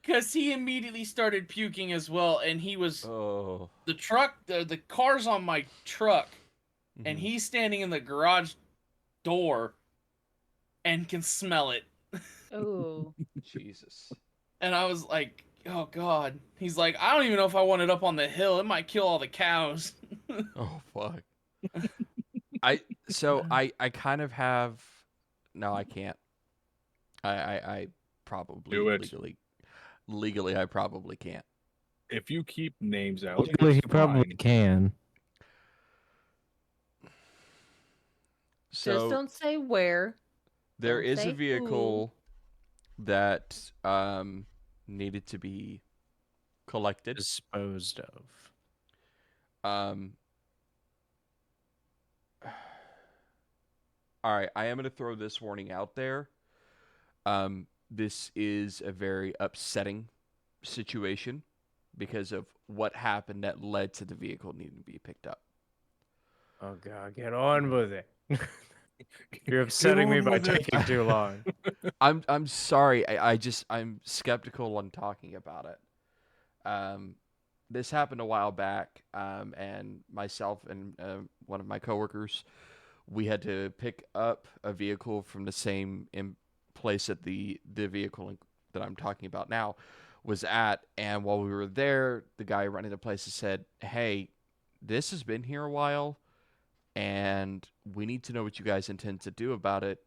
Because he immediately started puking as well, and he was Oh. the car's on my truck, and Mhm. he's standing in the garage door and can smell it. Oh. Jesus. And I was like, oh god. He's like, I don't even know if I want it up on the hill. It might kill all the cows. Oh fuck. I kind of have. No, I can't. I probably Do it. legally I probably can't. If you keep names out, Legally, he it's probably fine. can. Just So don't say where. there don't is say a who. vehicle that needed to be collected. Disposed of. All right, I am going to throw this warning out there. This is a very upsetting situation because of what happened that led to the vehicle needing to be picked up. Oh god, get on with it. You're upsetting me on by with it. taking too long. I'm sorry. I'm skeptical on talking about it. This happened a while back, and myself and one of my coworkers, we had to pick up a vehicle from the same place that the vehicle that I'm talking about now was at. And while we were there, the guy running the place said, "Hey, this has been here a while, and we need to know what you guys intend to do about it,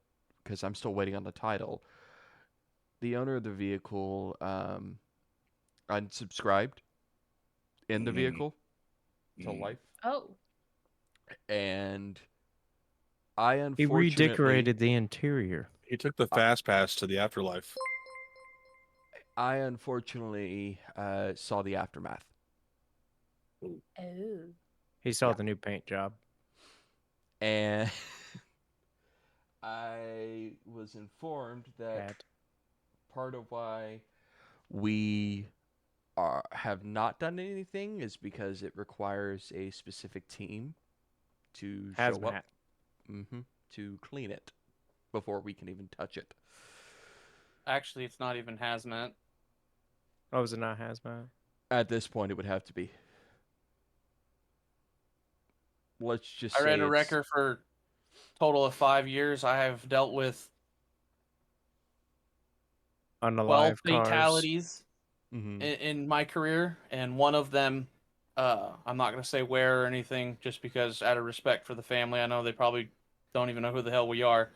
because I'm still waiting on the title." The owner of the vehicle unsubscribed in the vehicle to life. Oh. And I He unfortunately... redecorated the interior. He took the fast pass to the afterlife. I unfortunately saw the aftermath. Oh. He saw the new paint job. And I was informed that part of why we have not done anything is because it requires a specific team to show up to clean it before we can even touch it. Actually, it's not even hazmat. Oh, is it not hazmat? At this point, it would have to be. Let's just I say ran a it's... record for total of 5 years. I have dealt with 12 Unalive cars. fatalities in my career, and one of them, I'm not going to say where or anything, just because out of respect for the family. I know they probably don't even know who the hell we are.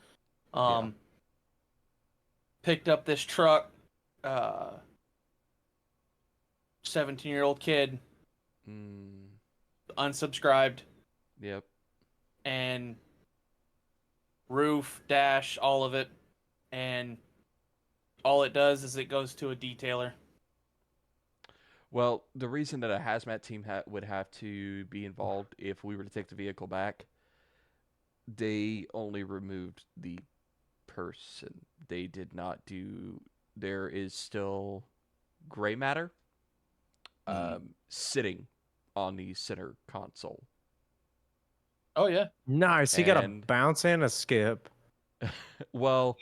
Picked up this truck, 17-year-old kid, unsubscribed. Yep. And roof, dash, all of it. And all it does is it goes to a detailer. Well, the reason that a hazmat team would have to be involved if we were to take the vehicle back, they only removed the person. They did not do... There is still gray matter sitting on the center console. Oh, yeah. Nice. He got a bounce and a skip. Well,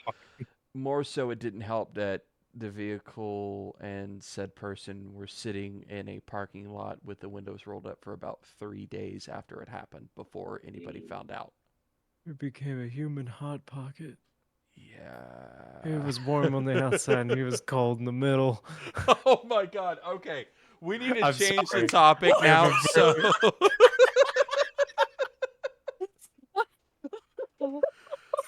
more so it didn't help that the vehicle and said person were sitting in a parking lot with the windows rolled up for about 3 days after it happened before anybody found out. It became a human hot pocket. Yeah. It was warm on the outside and he was cold in the middle. Oh my god. Okay. We need to I'm change sorry. the topic now. So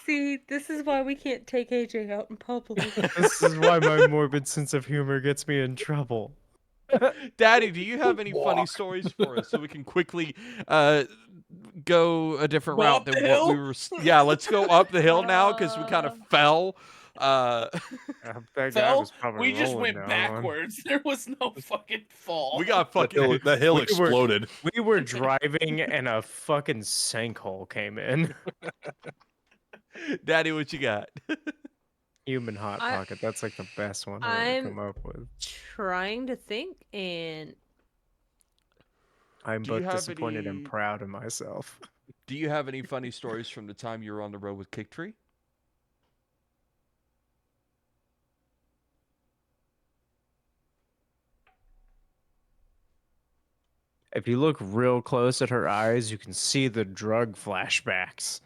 See, this is why we can't take AJ out in public. This is why my morbid sense of humor gets me in trouble. Daddy, do you have any funny stories for us so we can quickly go a different route than what we were... Yeah, let's go up the hill now because we kind of fell. That guy Fell? was probably We just rolling went down. backwards. There was no fucking fall. We got fucking... The hill exploded. We were driving and a fucking sinkhole came in. Daddy, what you got? Human hot pocket. That's like the best one I've I'm come up with. trying to think, and I'm Do you both have disappointed and any- proud of myself. Do you have any funny stories from the time you were on the road with Kicktree? If you look real close at her eyes, you can see the drug flashbacks.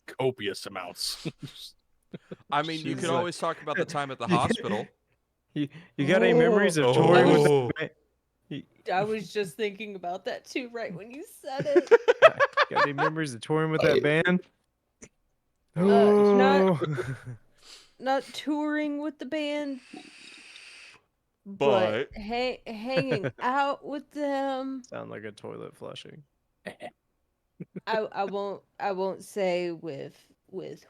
Copious amounts. I mean, you She's can like- always talk about the time at the hospital. You got any memories of touring with Oh. I was just thinking about that too, right when you said it. Got any memories of touring with that band? not- Oh. Not touring with the band, But- hanging out with them. Sound like a toilet flushing. I won't say with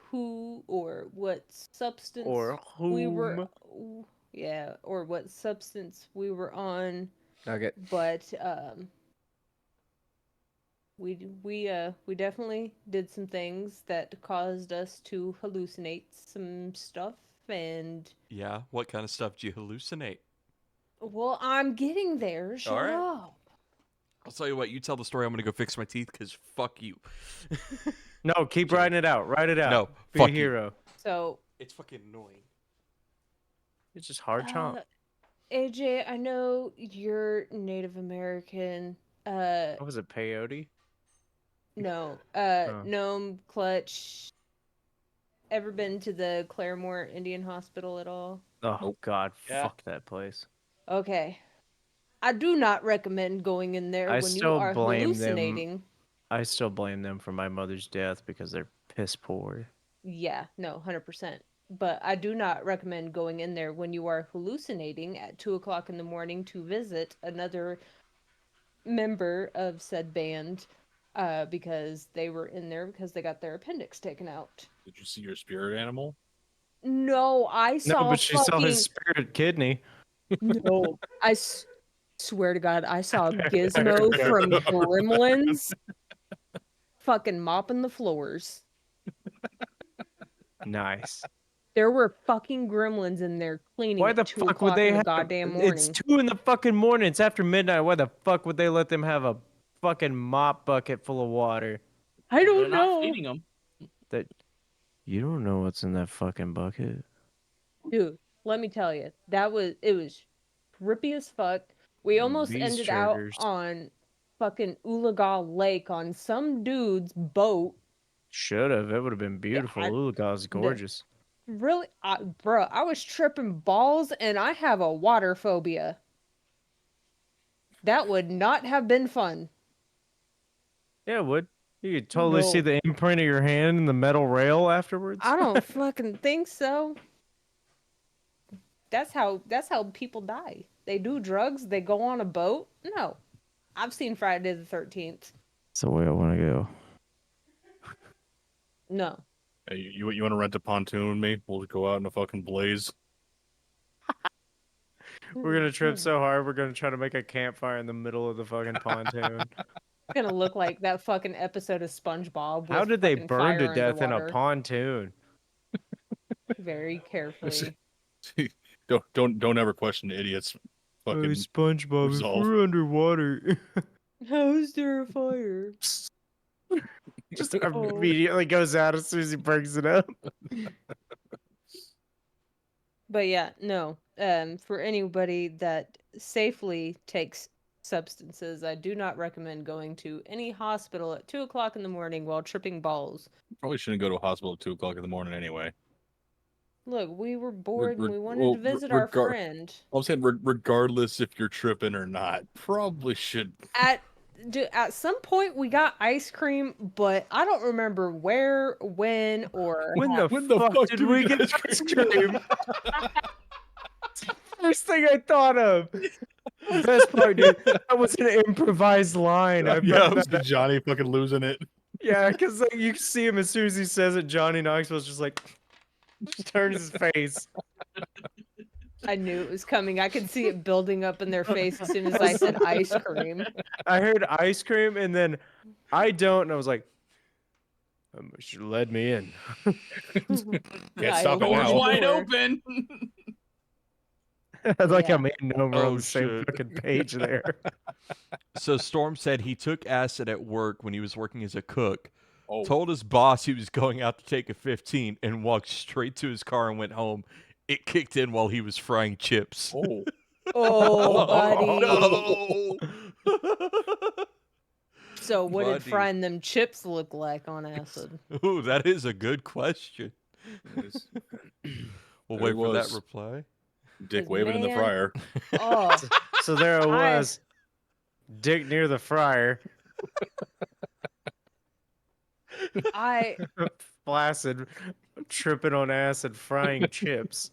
who or what substance Or we were. whom. Yeah, or what substance we were on. Nugget. But we definitely did some things that caused us to hallucinate some stuff, and Yeah, what kind of stuff do you hallucinate? well, I'm getting there. Shut right. up. I'll tell you what, you tell the story, I'm gonna go fix my teeth, because fuck you. No, keep writing it out. Write it out. No, Be fuck a you. hero. So It's fucking annoying. It's just hard chomp. AJ, I know you're Native American. What was it, peyote? No. Oh. Gnome, Kl7ch, ever been to the Claremore Indian Hospital at all? Oh God, Yeah. fuck that place. Okay. I do not recommend going in there I when you still are blame them. hallucinating. I still blame them for my mother's death because they're piss poor. Yeah, no, 100%. But I do not recommend going in there when you are hallucinating at 2 o'clock in the morning to visit another member of said band because they were in there because they got their appendix taken out. Did you see your spirit animal? No, I saw No, but she saw fucking... his spirit kidney. No, swear to God, I saw Gizmo from Gremlins fucking mopping the floors. Nice. There were fucking gremlins in there cleaning Why at the 2 fuck o'clock would they in the have? goddamn morning. It's 2 in the fucking morning. It's after midnight. Why the fuck would they let them have a fucking mop bucket full of water? I They're don't not know. feeding them. That you don't know what's in that fucking bucket. Dude, let me tell you, it was trippy as fuck. We almost These ended triggers. out on fucking Ulaga Lake on some dude's boat. Should have. It would have been beautiful. Ulaga's gorgeous. Really, bro, I was tripping balls and I have a water phobia. That would not have been fun. Yeah, it would. You could totally see No. the imprint of your hand in the metal rail afterwards. I don't fucking think so. That's how people die. They do drugs, they go on a boat. No. I've seen Friday the 13th. That's the way I want to go. No. Hey, you want to rent a pontoon with me? We'll go out in a fucking blaze. We're gonna trip so hard. We're gonna try to make a campfire in the middle of the fucking pontoon. It's gonna look like that fucking episode of SpongeBob. How with did they fucking burn to fire death in a underwater. pontoon? Very carefully. Don't ever question idiots. Fucking SpongeBob, resolve. if we're underwater. How is there a fire? Just immediately goes out as soon as he brings it up. But yeah, no. For anybody that safely takes substances, I do not recommend going to any hospital at 2 o'clock in the morning while tripping balls. Probably shouldn't go to a hospital at 2 o'clock in the morning anyway. Look, we were bored and we wanted well, to visit our friend. I'm saying regardless if you're tripping or not, probably should. At some point we got ice cream, but I don't remember where, when, or When how. the fuck did we get ice cream? First thing I thought of. Best part, dude, that was an improvised line. I Yeah, found it was that- Johnny fucking losing it. Yeah, because like, you see him as soon as he says it. Johnny Knoxville's just like turns his face. I knew it was coming. I could see it building up in their face as soon as I said ice cream. I heard ice cream, and then I don't, and I was like, should have led me in. Can't stop it Doors now. wide open. I like how Yeah. me and Gnome are on Oh, the same shit. fucking page there. So Storm said he took acid at work when he was working as a cook. Oh, Told his boss he was going out to take a 15 and walked straight to his car and went home. It kicked in while he was frying chips. oh. Oh, buddy. No. So what did Buddy. frying them chips look like on acid? Ooh, that is a good question. Yes. We'll There wait he for that was. reply. Dick 'Cause, waving in the man, fryer. Oh, So there it I- was. Dick near the fryer. I Flaccid, tripping on acid, frying chips.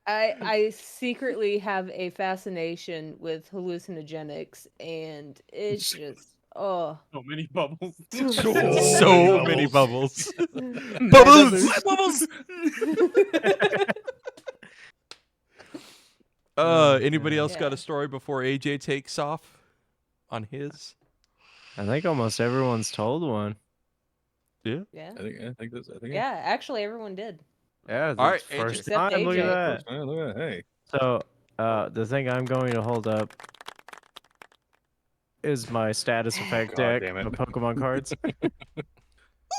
I secretly have a fascination with hallucinogenics, and it's just So many bubbles. So many bubbles. Bubbles! Bubbles! Anybody else got Yeah. a story before AJ takes off on his? I think almost everyone's told one. Yeah, I think that's. I think. yeah. Actually, everyone did. Yeah, All right, the first Except time. Look at AJ. that. Oh, look at that. Hey. So, the thing I'm going to hold up is my status effect God deck damn it. of Pokemon cards.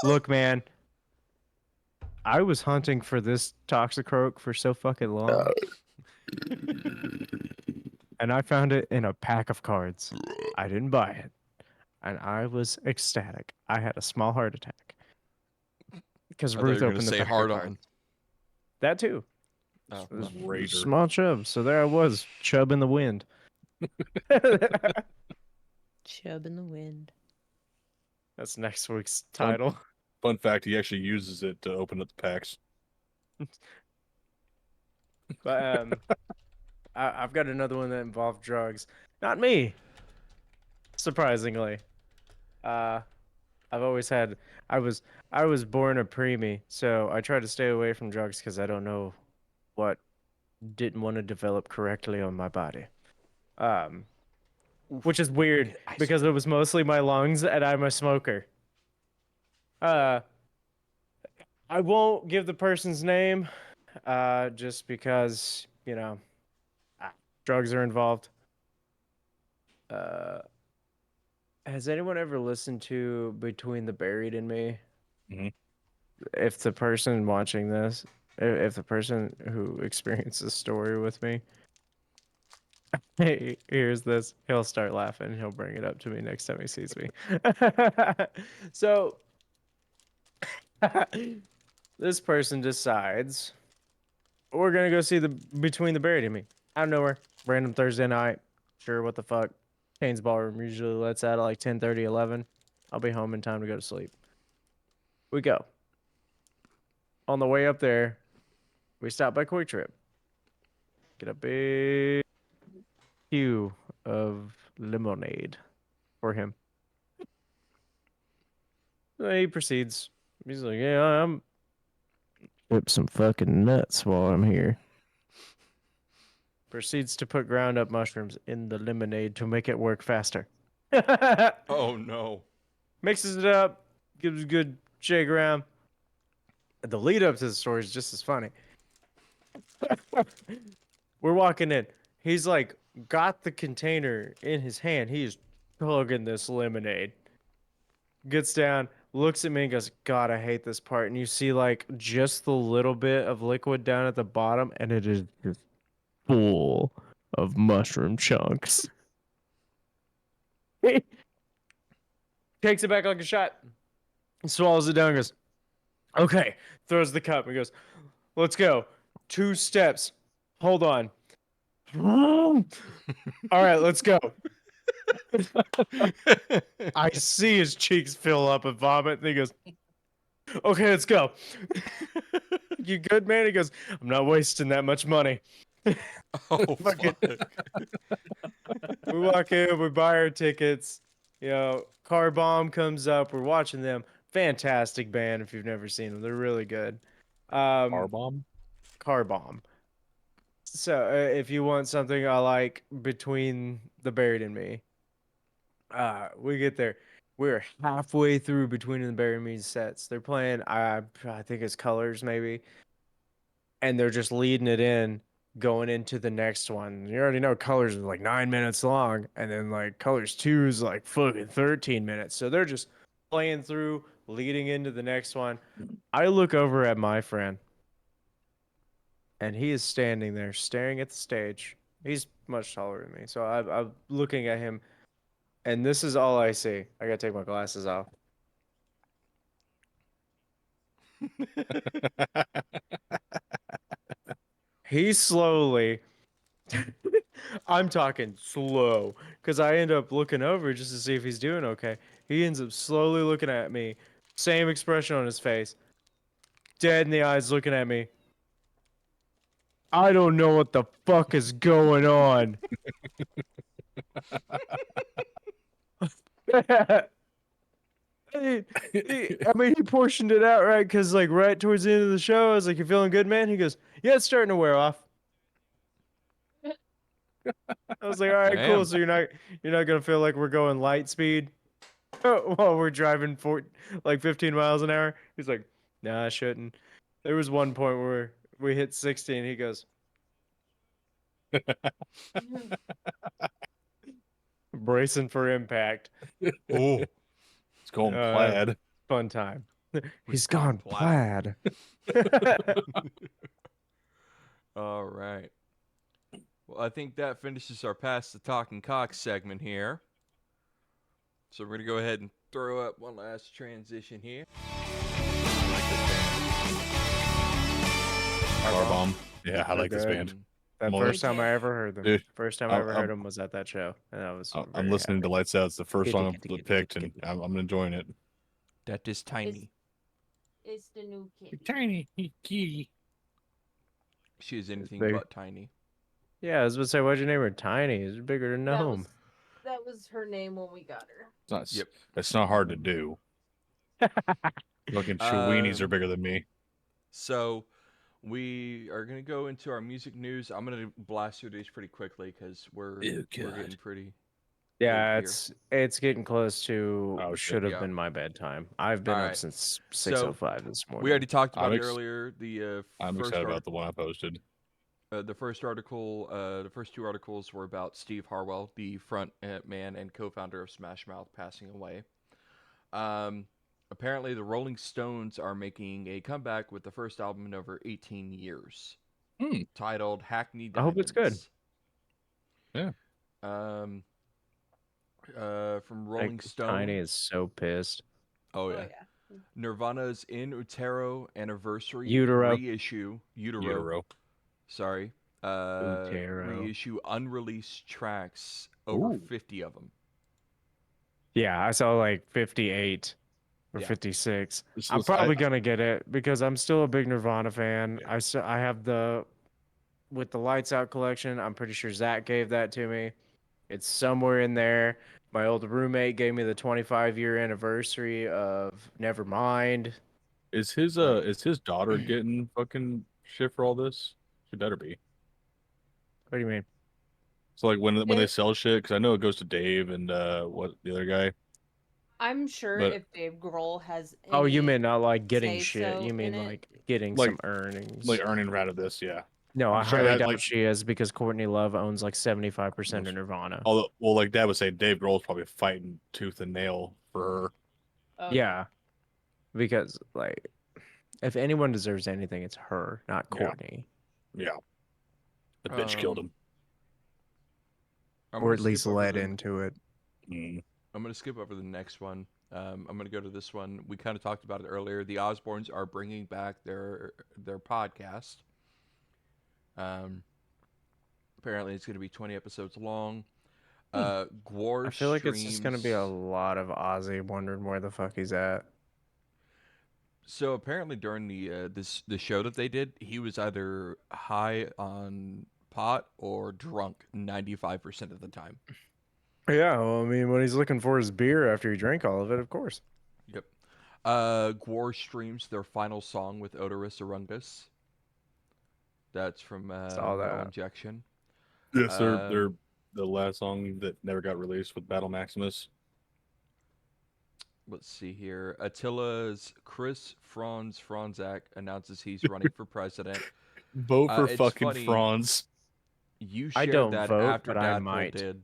Look, man, I was hunting for this Toxicroak for so fucking long. And I found it in a pack of cards. I didn't buy it. And I was ecstatic. I had a small heart attack. Because I thought you Ruth were gonna opened the say pack of hard cards. on. That too. Oh, It was Raider. small chub. So there I was, chub in the wind. Chub in the wind. That's next week's title. Fun fact: he actually uses it to open up the packs. But I've got another one that involved drugs. Not me, surprisingly. I've always had. I was born a preemie, so I try to stay away from drugs because I don't know what didn't want to develop correctly on my body. Which is weird because it was mostly my lungs and I'm a smoker. I won't give the person's name, just because, drugs are involved. Has anyone ever listened to Between the Buried and Me? Mhm. If the person watching this, if the person who experienced this story with me, hey, here's this, he'll start laughing. He'll bring it up to me next time he sees me. So, this person decides we're gonna go see the Between the Buried and Me out of nowhere, random Thursday night. Sure, what the fuck? Kane's Ballroom usually lets out at like 10:30, 11. I'll be home in time to go to sleep. We go. On the way up there, we stop by Quick Trip. Get a big queue of lemonade for him. He proceeds. He's like, yeah, I'm whip some fucking nuts while I'm here. Proceeds to put ground up mushrooms in the lemonade to make it work faster. Oh no. Mixes it up, gives a good shake around. The lead up to the story is just as funny. We're walking in. He's like got the container in his hand. He's chugging this lemonade. Gets down, looks at me and goes, God, I hate this part. And you see like just the little bit of liquid down at the bottom, and it is just full of mushroom chunks. Takes it back like a shot. Swallows it down and goes, okay. Throws the cup and goes, let's go. 2 steps. Hold on. All right, let's go. I see his cheeks fill up with vomit, and he goes, okay, let's go. You good, man? He goes, I'm not wasting that much money. Oh Fucking- fuck. We walk in, we buy our tickets. Car Bomb comes up. We're watching them. Fantastic band if you've never seen them. They're really good. R bomb. Car Bomb. So if you want something I like Between the Buried and Me, we get there. We're halfway through Between the Buried and Me sets. They're playing, I think it's Colors maybe, and they're just leading it in, going into the next one. You already know Colors is like 9 minutes long, and then like Colors 2 is like fucking 13 minutes. So they're just playing through, leading into the next one. I look over at my friend, and he is standing there staring at the stage. He's much taller than me, so I'm looking at him, and this is all I see. I gotta take my glasses off. He slowly, I'm talking slow, because I end up looking over just to see if he's doing okay. He ends up slowly looking at me, same expression on his face, dead in the eyes looking at me. I don't know what the fuck is going on. He portioned it out right, because like right towards the end of the show, I was like, "You feeling good, man?" He goes, "Yeah, it's starting to wear off." I was like, "All right, cool. Damn. So you're not gonna feel like we're going light speed while we're driving 15 miles an hour?" He's like, "Nah, I shouldn't." There was one point where we hit 60, and he goes, "Bracing for impact." Oh. It's going plaid. Fun time. He's gone gone plaid. All right. Well, I think that finishes our Pass the Talking Cock segment here. So we're going to go ahead and throw up one last transition here. Carbomb. Yeah, I like this Good. band. That Well, first time Yeah. I ever heard them. Dude, First time I ever I'm- heard them was at that show, and I was. I'm very listening to happy. Lights Out. It's the first song Kitty, I've picked, and I'm enjoying it. That is tiny. It's the new kid. Tiny kitty. She is anything Big. but tiny. Yeah, I was gonna say, why'd you name her Tiny? It's bigger than Gnome. That was her name when we got her. It's not. Yep. It's not hard to do. Fucking Cheweenies are bigger than me. So we are gonna go into our music news. I'm gonna blast through these pretty quickly because we're getting pretty. Yeah, here. it's getting close to Oh, shit, should have yeah. been my bedtime. I've been up Alright. since So, 6:05 this morning. We already talked about I'm it earlier. I'm excited about the one I posted. The first article, the first two articles were about Steve Harwell, the front man and co-founder of Smash Mouth, passing away. Apparently, the Rolling Stones are making a comeback with the first album in over 18 years, titled Hackney I hope it's good. Diamonds. Yeah. From Rolling Stone. Tiny is so pissed. Oh yeah. Nirvana's In Utero anniversary Utero. reissue. Utero. Sorry. Utero. Reissue unreleased tracks, over Ooh. 50 of them. Yeah, I saw like 58 or Yeah. 56. This I'm was- probably I- gonna get it because I'm still a big Nirvana fan. I have the with the Lights Out collection. I'm pretty sure Zach gave that to me. It's somewhere in there. My old roommate gave me the 25-year anniversary of Nevermind. Is his daughter getting fucking shit for all this? She better be. What do you mean? So like when they sell shit, because I know it goes to Dave and what the other guy. I'm sure But- if Dave Grohl has. Oh, you any meant not like getting say shit. so You mean in it. like getting Like- some earnings. Like earning out of this, yeah. No, I'm I sure highly that, doubt like- she is because Courtney Love owns like 75% of Nirvana. Although, well, like Dad would say, Dave Grohl's probably fighting tooth and nail for her. Oh, Yeah, because like, if anyone deserves anything, it's her, not Yeah. Courtney, Yeah, the bitch killed him. I'm or gonna at least skip over led the- into it. I'm going to skip over the next one. I'm going to go to this one. We kind of talked about it earlier. The Osbournes are bringing back their podcast. Apparently, it's going to be 20 episodes long. Gwar I feel like it's just gonna be a streams- lot of Ozzy wondering where the fuck he's at. So apparently, during the show that they did, he was either high on pot or drunk 95% of the time. Yeah, well, I mean, when he's looking for his beer after he drank all of it, of course. Yep. Gwar streams their final song with Odorous Orungus. That's from Saw Metal that. Injection. Yes, they're the last song that never got released with Battle Maximus. Let's see here. Attila's Chris Franzak announces he's running for president. Vote for It's fucking funny. Franz. You I shared don't that vote, after but I Dadpool might. did.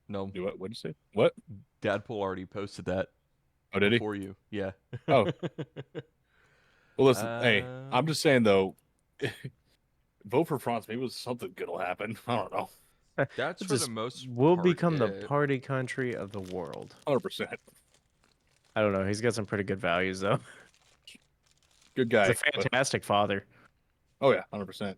No, Do what? What'd you say? What? Dadpool already posted that Oh, did he? for you. Yeah. Oh. Well, listen. Hey, I'm just saying though. Vote for Franz. Maybe something good will happen. I don't know. That's for Just the most We'll part become the it. party country of the world. 100%. I don't know. He's got some pretty good values, though. Good guy. He's a but- fantastic father. oh yeah, 100%.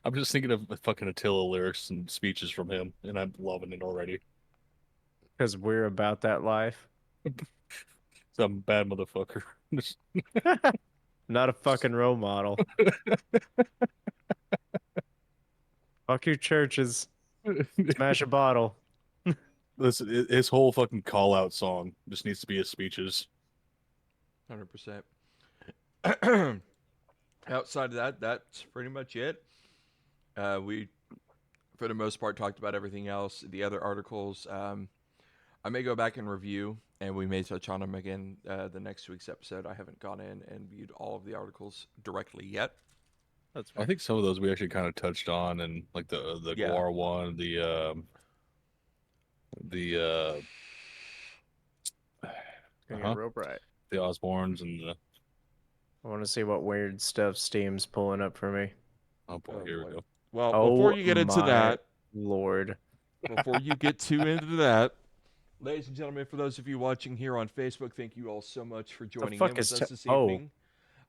I'm just thinking of fucking Attila lyrics and speeches from him, and I'm loving it already. Because we're about that life. Some bad motherfucker. Not a fucking role model. Fuck your churches. Smash a bottle. Listen, his whole fucking call out song just needs to be his speeches. 100%. Outside of that, that's pretty much it. We, for the most part, talked about everything else. The other articles, I may go back and review, and we may touch on them again the next week's episode. I haven't gone in and viewed all of the articles directly yet. That's I think some of those we actually kind of touched on, and like the Yeah. Guar one, the rope right. the Osbournes, and the I want to see what weird stuff Steam's pulling up for me. oh boy, Oh, here boy. we go. Well, Oh before you get into my that, Lord. Before you get too into that, ladies and gentlemen, for those of you watching here on Facebook, thank you all so much for joining fuck in with is us this oh. evening.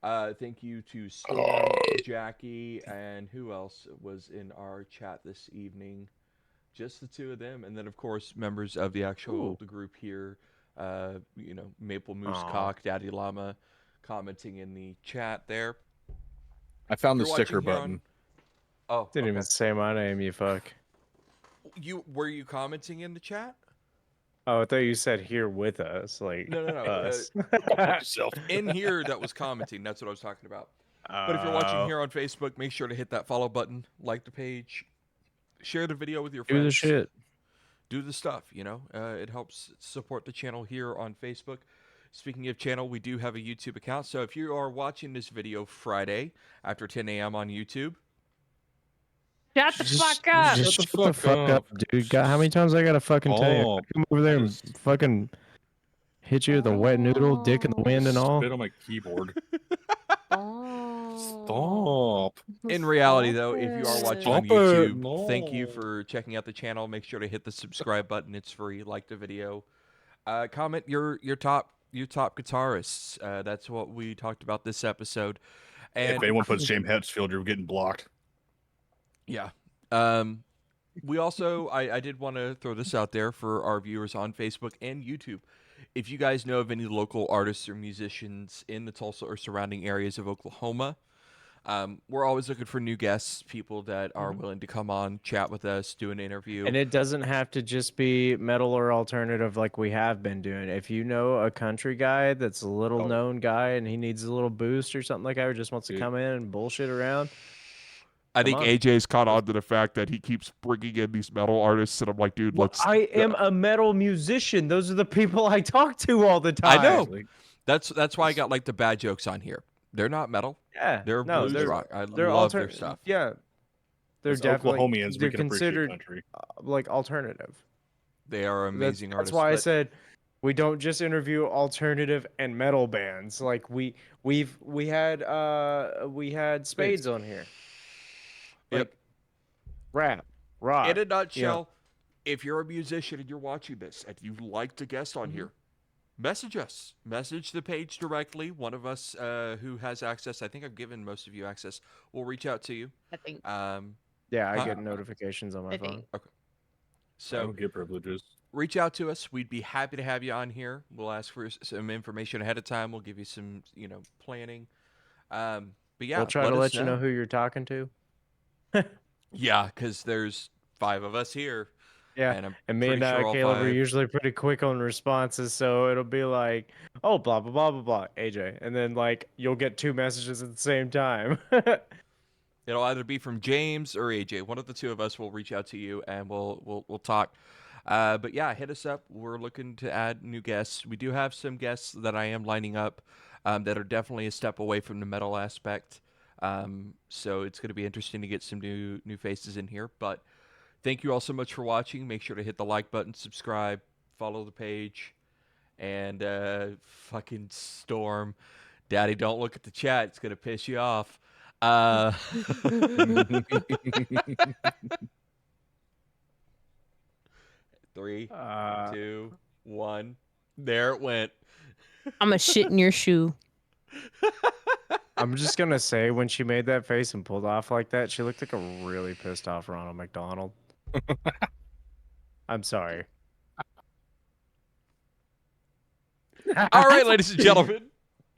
Thank you to Storm, Jackie, and who else was in our chat this evening? Just the two of them, and then of course members of the actual the group here. Maple Moose Cock, DaddiLlama, commenting in the chat there. I found the You're sticker watching here button. Oh, Didn't okay. even say my name, you fuck. Were you commenting in the chat? Oh, I thought you said here with us, like No. us. In here that was commenting. That's what I was talking about. But if you're watching here on Facebook, make sure to hit that follow button, like the page, share the video with your friends. Do the shit. Do the stuff, it helps support the channel here on Facebook. Speaking of channel, we do have a YouTube account. So if you are watching this video Friday after 10 a.m. on YouTube, Shut the fuck up. Just shut the fuck up, dude. God, how many times I gotta fucking tell you? I come over there and fucking hit you with a wet noodle, dick in the wind and all. Spit on my keyboard. Oh. Stop. in reality, though, if you are watching on Stop it. YouTube, thank you No. for checking out the channel. Make sure to hit the subscribe button. It's free. Like the video. Comment your top guitarists. That's what we talked about this episode. And If anyone puts James Hetfield, you're getting blocked. yeah. We also, I did want to throw this out there for our viewers on Facebook and YouTube. If you guys know of any local artists or musicians in the Tulsa or surrounding areas of Oklahoma, we're always looking for new guests, people that are willing to come on, chat with us, do an interview. And it doesn't have to just be metal or alternative like we have been doing. If you know a country guy that's a little known guy and he needs a little boost or something like that, or just wants to come in and bullshit around, I think on. AJ's caught on to the fact that he keeps bringing in these metal artists, and I'm like, dude, let's. I am a metal musician. Those are the people I talk to all the time. I know. That's why I got like the bad jokes on here. They're not metal. Yeah, They're blues rock. I love their stuff. Yeah, they're As definitely Oklahomians, they're we can appreciate considered country. like alternative. They are amazing That's artists. why I but- said we don't just interview alternative and metal bands. Like we had Spades on here. Yep. Rap, rock. In a nutshell, if you're a musician and you're watching this and you'd like to guest on here, message us. Message the page directly. One of us who has access, I think I've given most of you access, will reach out to you. I think. Yeah, I get notifications on my phone. I So don't get privileges. reach out to us. We'd be happy to have you on here. We'll ask for some information ahead of time. We'll give you some, planning. But yeah, We'll try to let you know who you're talking to. Yeah, because there's 5 of us here. Yeah, and, and me and pretty sure all Caleb are 5 usually pretty quick on responses, so it'll be like, oh, blah, blah, blah, blah, blah, AJ. And then, like, you'll get 2 messages at the same time. It'll either be from James or AJ. One of the 2 of us will reach out to you, and we'll talk. But yeah, hit us up. We're looking to add new guests. We do have some guests that I am lining up that are definitely a step away from the metal aspect. So it's going to be interesting to get some new faces in here. But thank you all so much for watching. Make sure to hit the like button, subscribe, follow the page, and fucking Storm, Daddy, don't look at the chat. It's going to piss you off. 3, 2, 1. There it went. I'm a shit in your shoe. I'm just going to say, when she made that face and pulled off like that, she looked like a really pissed off Ronald McDonald. I'm sorry. All right, ladies and gentlemen.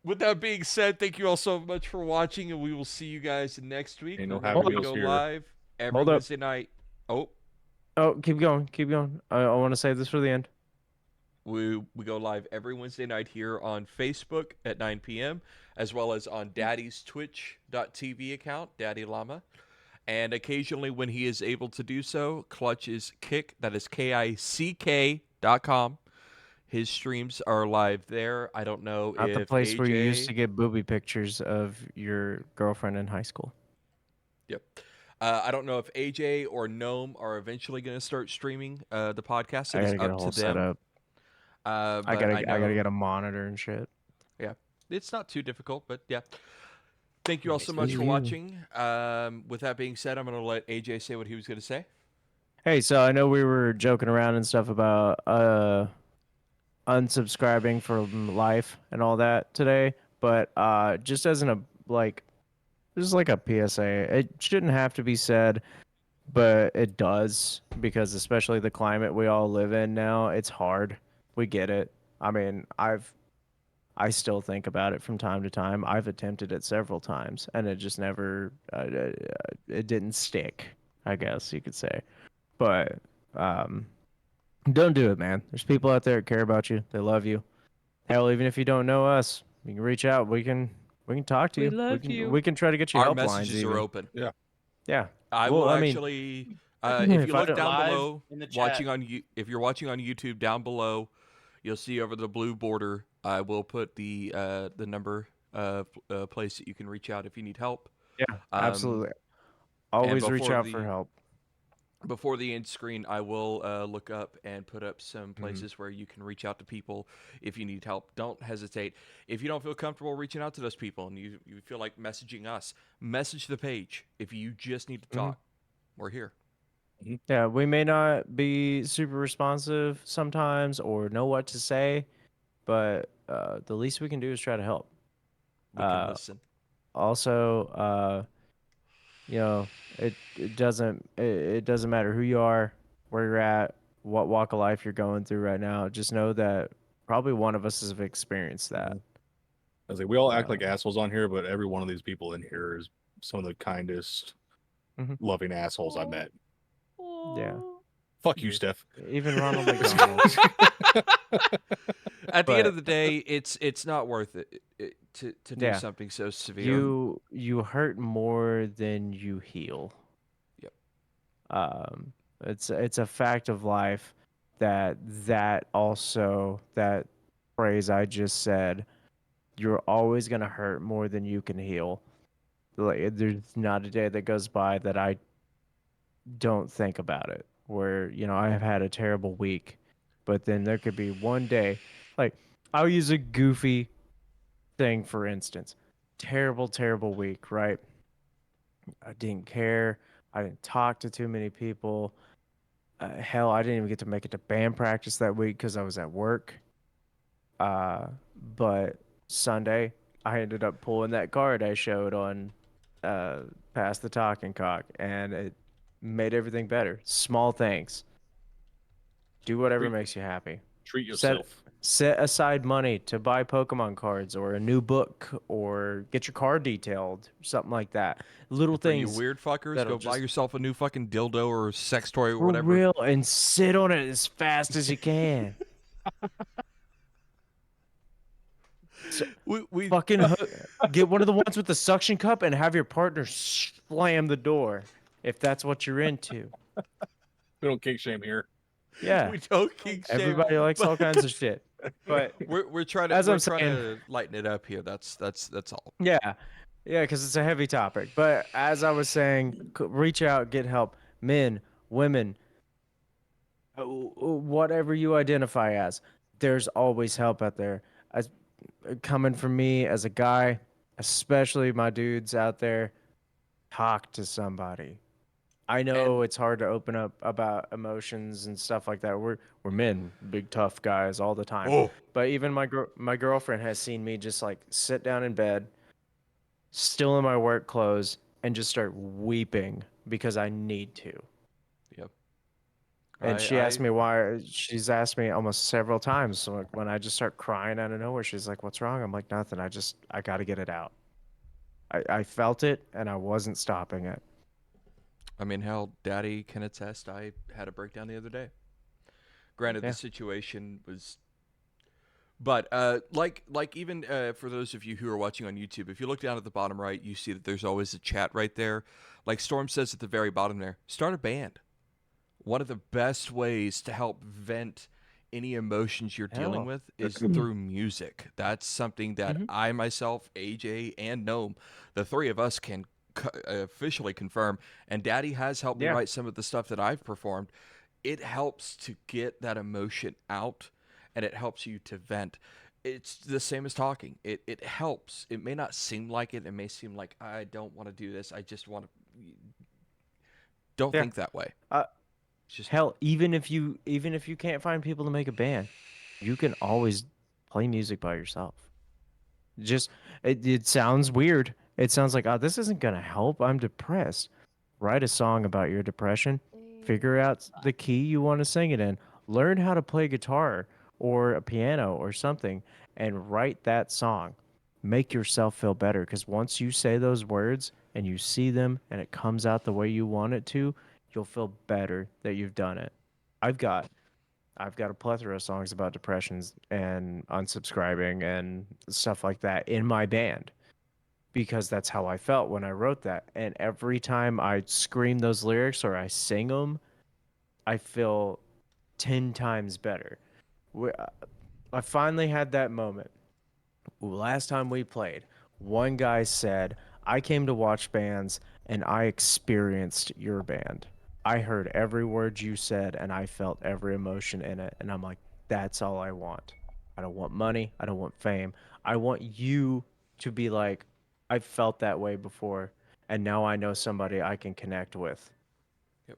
With that being said, thank you all so much for watching, and we will see you guys next week. Ain't no Remember, Happy we Wheels go here. live every Hold up. Wednesday night. Oh, Keep going. I want to save this for the end. we go live every Wednesday night here on Facebook at 9 p.m., as well as on Daddy's Twitch.tv account, DaddiLlama. And occasionally, when he is able to do so, Kl7ch Kick, that is KICK.com. His streams are live there. I don't know Not if the place where you used AJ to get booby pictures of your girlfriend in high school. Yep. I don't know if AJ or Gnome are eventually going to start streaming the podcast. I It is gotta get a up whole to them. setup. I but gotta know- get a monitor and shit. Yeah, it's not too difficult, but yeah. Thank you all so much for you. watching. With that being said, I'm going to let AJ say what he was going to say. Hey, so I know we were joking around and stuff about unsubscribing for life and all that today, but just as just like a PSA, it shouldn't have to be said, but it does, because especially the climate we all live in now, it's hard. We get it. I mean, I still think about it from time to time. I've attempted it several times, and it just never it didn't stick, I guess you could say. But um, don't do it, man. There's people out there that care about you. They love you. Hell, even if you don't know us, you can reach out. We can talk to We you. love you. We can try to get you Our help lines messages even. are open. Yeah. I Well, will I mean, actually, if if you I look don't- down Live below, in the chat. watching on if you're watching on YouTube, down below, you'll see over the blue border. I will put the number place that you can reach out if you need help. Yeah, absolutely. Always reach out for help. Before the end screen, I will look up and put up some places where you can reach out to people if you need help. Don't hesitate. If you don't feel comfortable reaching out to those people and you feel like messaging us, message the page. If you just need to talk, we're here. Yeah, we may not be super responsive sometimes or know what to say, but the least we can do is try to help. We can listen. Also, it doesn't matter who you are, where you're at, what walk of life you're going through right now. Just know that probably one of us has experienced that. I was like, we all act like assholes on here, but every one of these people in here is some of the kindest, loving assholes I met. Yeah. Fuck you, Steph. Even Ronald McDonald. At the end of the day, it's not worth it to do Yeah. something so severe. You hurt more than you heal. Yep. It's a fact of life that phrase I just said, you're always gonna hurt more than you can heal. Like, there's not a day that goes by that I don't think about it. Where, I have had a terrible week, but then there could be one day, like, I'll use a goofy thing for instance. Terrible, terrible week, right? I didn't care. I didn't talk to too many people. Hell, I didn't even get to make it to band practice that week because I was at work. But Sunday, I ended up pulling that card I showed on Pass the Talking Cock, and it made everything better. Small things. Do whatever makes you happy. Treat yourself. Set aside money to buy Pokemon cards or a new book or get your car detailed, something like that. Little For you things. weird fuckers, that'll go buy just- yourself a new fucking dildo or sex toy or For whatever. real, and sit on it as fast as you can. We Fucking get one of the ones with the suction cup and have your partner slam the door if that's what you're into. We don't kink shame here. Yeah, we don't kink shame. everybody likes all kinds of shit. But We're trying to As we're I'm trying saying- to lighten it up here. That's all. yeah, because it's a heavy topic. But as I was saying, reach out, get help. Men, women, whatever you identify as, there's always help out there. Coming from me as a guy, especially my dudes out there, talk to somebody. I know it's hard to open up about emotions and stuff like that. We're men, big tough guys all the time. Oh. But even my girlfriend has seen me just like sit down in bed, still in my work clothes, and just start weeping because I need to. Yep. And she asked me why. She's asked me almost several times. So like, when I just start crying out of nowhere, she's like, "What's wrong?" I'm like, "Nothing. I got to get it out." I felt it, and I wasn't stopping it. I mean, hell, Daddy can attest. I had a breakdown the other day. Granted, Yeah. the situation was, but like even for those of you who are watching on YouTube, if you look down at the bottom right, you see that there's always a chat right there. Like Storm says at the very bottom there, start a band. One of the best ways to help vent any emotions you're dealing Hell. with is through music. That's something that I myself, AJ, and Gnome, the three of us can officially confirm. And Daddy has helped me write some of the stuff that I've performed. It helps to get that emotion out, and it helps you to vent. It's the same as talking. It helps. It may not seem like it. It may seem like I don't want to do this. I just want to. Don't think that way. Just Hell, even if you can't find people to make a band, you can always play music by yourself. Just it sounds weird. It sounds like, oh, this isn't gonna help. I'm depressed. Write a song about your depression. Figure out the key you want to sing it in. Learn how to play guitar or a piano or something, and write that song. Make yourself feel better, because once you say those words and you see them and it comes out the way you want it to, you'll feel better that you've done it. I've got a plethora of songs about depressions and unsubscribing and stuff like that in my band, because that's how I felt when I wrote that. And every time I scream those lyrics or I sing them, I feel 10 times better. I finally had that moment. Last time we played, one guy said, I came to watch bands and I experienced your band. I heard every word you said and I felt every emotion in it. And I'm like, that's all I want. I don't want money. I don't want fame. I want you to be like, I felt that way before. And now I know somebody I can connect with. Yep.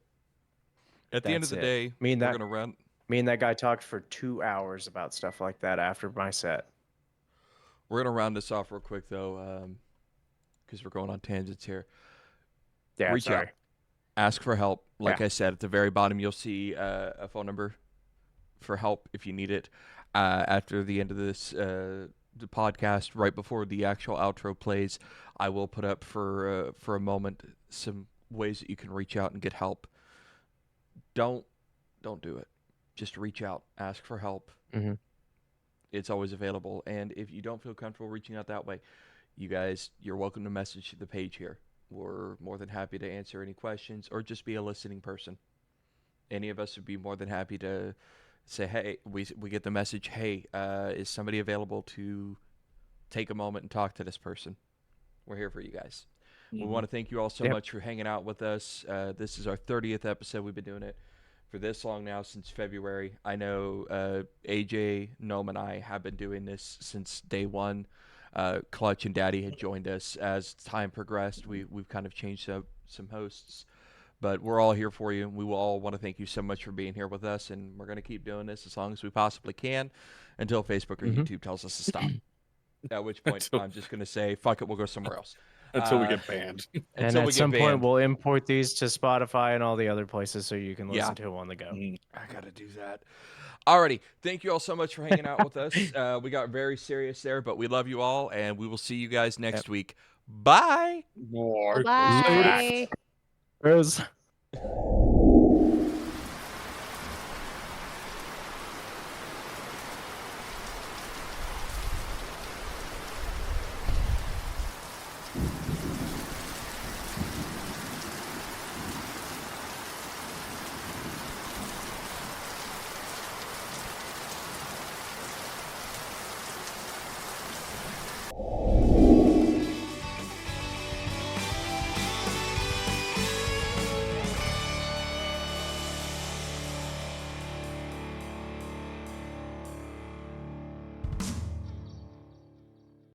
At the end of That's the it. day, Me and we're that gonna run. me and that guy talked for 2 hours about stuff like that after my set. We're gonna round this off real quick though, because we're going on tangents here. Yeah, Reach sorry. out, ask for help. Like Yeah. I said, at the very bottom, you'll see a phone number for help if you need it. After the end of this the podcast, right before the actual outro plays, I will put up for a moment some ways that you can reach out and get help. Don't do it. Just reach out, ask for help. Mm-hmm. It's always available. And if you don't feel comfortable reaching out that way, you guys, you're welcome to message the page here. We're more than happy to answer any questions or just be a listening person. Any of us would be more than happy to say, hey, we get the message, hey, is somebody available to take a moment and talk to this person? We're here for you guys. We want to thank you all so much for hanging out with us. This is our 30th episode. We've been doing it for this long now, since February. I know AJ, Gnome, and I have been doing this since day one. Kl7ch and Daddy had joined us. As time progressed, we've kind of changed some hosts. But we're all here for you. We will all want to thank you so much for being here with us, and we're going to keep doing this as long as we possibly can until Facebook or YouTube tells us to stop. At which point, I'm just going to say, fuck it, we'll go somewhere else. Until we get banned. And Until at we get some point, banned. we'll import these to Spotify and all the other places so you can listen to them on the go. I got to do that. Alrighty. Thank you all so much for hanging out with us. We got very serious there, but we love you all, and we will see you guys next week. Bye. More. Bye. Rose.